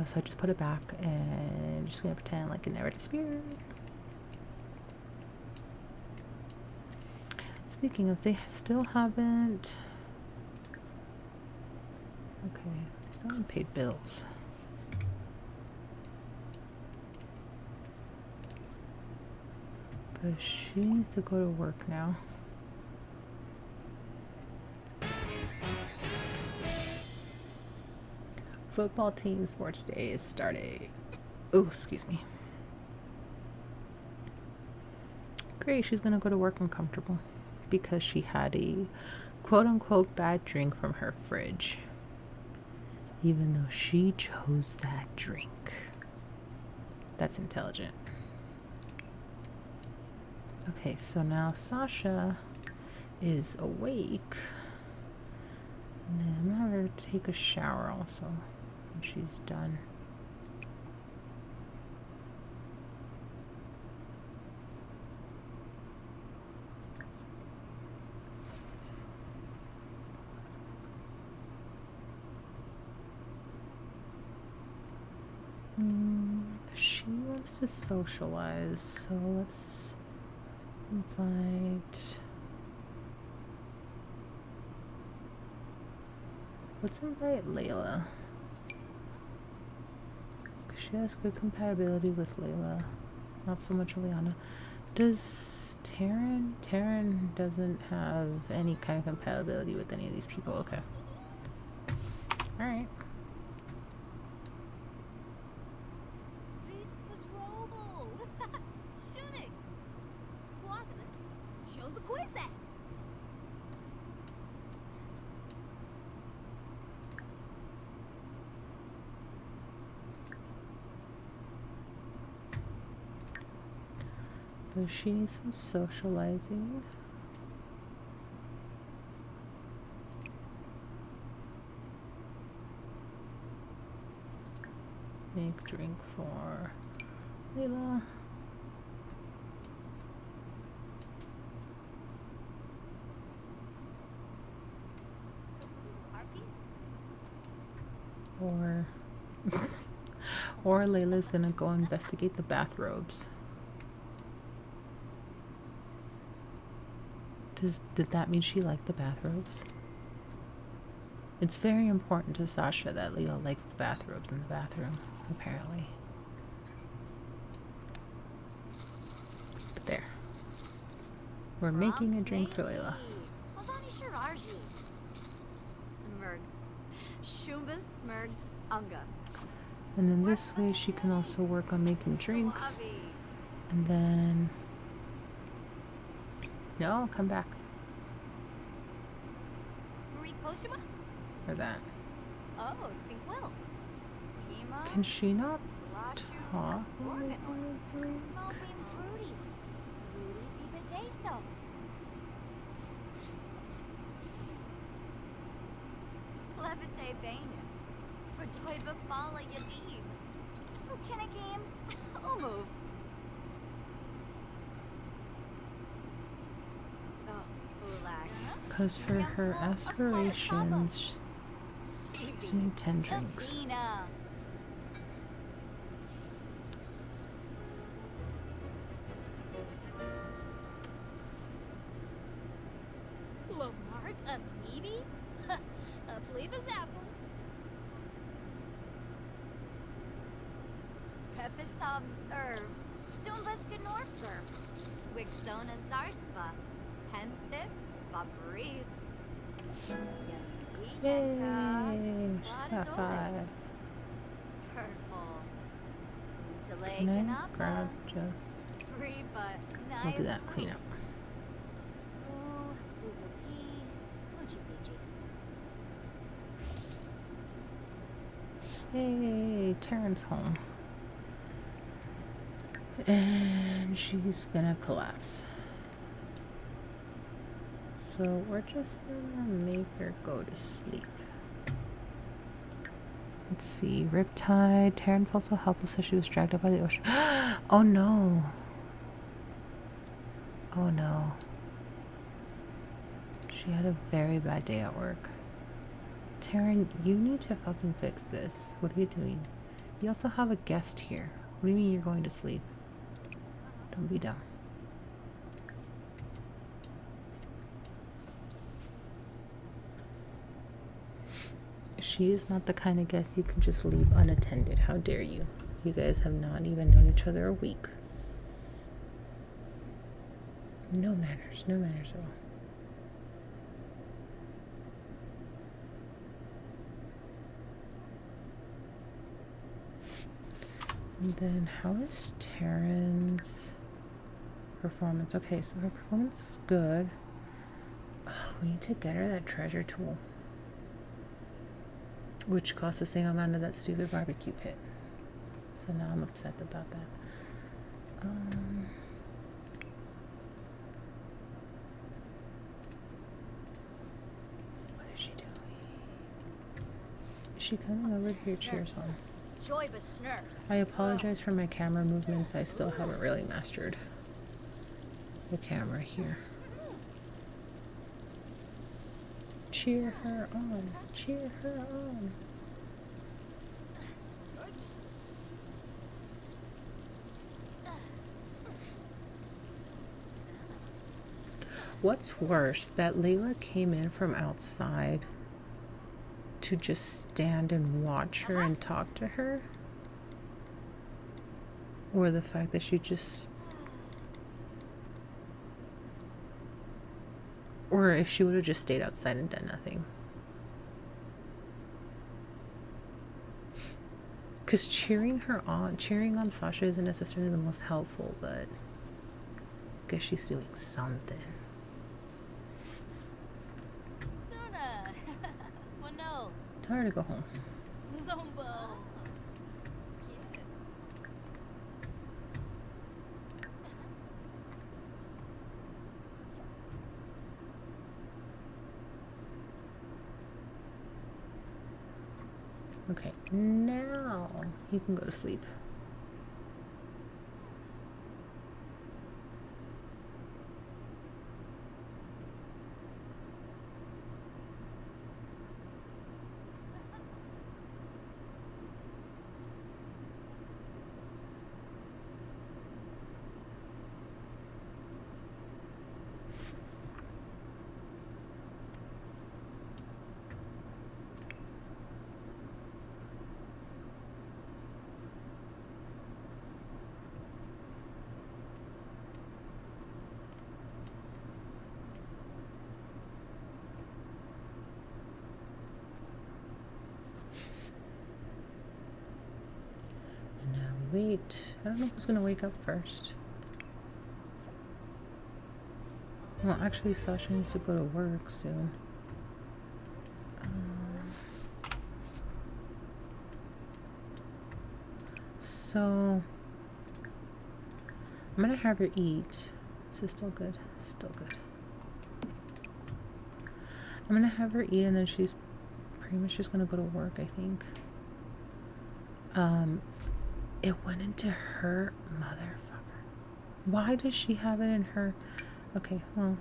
So I just put it back and just gonna pretend like it never disappeared. Speaking of, they still haven't... Okay, they still haven't paid bills. But she needs to go to work now. Football team sports day is starting. Oh, excuse me. Great, she's gonna go to work uncomfortable because she had a quote-unquote bad drink from her fridge, even though she chose that drink. That's intelligent. Okay, so now Sasha is awake, and then I'm gonna have her take a shower also when she's done. She wants to socialize, so let's invite. Let's invite Layla. She has good compatibility with Layla, not so much Liana. Does Taryn? Taryn doesn't have any kind of compatibility with any of these people. Okay. All right. But she needs some socializing. Make drink for Layla. Or Layla's gonna go investigate the bathrobes. Did that mean she liked the bathrobes? It's very important to Sasha that Layla likes the bathrobes in the bathroom, apparently. But there. We're making a drink for Layla. And then this way she can also work on making drinks. And then... No, come back. Or that. Can she not talk? Because for her aspirations, she's doing 10 drinks. Lamarck, a meaty? A Plevis apple. Prefisom serve. Zumbas Gnorf serve. Wixona Zarspa. Henthip. Fabrice. Yay! She's got 5. Purple. Can I grab just... Free but We'll do that cleanup. Yay! Taryn's home. And she's gonna collapse. So we're just gonna make her go to sleep. Let's see. Riptide. Taryn felt so helpless as she was dragged up by the ocean. Oh no. Oh no. She had a very bad day at work. Taryn, you need to fucking fix this. What are you doing? You also have a guest here. What do you mean you're going to sleep? Don't be dumb. She is not the kind of guest you can just leave unattended. How dare you? You guys have not even known each other a week. No manners. No manners at all. And then how is Taryn's performance? Okay, so her performance is good. Oh, we need to get her that treasure tool, which costs the same amount of that stupid barbecue pit. So now I'm upset about that. What is she doing? Is she coming over to your cheers on? Joybus snurfs. I apologize for my camera movements. I still haven't really mastered the camera here. Cheer her on. Cheer her on. What's worse, that Layla came in from outside to just stand and watch her and talk to her? Or the fact that she just... Or if she would have just stayed outside and done nothing. Because cheering on Sasha isn't necessarily the most helpful, but I guess she's doing something. Suna. Well, no. Tell her to go home. Zombo. Okay, now you can go to sleep. Wait, I don't know who's gonna wake up first. Well, actually, Sasha needs to go to work soon. So, I'm gonna have her eat. This is still good. Still good. I'm gonna have her eat, and then she's pretty much just gonna go to work, I think. It went into her motherfucker. Why does she have it in her? Okay, well,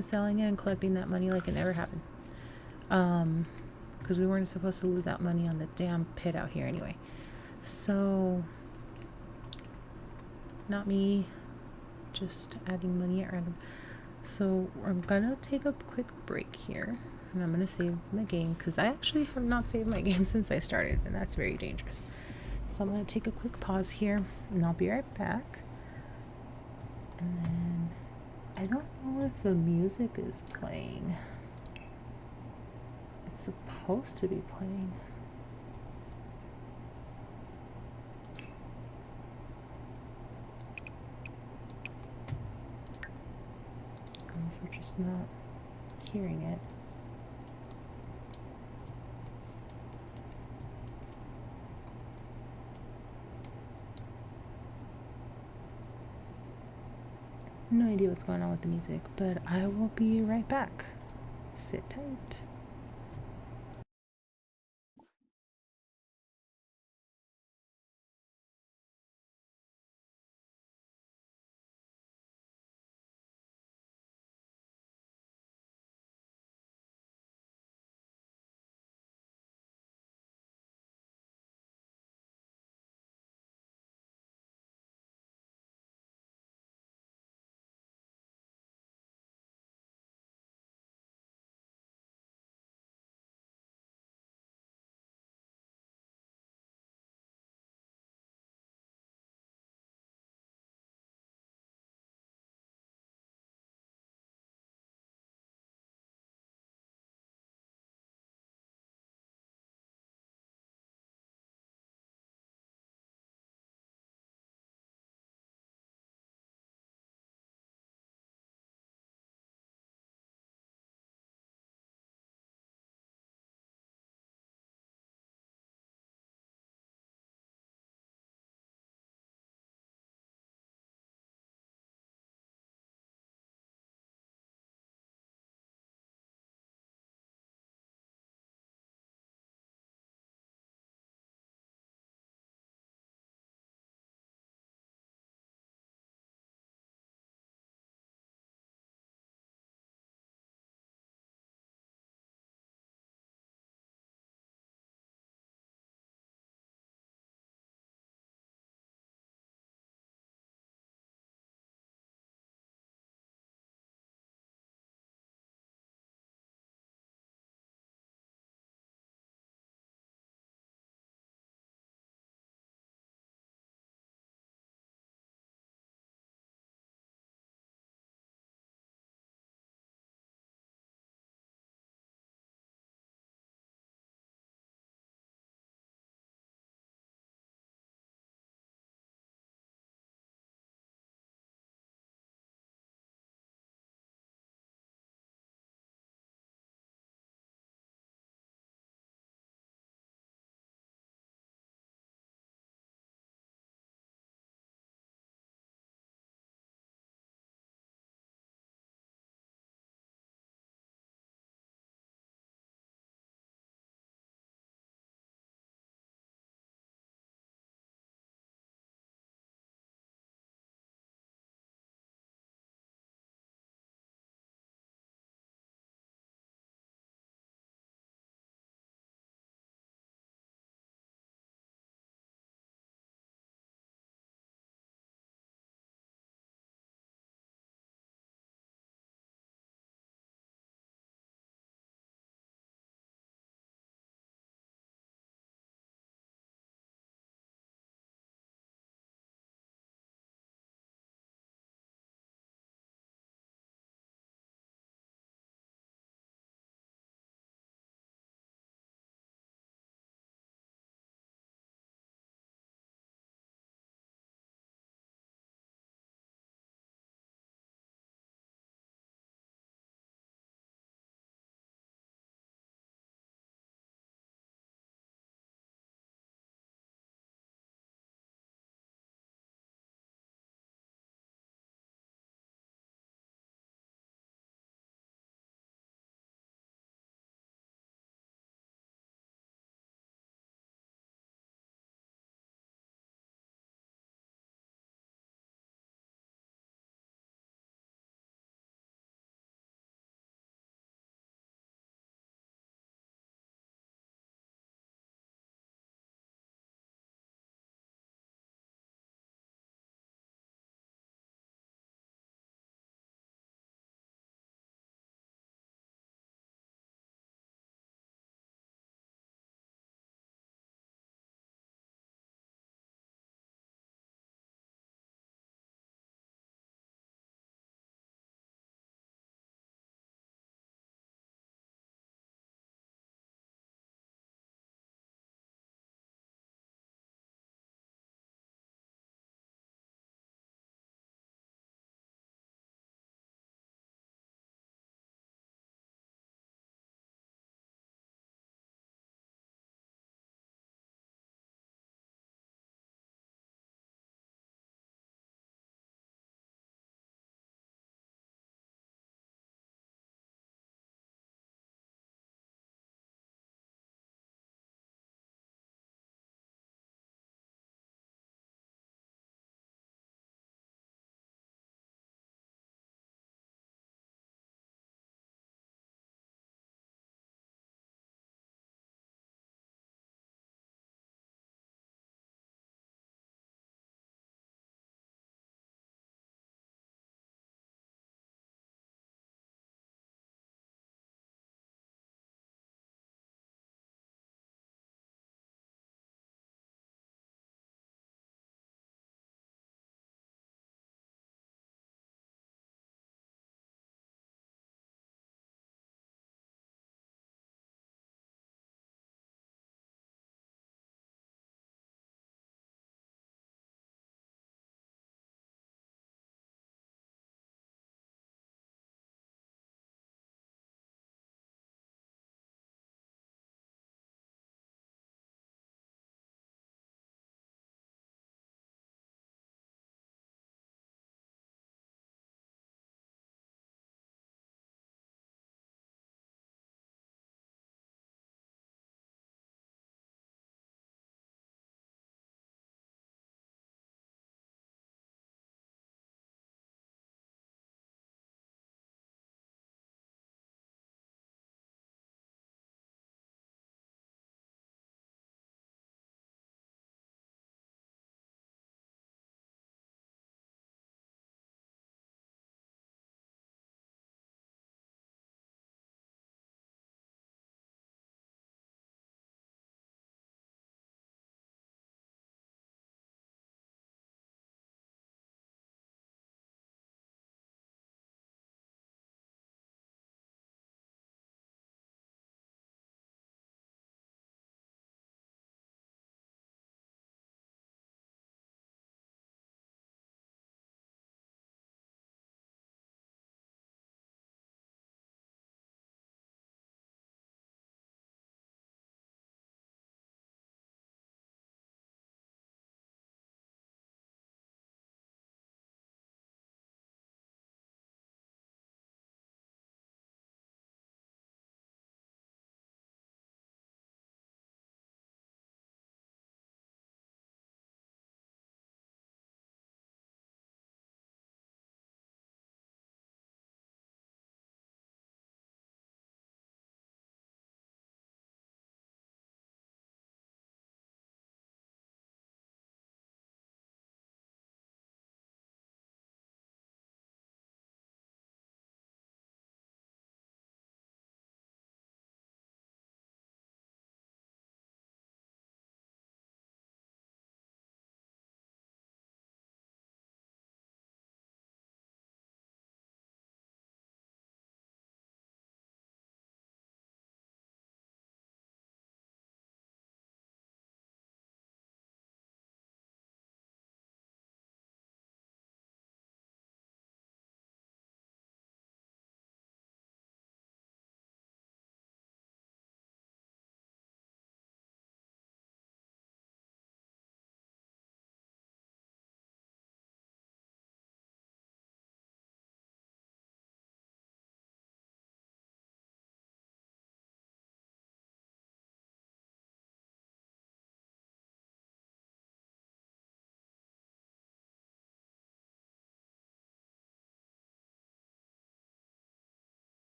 selling it and collecting that money like it never happened. Because we weren't supposed to lose that money on the damn pit out here anyway. So, not me, just adding money at random. So I'm gonna take a quick break here. And I'm gonna save the game because I actually have not saved my game since I started, and that's very dangerous. So I'm gonna take a quick pause here, and I'll be right back. And then I don't know if the music is playing. It's supposed to be playing. Unless we're just not hearing it. No idea what's going on with the music, but I will be right back. Sit tight.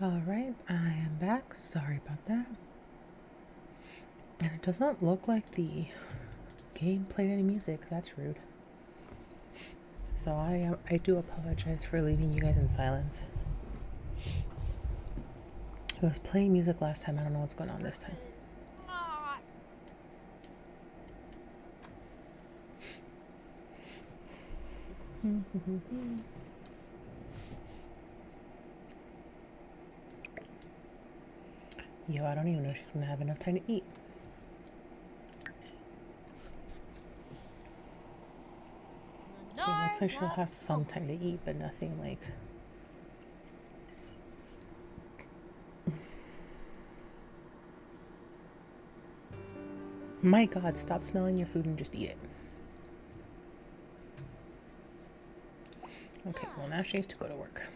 Alright, I am back. Sorry about that. And it doesn't look like the game played any music. That's rude. So I do apologize for leaving you guys in silence. It was playing music last time. I don't know what's going on this time. Yo, I don't even know if she's gonna have enough time to eat. It looks like she'll have some time to eat, but nothing like... My God, stop smelling your food and just eat it. Okay, well now she needs to go to work.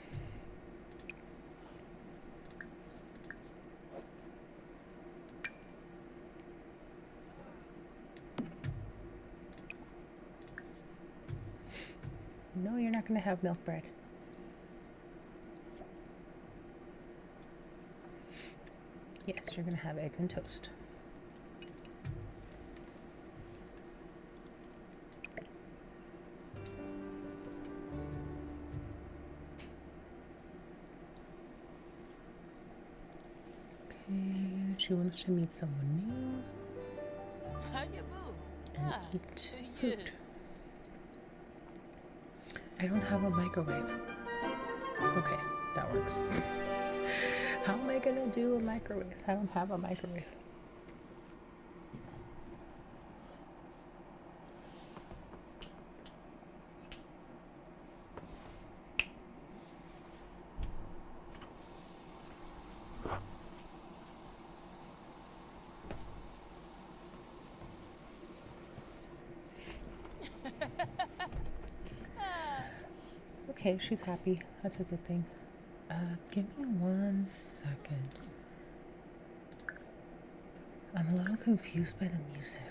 No, you're not going to have milk bread. Yes, you're going to have eggs and toast. Okay, she wants to meet someone new How you boo? and eat food. I don't have a microwave. Okay, that works. How am I gonna do a microwave? I don't have a microwave. Okay, she's happy. That's a good thing. Give me 1 second. I'm a little confused by the music.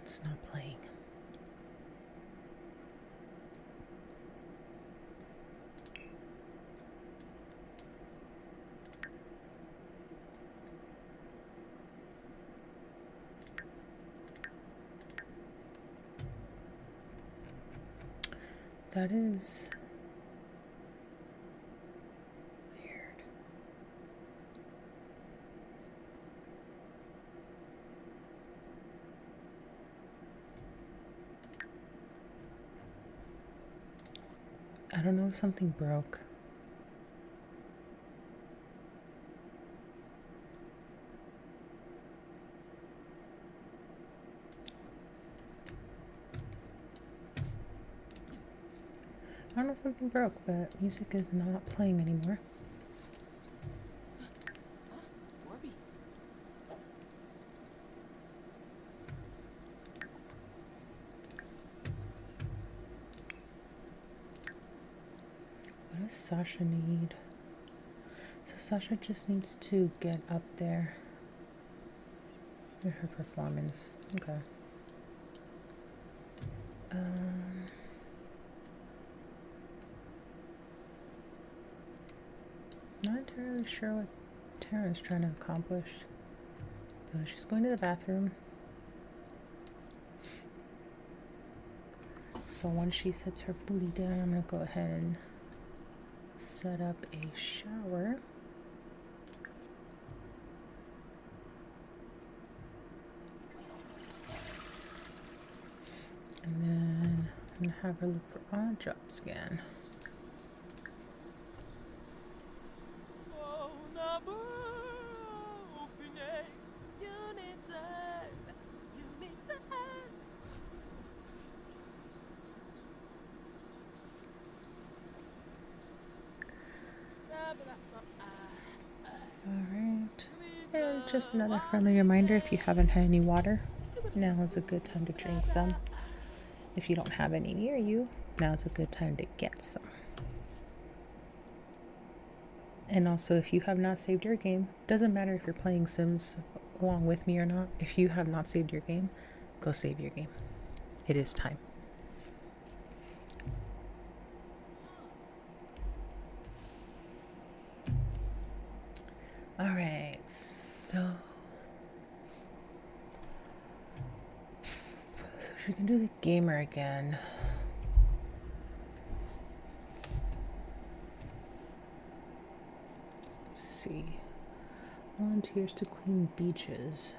It's not playing. That is weird. I don't know if something broke. I don't know if something broke, but music is not playing anymore. Warby. What does Sasha need? So Sasha just needs to get up there with her performance. Okay. Not entirely sure what Tara's trying to accomplish. But she's going to the bathroom. So once she sets her booty down, I'm going to go ahead and set up a shower. And then I'm going to have her look for odd job scan. Alright. And just another friendly reminder, if you haven't had any water, now is a good time to drink some. If you don't have any near you, now is a good time to get some. And also, if you have not saved your game, doesn't matter if you're playing Sims along with me or not, if you have not saved your game, go save your game. It is time. Alright, so she can do the gamer again. Let's see. Volunteers to clean beaches.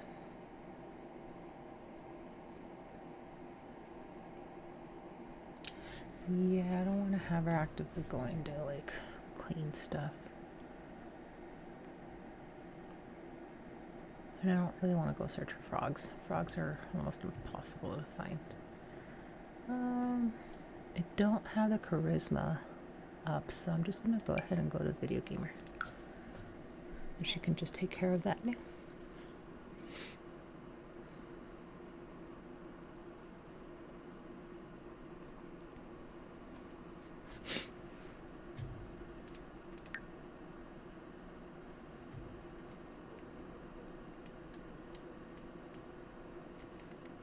Yeah, I don't want to have her actively going to like clean stuff. And I don't really want to go search for frogs. Frogs are almost impossible to find. I don't have the charisma up, so I'm just gonna go ahead and go to video gamer. And she can just take care of that now.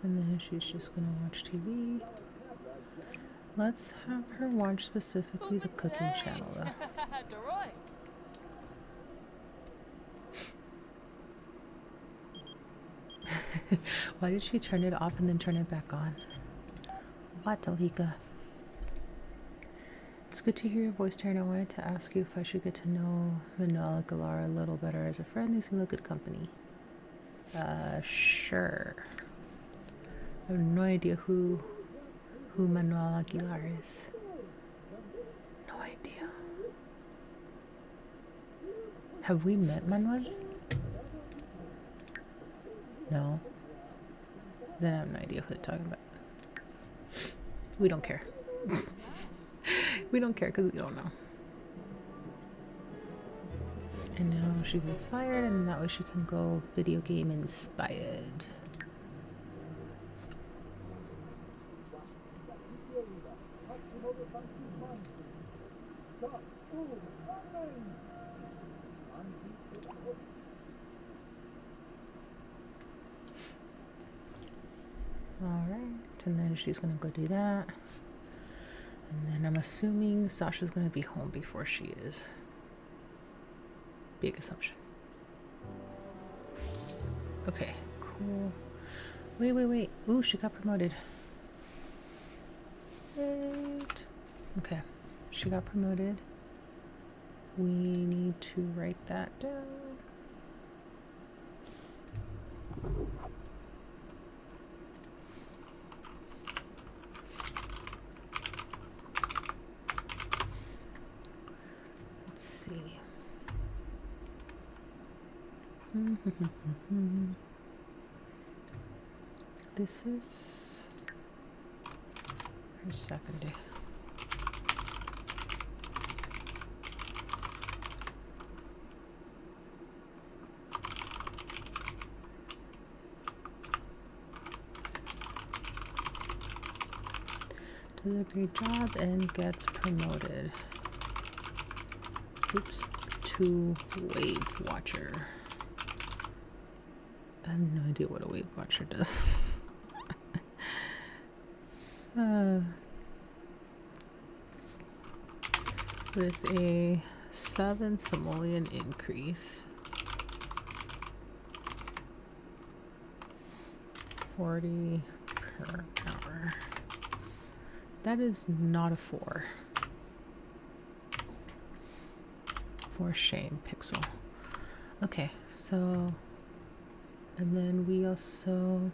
And then she's just gonna watch TV. Let's have her watch specifically the cooking channel though. Why did she turn it off and then turn it back on? What, Alika? It's good to hear your voice, Taryn. I wanted to ask you if I should get to know Mwahaha Galara a little better as a friend. They seem like good company. Sure. I have no idea who Mwahaha Galara is. No idea. Have we met Manuel? No. Then I have no idea who they're talking about. We don't care. We don't care because we don't know. And now she's inspired, and that way she can go video game inspired. Alright, and then she's gonna go do that. And then I'm assuming Sasha's gonna be home before she is. Big assumption. Okay, cool. Wait. Ooh, she got promoted. Wait. Okay, she got promoted. We need to write that down. Let's see. This is her second day. Does a great job and gets promoted. Oops, to Wave Watcher. I have no idea what a Wave Watcher does. With a 7 simoleon increase. 40 per hour. That is not a 4. For shame, Pixel. Okay, so, and then we also,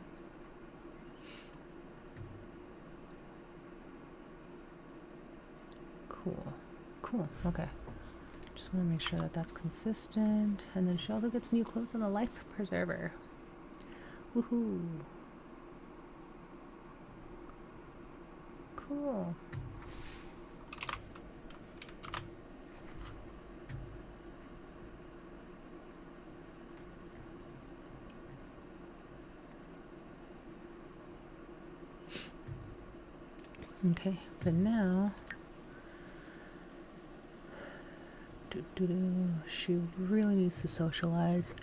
cool, okay. Just want to make sure that that's consistent. And then she also gets new clothes on the life preserver. Woohoo. Cool. Okay, but now she really needs to socialize.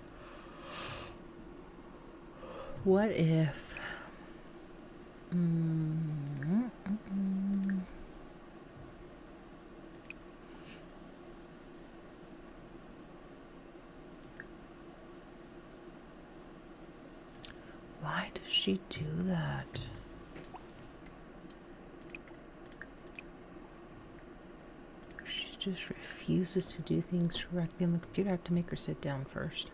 What if does she do that? She just refuses to do things correctly on the computer. I have to make her sit down first.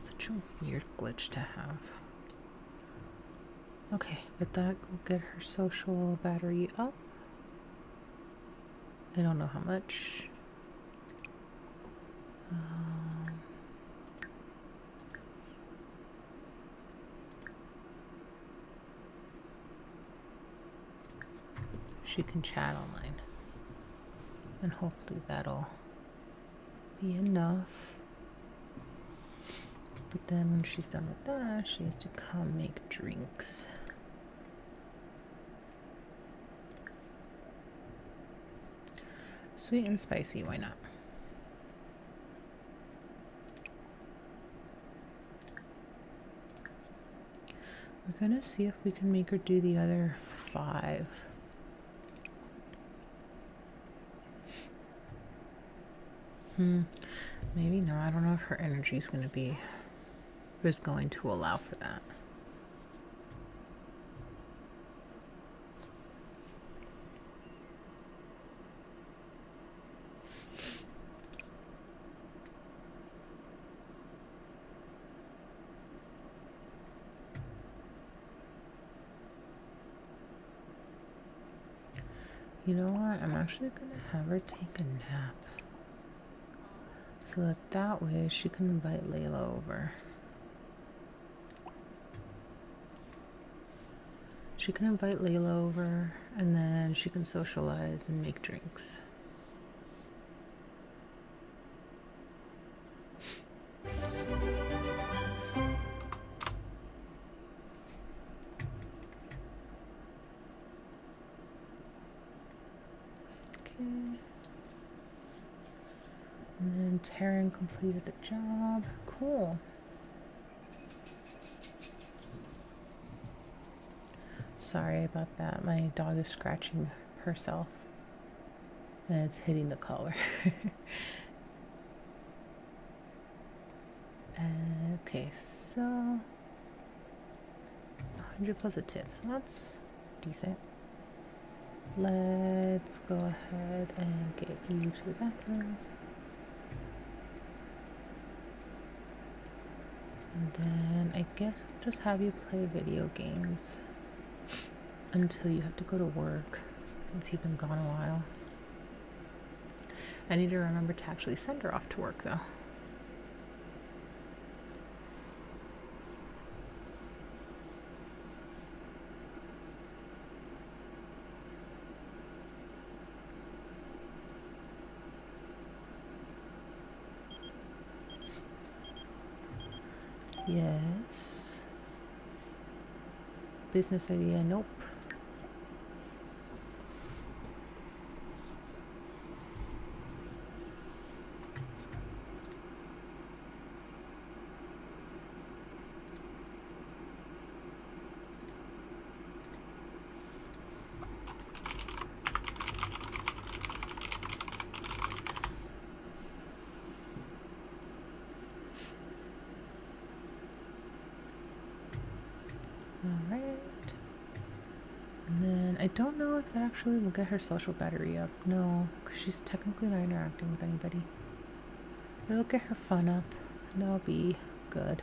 Such a weird glitch to have. Okay, but that will get her social battery up. I don't know how much. She can chat online. And hopefully that'll be enough. But then when she's done with that, she has to come make drinks. Sweet and spicy, why not? We're gonna see if we can make her do the other 5. Maybe not. I don't know if her energy is going to allow for that. You know what? I'm actually going to have her take a nap. So that way she can invite Layla over. She can invite Layla over and then she can socialize and make drinks. And then Taryn completed the job. Cool. Sorry about that. My dog is scratching herself. And it's hitting the collar. Okay, so 100 plus a tip. So that's decent. Let's go ahead and get you to the bathroom. And then I guess I'll just have you play video games until you have to go to work, since you've been gone a while. I need to remember to actually send her off to work though. Yes. Business idea, nope. Alright. And then I don't know if that actually will get her social battery up. No, because she's technically not interacting with anybody. It'll get her fun up, and that'll be good.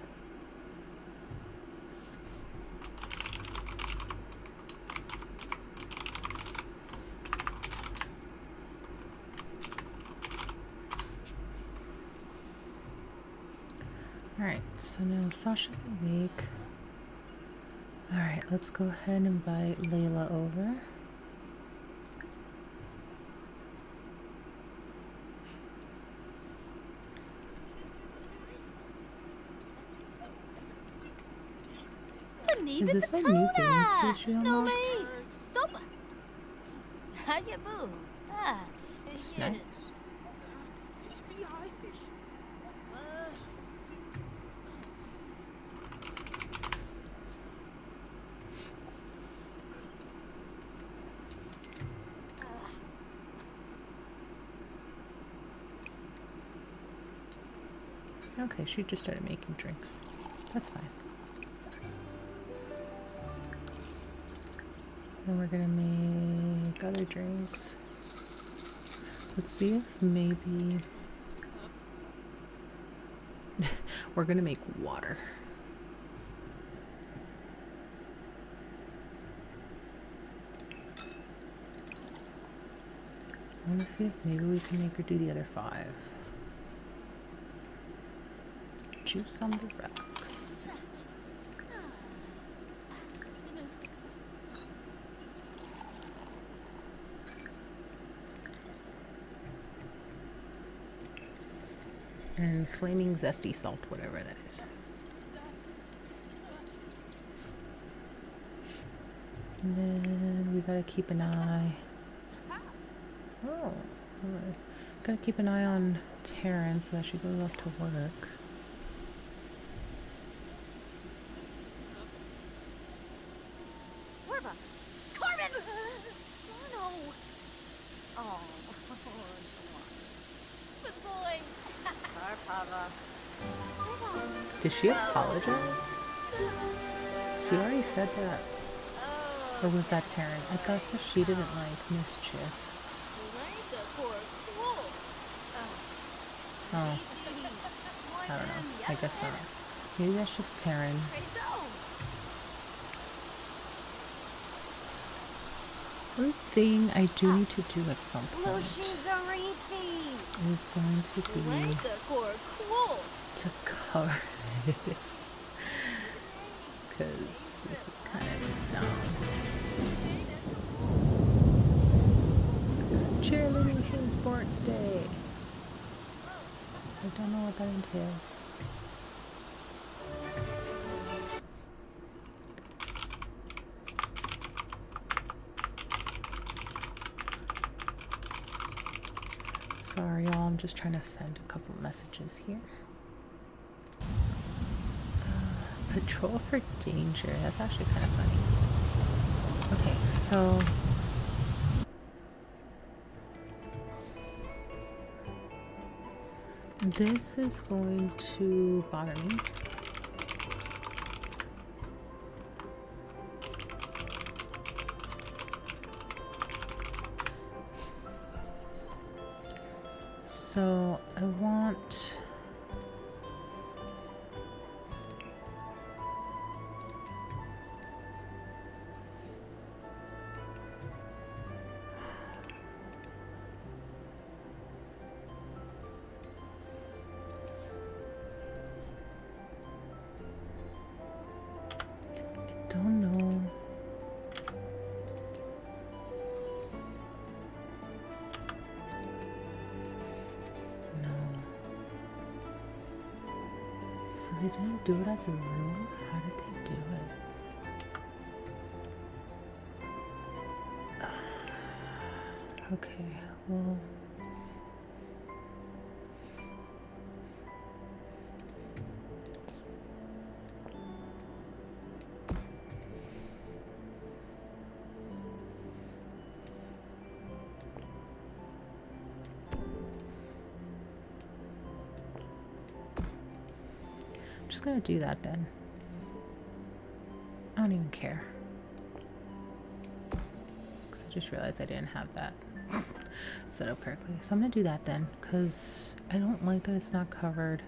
Alright, so now Sasha's awake. Alright, let's go ahead and invite Layla over. Is this a new game stage you unlocked? Sopa. How you boo? Ah, It's yeah. nice. Okay, she just started making drinks. That's fine. Then we're gonna make other drinks. Let's see if maybe we're gonna make water. I want to see if maybe we can make her do the other 5. Juice on the rocks. And flaming zesty salt, whatever that is. And then we gotta keep an eye. Oh, alright. Gotta keep an eye on Terrence as she goes off to work. Orba! Corbin! No! Oh, Fazoy! Sarpava. Did she apologize? She already said that. Or was that Taryn? I thought that she didn't like mischief. Oh. I don't know. I guess not. Maybe that's just Taryn. One thing I do need to do at some point is going to be to cover this. Because this is kind of dumb. Cheerleading team sports day. I don't know what that entails. Sorry, y'all. I'm just trying to send a couple messages here. Patrol for danger. That's actually kind of funny. Okay, so this is going to bother me. So I want don't know. No. So they didn't do it as a rule? How did they do it? Okay, well. I'm just gonna do that then. I don't even care. Because I just realized I didn't have that set up correctly. So I'm gonna do that then, because I don't like that it's not covered.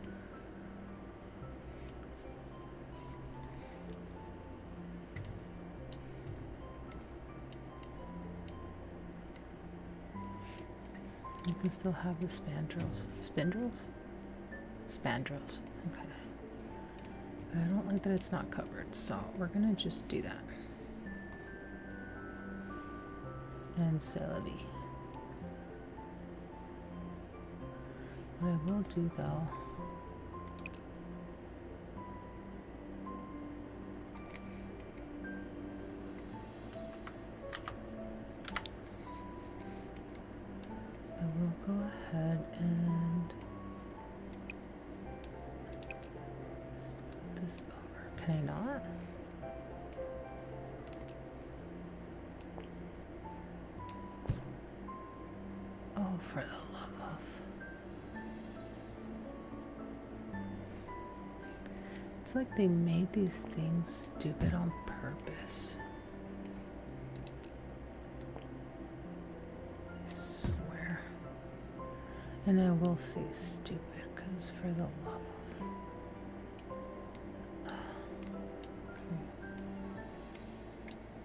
You can still have the spandrels. Spindrels? Spandrels. Okay. But I don't like that it's not covered, so we're gonna just do that. And Celebi. What I will do though, I will go ahead and start this over. Can I not? Oh, for the love of. It's like they made these things stupid on purpose. And I will say stupid, because for the love of...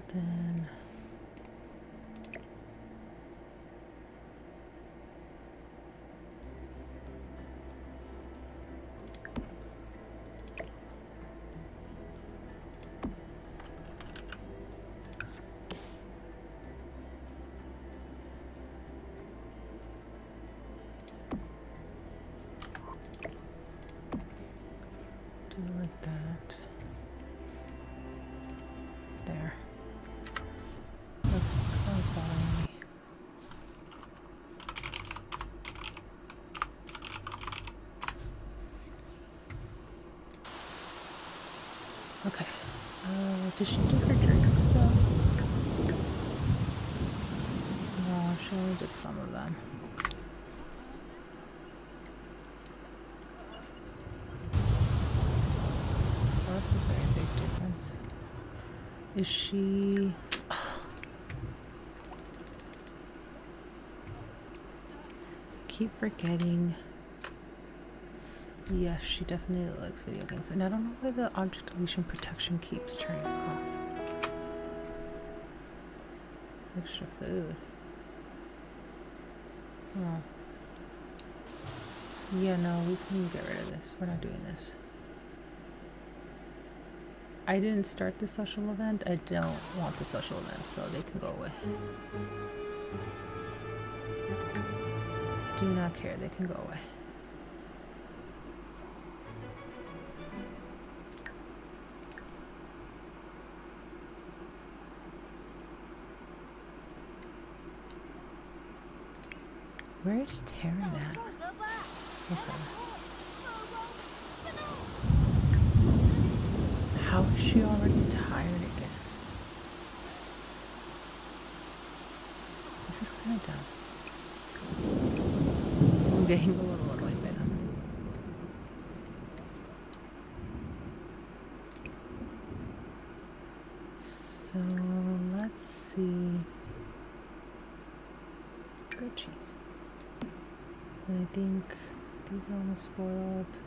Then... do it like that. There. Look, sounds bothering me. Okay. Did she do her drinks though? No, she only did some of them. Oh, that's a very big difference. Is she... keep forgetting. Yes, she definitely likes video games. And I don't know why the object deletion protection keeps turning off. Extra food. Oh. Yeah, no, we can get rid of this. We're not doing this. I didn't start the social event. I don't want the social event, so they can go away. Do not care. They can go away. Where's Taryn at? Okay. How is she already tired again? This is kind of dumb. I'm getting a little annoyed by them. So let's see. Goat cheese. And I think these are almost spoiled.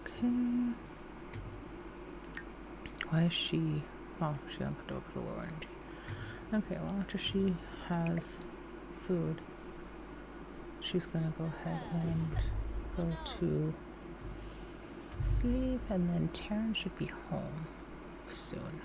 Okay. Why is she... Oh, she don't have to work with the lower energy. Okay, well, after she has food, she's gonna go ahead and go to sleep, and then Taryn should be home soon.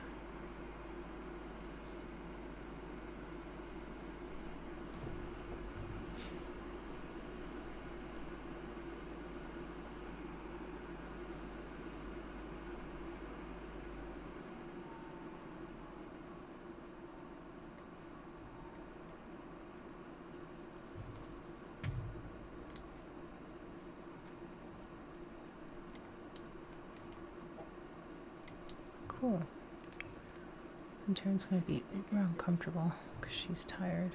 Cool. And Taryn's gonna be uber uncomfortable because she's tired.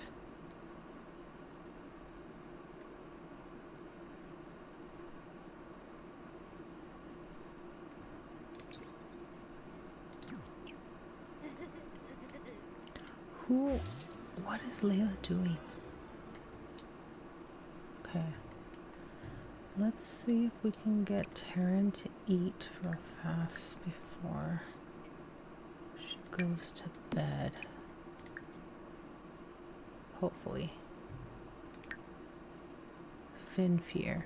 What is Layla doing? Okay. Let's see if we can get Taryn to eat real fast before she goes to bed. Hopefully. Finfear.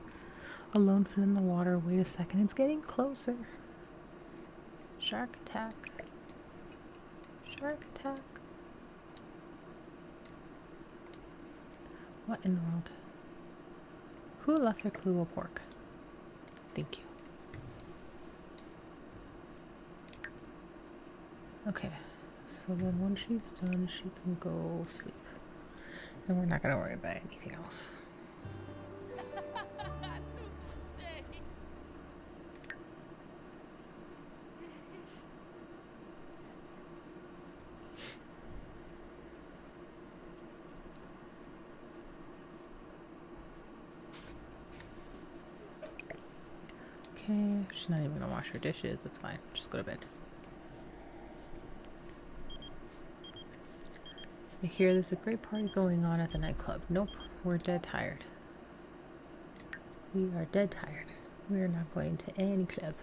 A lone fin in the water. Wait a second, it's getting closer. Shark attack. Shark attack. What in the world? Who left their clue a pork? Thank you. Okay, so then when she's done, she can go sleep. And we're not gonna worry about anything else. Okay, she's not even gonna wash her dishes. That's fine. Just go to bed. I hear there's a great party going on at the nightclub. Nope, we're dead tired. We are dead tired. We're not going to any club.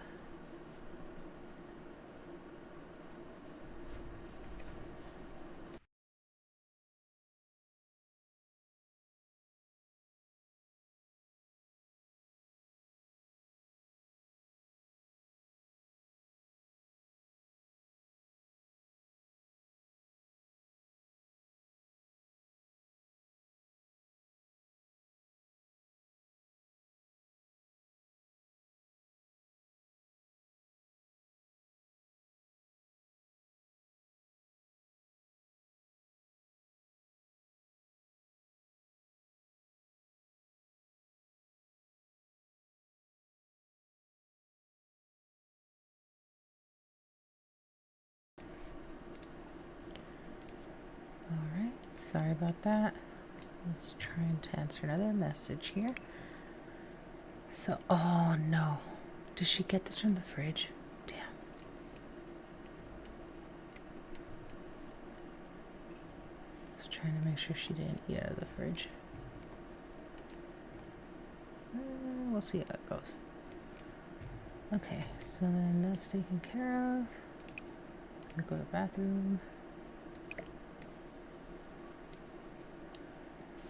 Alright, sorry about that. Let's try to answer another message here. So, oh no. Did she get this from the fridge? Damn. Just trying to make sure she didn't eat out of the fridge. We'll see how it goes. Okay, so then that's taken care of. We'll go to the bathroom.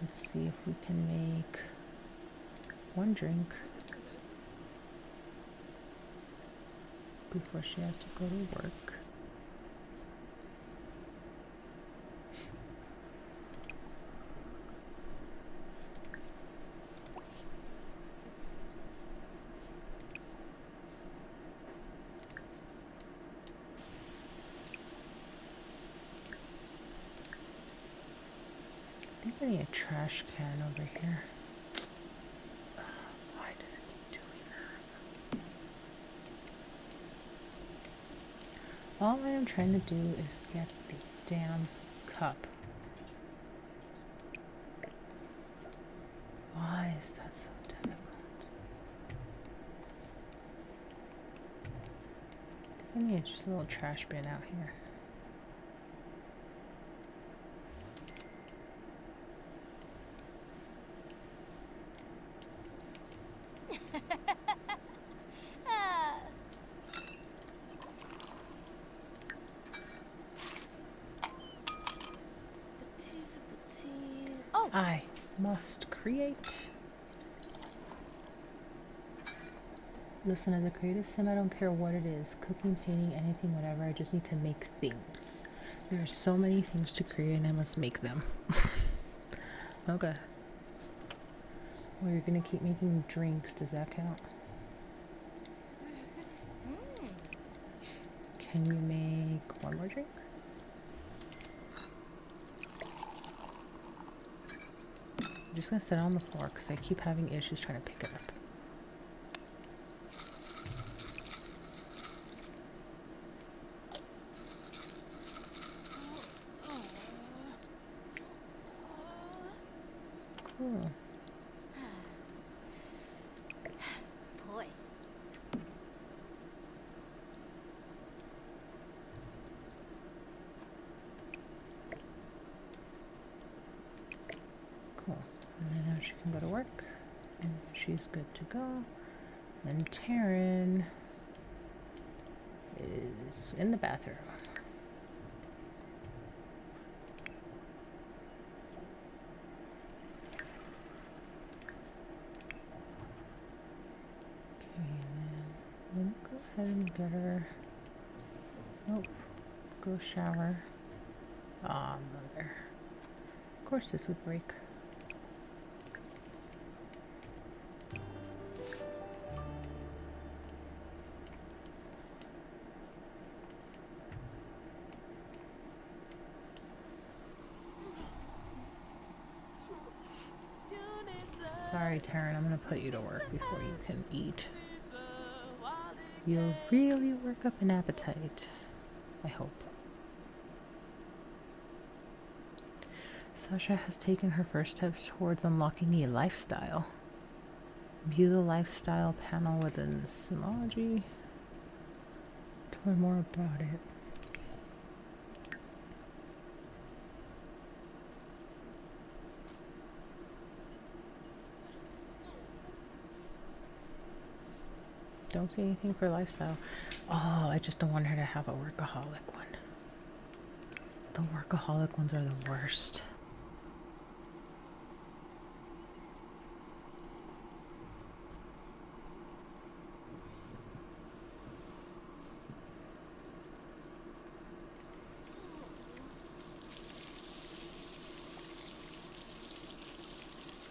Let's see if we can make one drink before she has to go to work. I think I need a trash can over here. Why does it keep doing that? All I am trying to do is get the damn cup. Why is that so difficult? I think I need just a little trash bin out here. Oh, I must create. Listen, as a creative sim, I don't care what it is. Cooking, painting, anything, whatever. I just need to make things. There are so many things to create and I must make them. Okay. Well, you're gonna keep making drinks. Does that count? Can you make one more drink? I'm just gonna sit on the floor because I keep having issues trying to pick it up. Cool. boy. Cool. And then now she can go to work. And she's good to go. And Taryn is in the bathroom. ahead and get her. Nope. Go shower. Ah, mother. Of course this would break. Sorry, Taryn, I'm gonna put you to work before you can eat. You'll really work up an appetite, I hope. Sasha has taken her first steps towards unlocking a lifestyle. View the lifestyle panel within the Synology to learn more about it. Don't say anything for lifestyle. Oh, I just don't want her to have a workaholic one. The workaholic ones are the worst.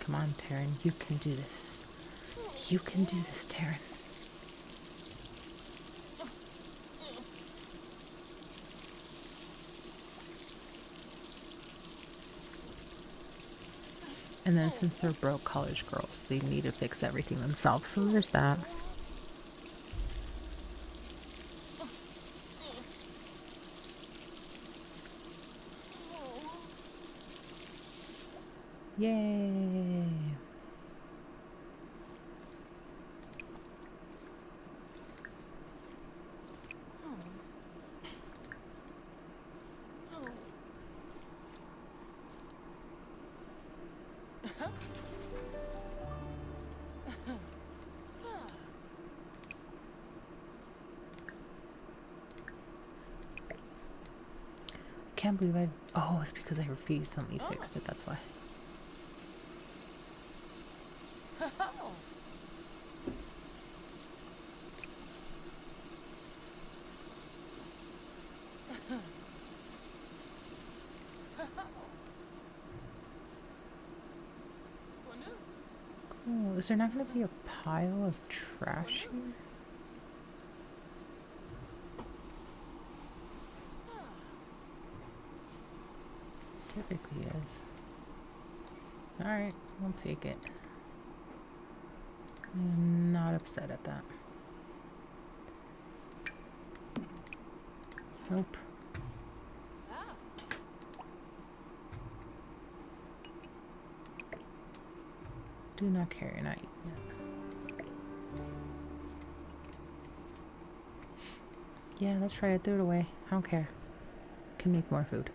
Come on, Taryn, you can do this. You can do this, Taryn. And then since they're broke college girls, they need to fix everything themselves. So there's that. Yay. Can't believe I. Oh, it's because I refused something. Fixed it. That's why. Cool. Is there not going to be a pile of trash here? Typically is. Alright, we'll take it. I'm not upset at that. Nope. Do not care, not eating it. Yeah, let's try it. Throw it away. I don't care. Can make more food.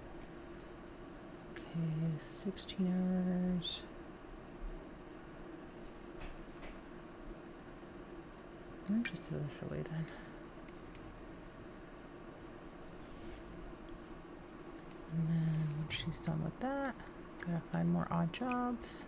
16 hours. I'll just throw this away then. And then when she's done with that, gotta find more odd jobs.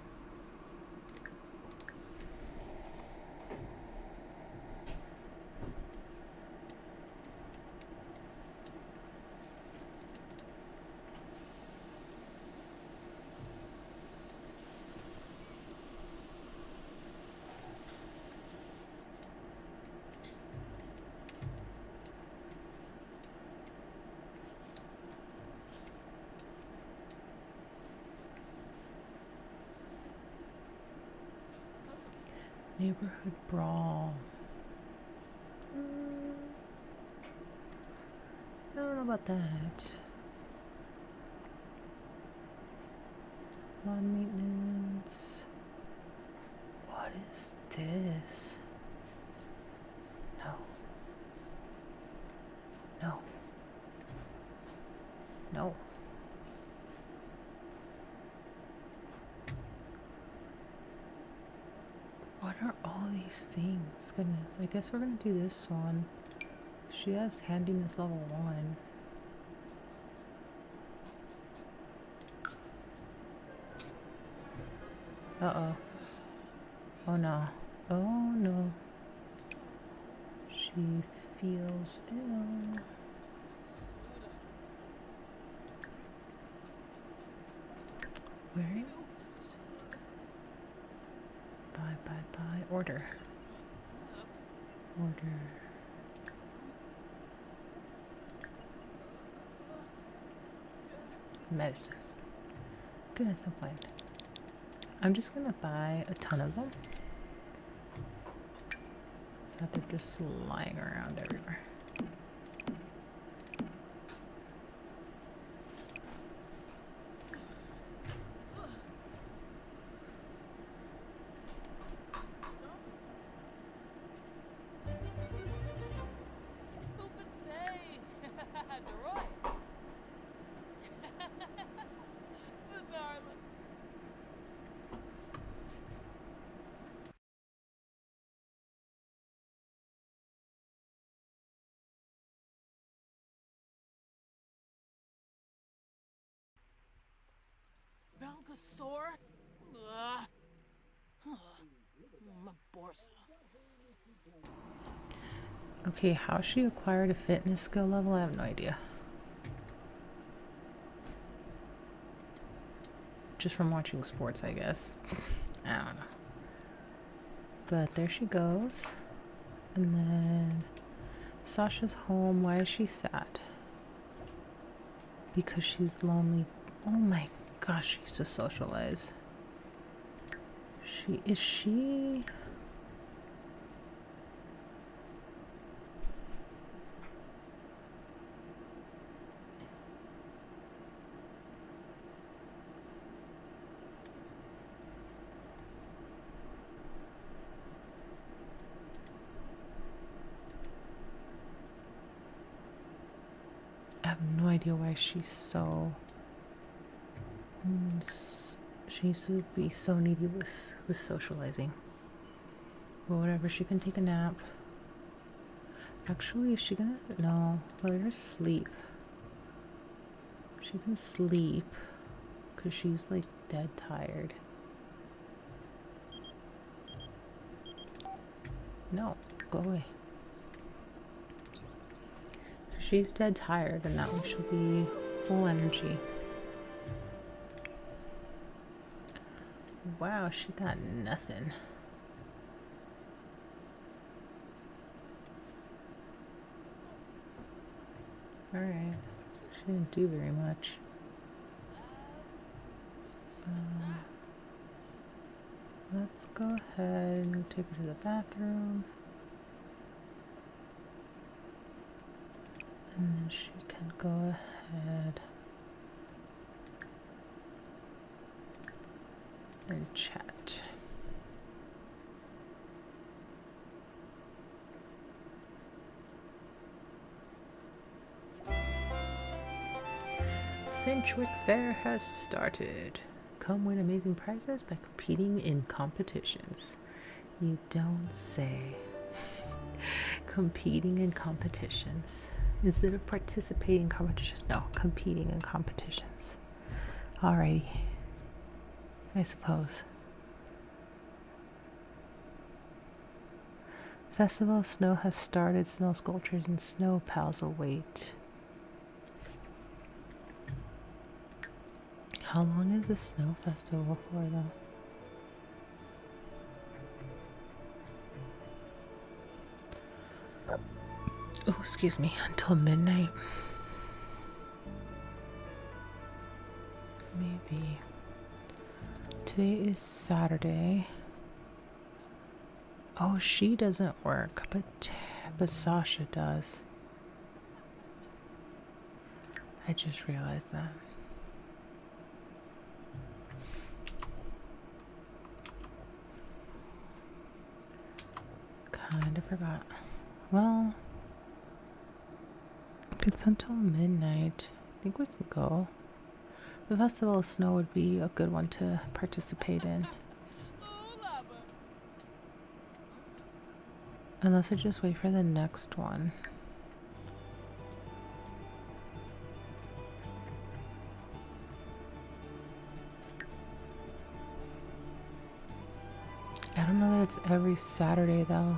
Neighborhood brawl. I don't know about that. Lawn maintenance. What is this? No. No. No. What are all these things? Goodness, I guess we're gonna do this one. She has handiness level 1. Uh-oh. Oh no. Oh no. She feels ill. Where is... Buy. Order. Medicine. Goodness, I'm blind. I'm just gonna buy a ton of them so that they're just lying around everywhere. Belgasaur? Maborsa. Okay, how she acquired a fitness skill level, I have no idea. Just from watching sports, I guess. I don't know. But there she goes. And then Sasha's home. Why is she sad? Because she's lonely. Oh my gosh, she used to socialize. She... I have no idea why she's so... she used to be so needy with socializing. Well, whatever, she can take a nap. Actually, is she gonna... No, let her sleep. She can sleep because she's like dead tired. No, go away. She's dead tired, and that way she'll be full energy. Wow, she got nothing. Alright, she didn't do very much. Let's go ahead and take her to the bathroom. And then she can go ahead and chat. Finchwick Fair has started. Come win amazing prizes by competing in competitions. You don't say. Competing in competitions. Instead of participating in competitions, no, competing in competitions. Alrighty. I suppose. Festival of Snow has started. Snow sculptures and snow pals await. How long is the snow festival for, though? Oh, excuse me, until midnight. Maybe. Today is Saturday. Oh, she doesn't work, but Sasha does. I just realized that. Kind of forgot. Well, if it's until midnight, I think we can go. The Festival of Snow would be a good one to participate in. Unless I just wait for the next one. I don't know that it's every Saturday though.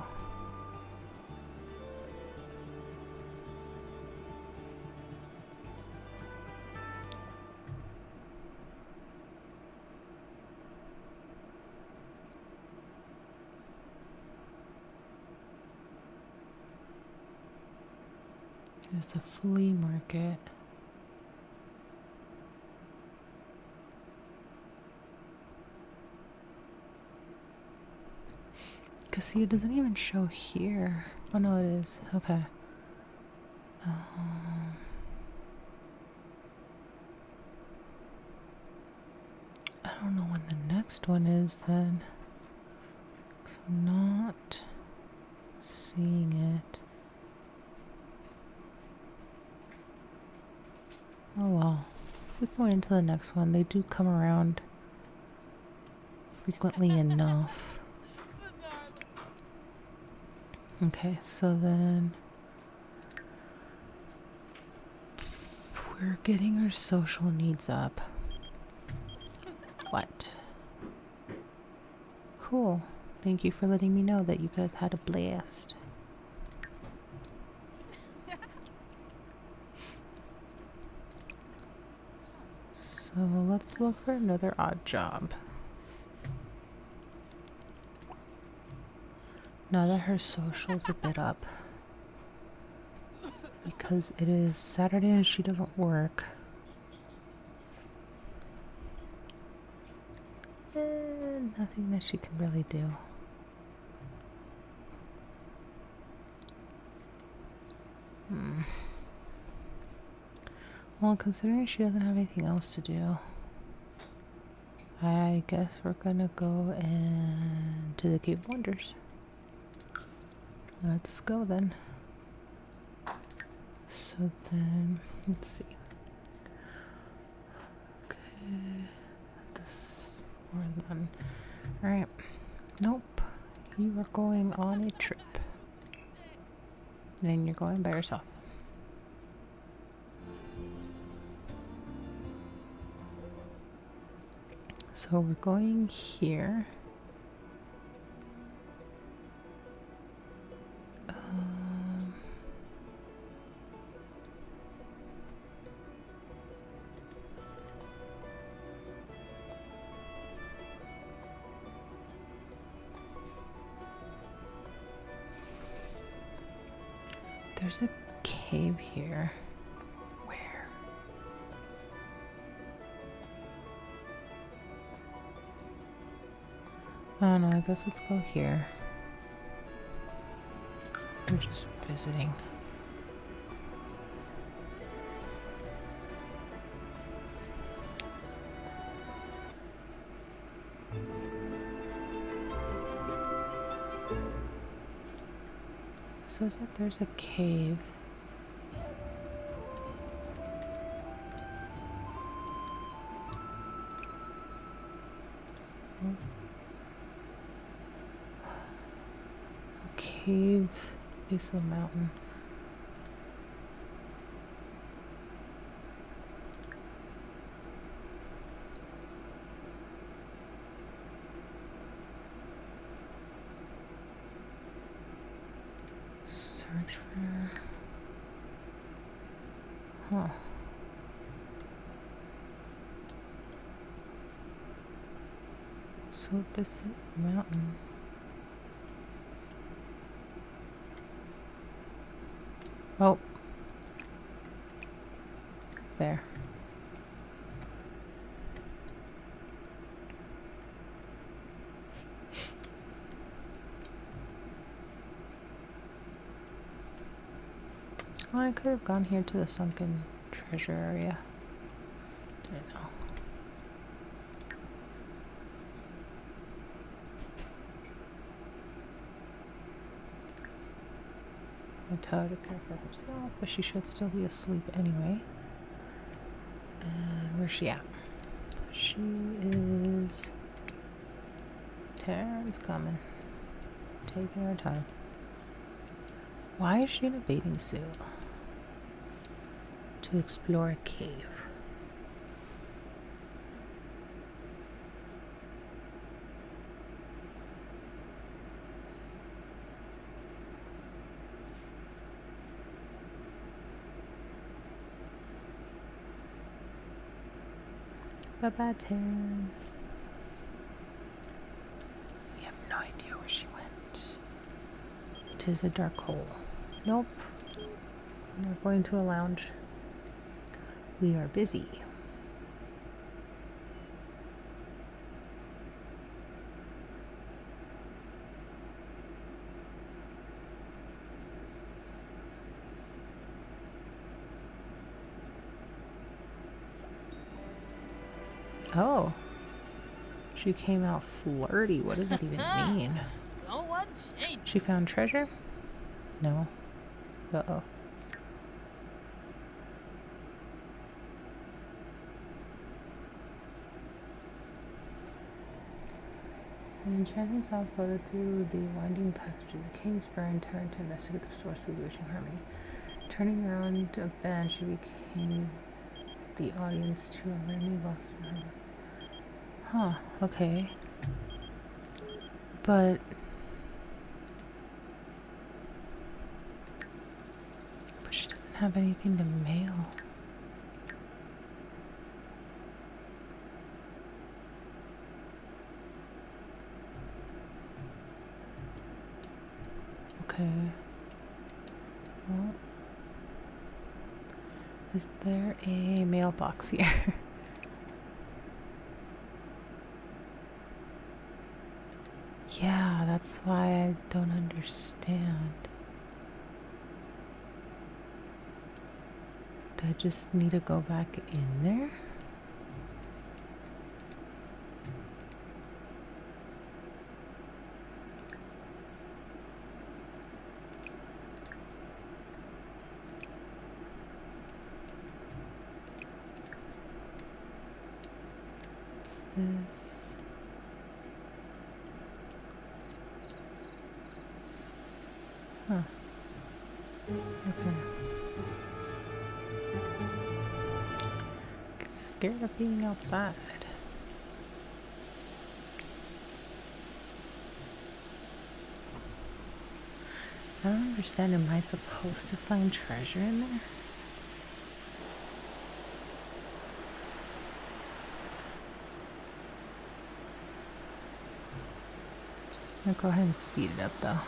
There's the flea market. Cause see, it doesn't even show here. Oh no, it is. Okay. I don't know when the next one is then. 'Cause I'm not seeing it. Oh well. We go into the next one. They do come around frequently enough. Okay, so then we're getting our social needs up. What? Cool. Thank you for letting me know that you guys had a blast. So let's look for another odd job. Now that her social's a bit up, because it is Saturday and she doesn't work. Nothing that she can really do. Well, considering she doesn't have anything else to do, I guess we're gonna go to the Cave of Wonders. Let's go then. So then, let's see. Okay, this or then. Alright. Nope. You are going on a trip. Then you're going by yourself. So we're going here. There's a cave here. Where? I don't know, I guess let's go here. We're just visiting. It says that there's a cave. A cave, base of a mountain. Search for... Huh. So this is the mountain. Oh. There. Well, I could have gone here to the sunken treasure area. Didn't know. I tell her to care for herself, but she should still be asleep anyway. And where's she at? She is... Taryn's coming. Taking her time. Why is she in a bathing suit? To explore a cave. Bye-bye, Taryn. We have no idea where she went. 'Tis a dark hole. Nope. We're not going to a lounge. We are busy. Oh. She came out flirty. What does that even mean? Go on, change. She found treasure? No. Uh-oh. An enchanting sound floated through the winding passages of King's Burn, turned to investigate the source of the wishing harmony. Turning around a bend, she became the audience to a randomly lost room. Huh, okay. But she doesn't have anything to mail. Okay. Well, is there a mailbox here? Yeah, that's why I don't understand. Do I just need to go back in there? Is this? Huh. Okay. Scared of being outside. I don't understand. Am I supposed to find treasure in there? I'll go ahead and speed it up though.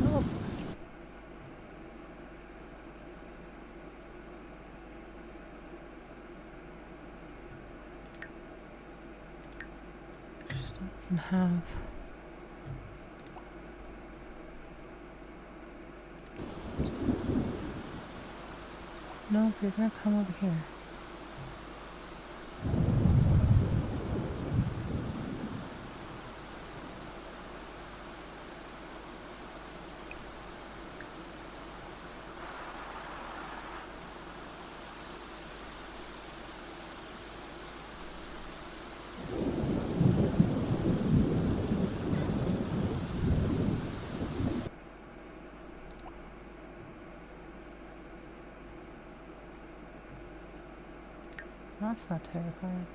Oh. She still doesn't have. Nope, you're gonna come over here. That's not terrifying.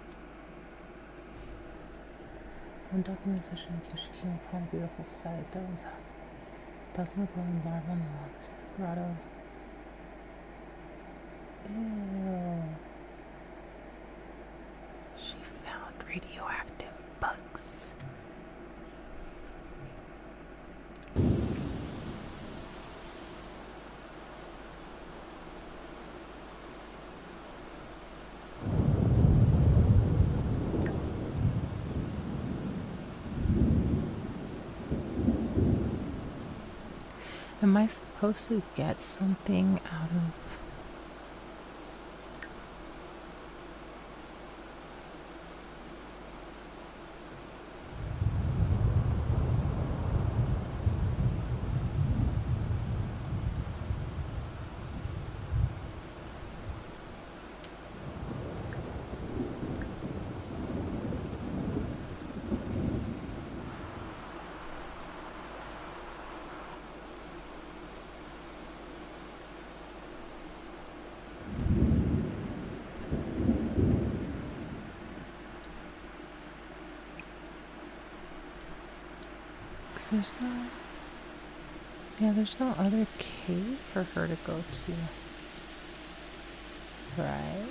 When docking the session, she came upon a beautiful sight. There was thousands of glowing larvae on the walls. Grotto. Ew. She found radioactive bugs. Am I supposed to get something out of... There's no... Yeah, there's no other cave for her to go to. Right?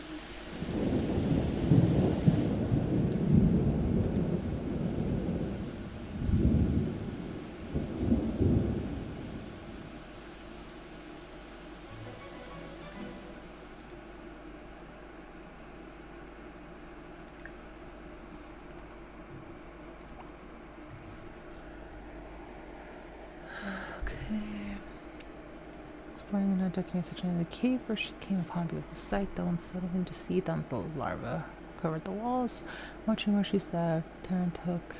Exploring the decking section of the cave where she came upon a beautiful sight, though unsettling to see the larvae covered the walls. Watching where she sat, Taryn took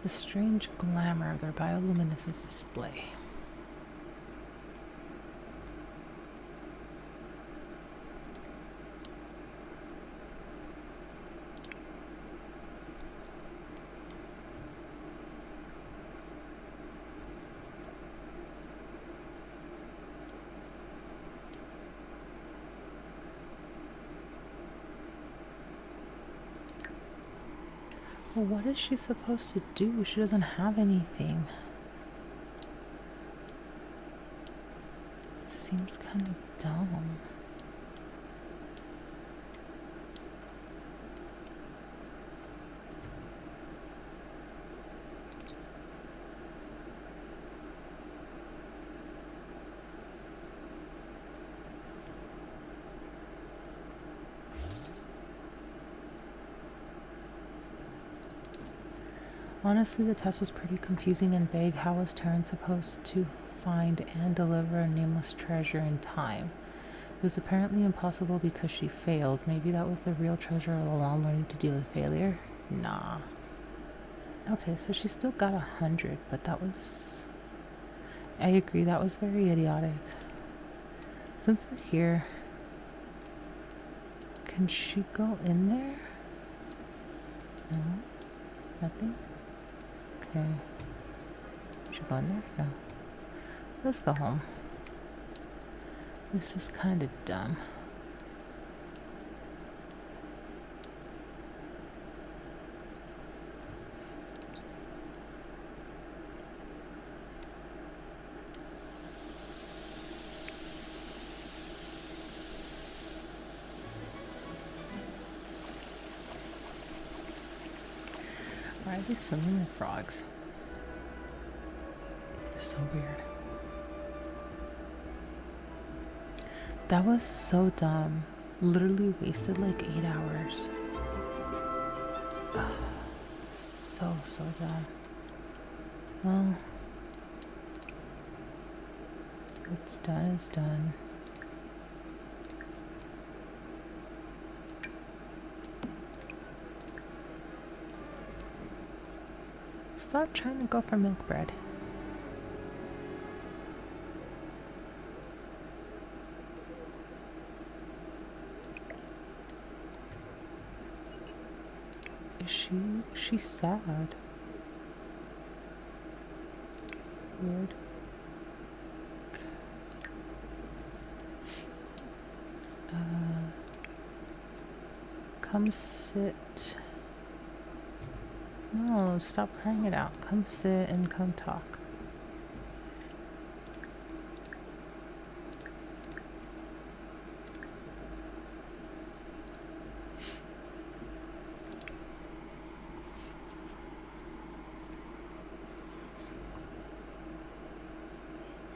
the strange glamour of their bioluminescence display. Well, what is she supposed to do? She doesn't have anything. Seems kind of dumb. Honestly, the test was pretty confusing and vague. How was Taryn supposed to find and deliver a nameless treasure in time? It was apparently impossible because she failed. Maybe that was the real treasure all along, learning to deal with failure? Nah. Okay, so she still got 100, but that was... I agree, that was very idiotic. Since we're here, can she go in there? No? Nothing? Okay. Should go in there? No. Let's go home. This is kind of dumb. Why are they swimming like frogs? It's so weird. That was so dumb. Literally wasted like 8 hours. Ugh. So dumb. Well, what's done is done. Stop trying to go for milk bread. Is she's sad. Weird. Come sit. No, stop crying it out. Come sit and come talk.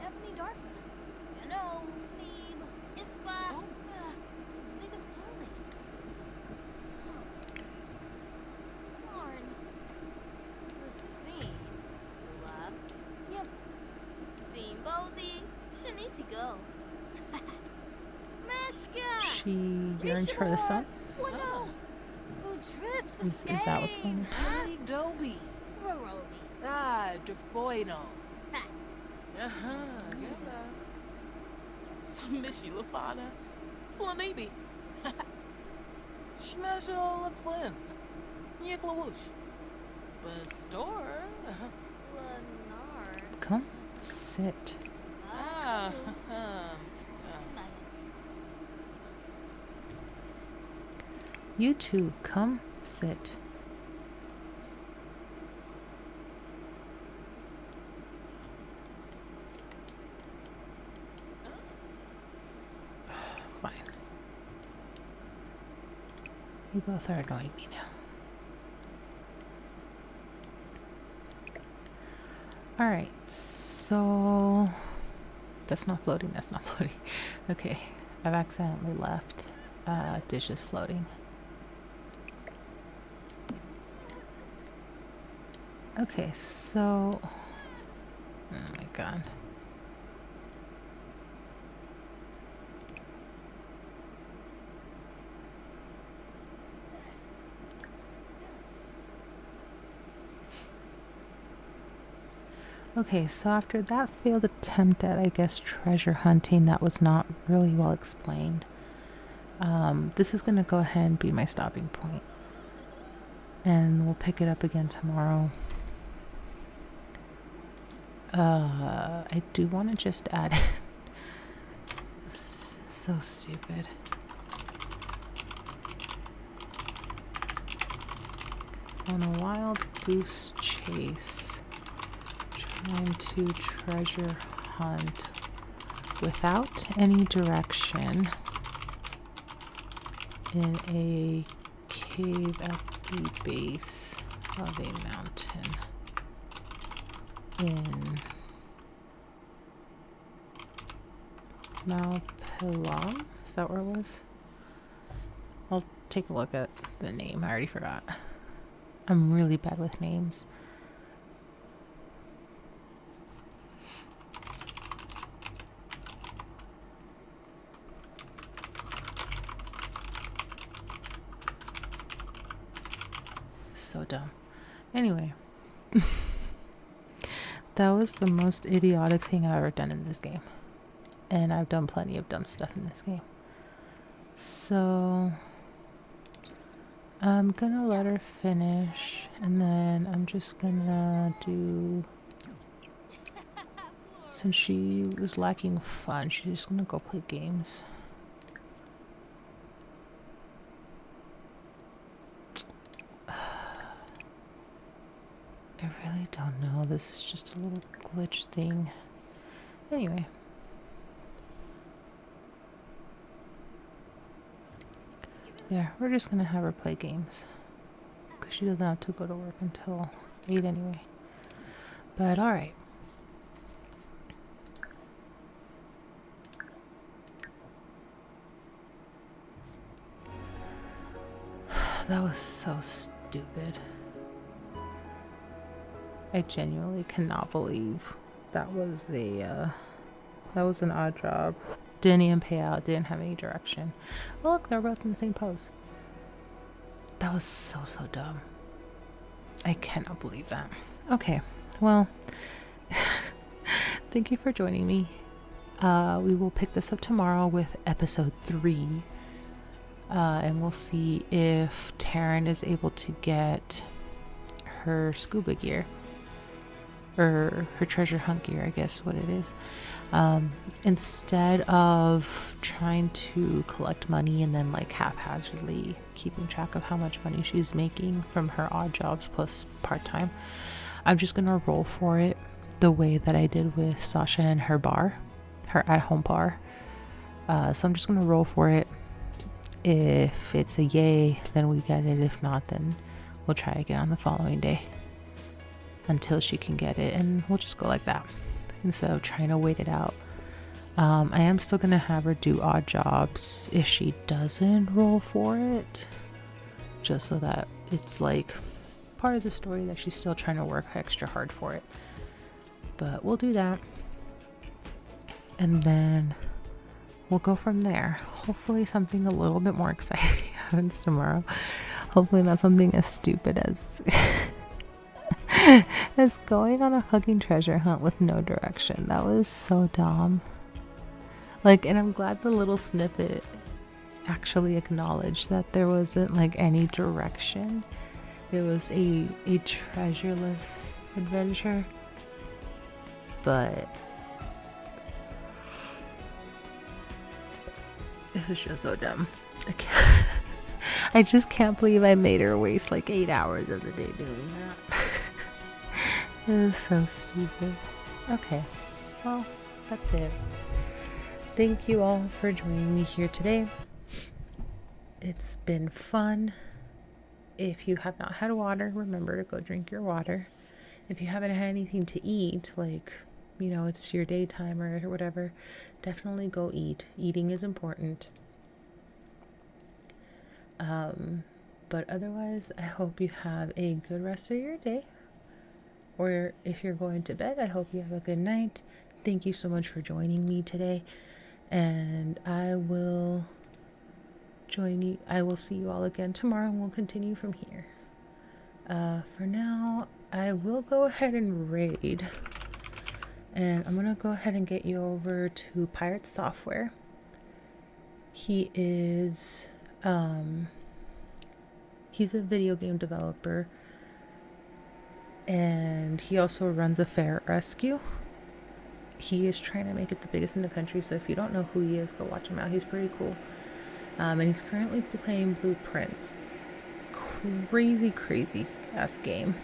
Ebony Darfur. You know, Sneeb, Ispa, Zigathonic. Darn. Josephine. Lula. Yep. Zimbozi. Shanisi go. Meshka. She yearns for the sun. Fuano. Who trips Is that what's going on? Hey, Dobie. Rorobi. Ah, Defoino. Ha. Yalla. Smishy Lafana. Flanibi. Schmeasure la Clem. Yiklawoosh. Bestor. Lenard. Come sit. Ah. You two, come sit. Fine. You both are annoying me now. Alright, so that's not floating, that's not floating. Okay, I've accidentally left dishes floating. Okay, so oh my god. Okay, so after that failed attempt at, I guess, treasure hunting that was not really well explained, this is going to go ahead and be my stopping point. And we'll pick it up again tomorrow. I do want to just add it. It's so stupid. On a wild goose chase, trying to treasure hunt without any direction in a cave at the base of a mountain in Mwahaha. Is that where it was? I'll take a look at the name. I already forgot. I'm really bad with names. So dumb. Anyway. That was the most idiotic thing I've ever done in this game. And I've done plenty of dumb stuff in this game. So I'm gonna let her finish, and then I'm just gonna do, since she was lacking fun, she's just gonna go play games. I really don't know. This is just a little glitch thing. Anyway. Yeah, we're just gonna have her play games. Because she doesn't have to go to work until 8 anyway. But alright. That was so stupid. I genuinely cannot believe that was an odd job. Didn't even pay out, didn't have any direction. Oh, look, they're both in the same pose. That was so dumb. I cannot believe that. Okay, well, thank you for joining me. We will pick this up tomorrow with episode 3. And we'll see if Taryn is able to get her scuba gear. Or her treasure hunt gear, I guess what it is. Instead of trying to collect money and then like haphazardly keeping track of how much money she's making from her odd jobs plus part-time, I'm just gonna roll for it the way that I did with Sasha and her bar, her at-home bar. So I'm just gonna roll for it. If it's a yay, then we get it. If not, then we'll try again on the following day until she can get it, and we'll just go like that instead of trying to wait it out. I am still gonna have her do odd jobs if she doesn't roll for it, just so that it's like part of the story that she's still trying to work extra hard for it. But we'll do that, and then we'll go from there. Hopefully something a little bit more exciting happens tomorrow. Hopefully not something as stupid as as going on a fucking treasure hunt with no direction. That was so dumb. Like, and I'm glad the little snippet actually acknowledged that there wasn't like any direction. It was a treasureless adventure. But it was just so dumb. I just can't believe I made her waste like 8 hours of the day doing that. It was so stupid. Okay, well, that's it. Thank you all for joining me here today. It's been fun. If you have not had water, remember to go drink your water. If you haven't had anything to eat, like, you know, it's your daytime or whatever, definitely go eat. Eating is important. But otherwise, I hope you have a good rest of your day. Or if you're going to bed, I hope you have a good night. Thank you so much for joining me today. And I will see you all again tomorrow, and we'll continue from here. For now, I will go ahead and raid And I'm gonna go ahead and get you over to Pirate Software. He is he's a video game developer, and he also runs a ferret rescue. He is trying to make it the biggest in the country, so if you don't know who he is, go watch him out. He's pretty cool. And he's currently playing Blueprints. Crazy ass game,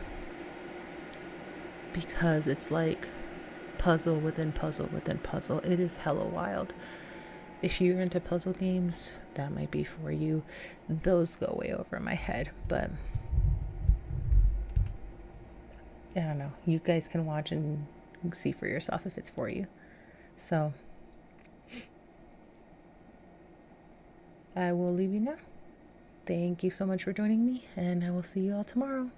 because it's like puzzle within puzzle within puzzle. It is hella wild. If you're into puzzle games, that might be for you. Those go way over my head, but I don't know. You guys can watch and see for yourself if it's for you. So I will leave you now. Thank you so much for joining me, and I will see you all tomorrow.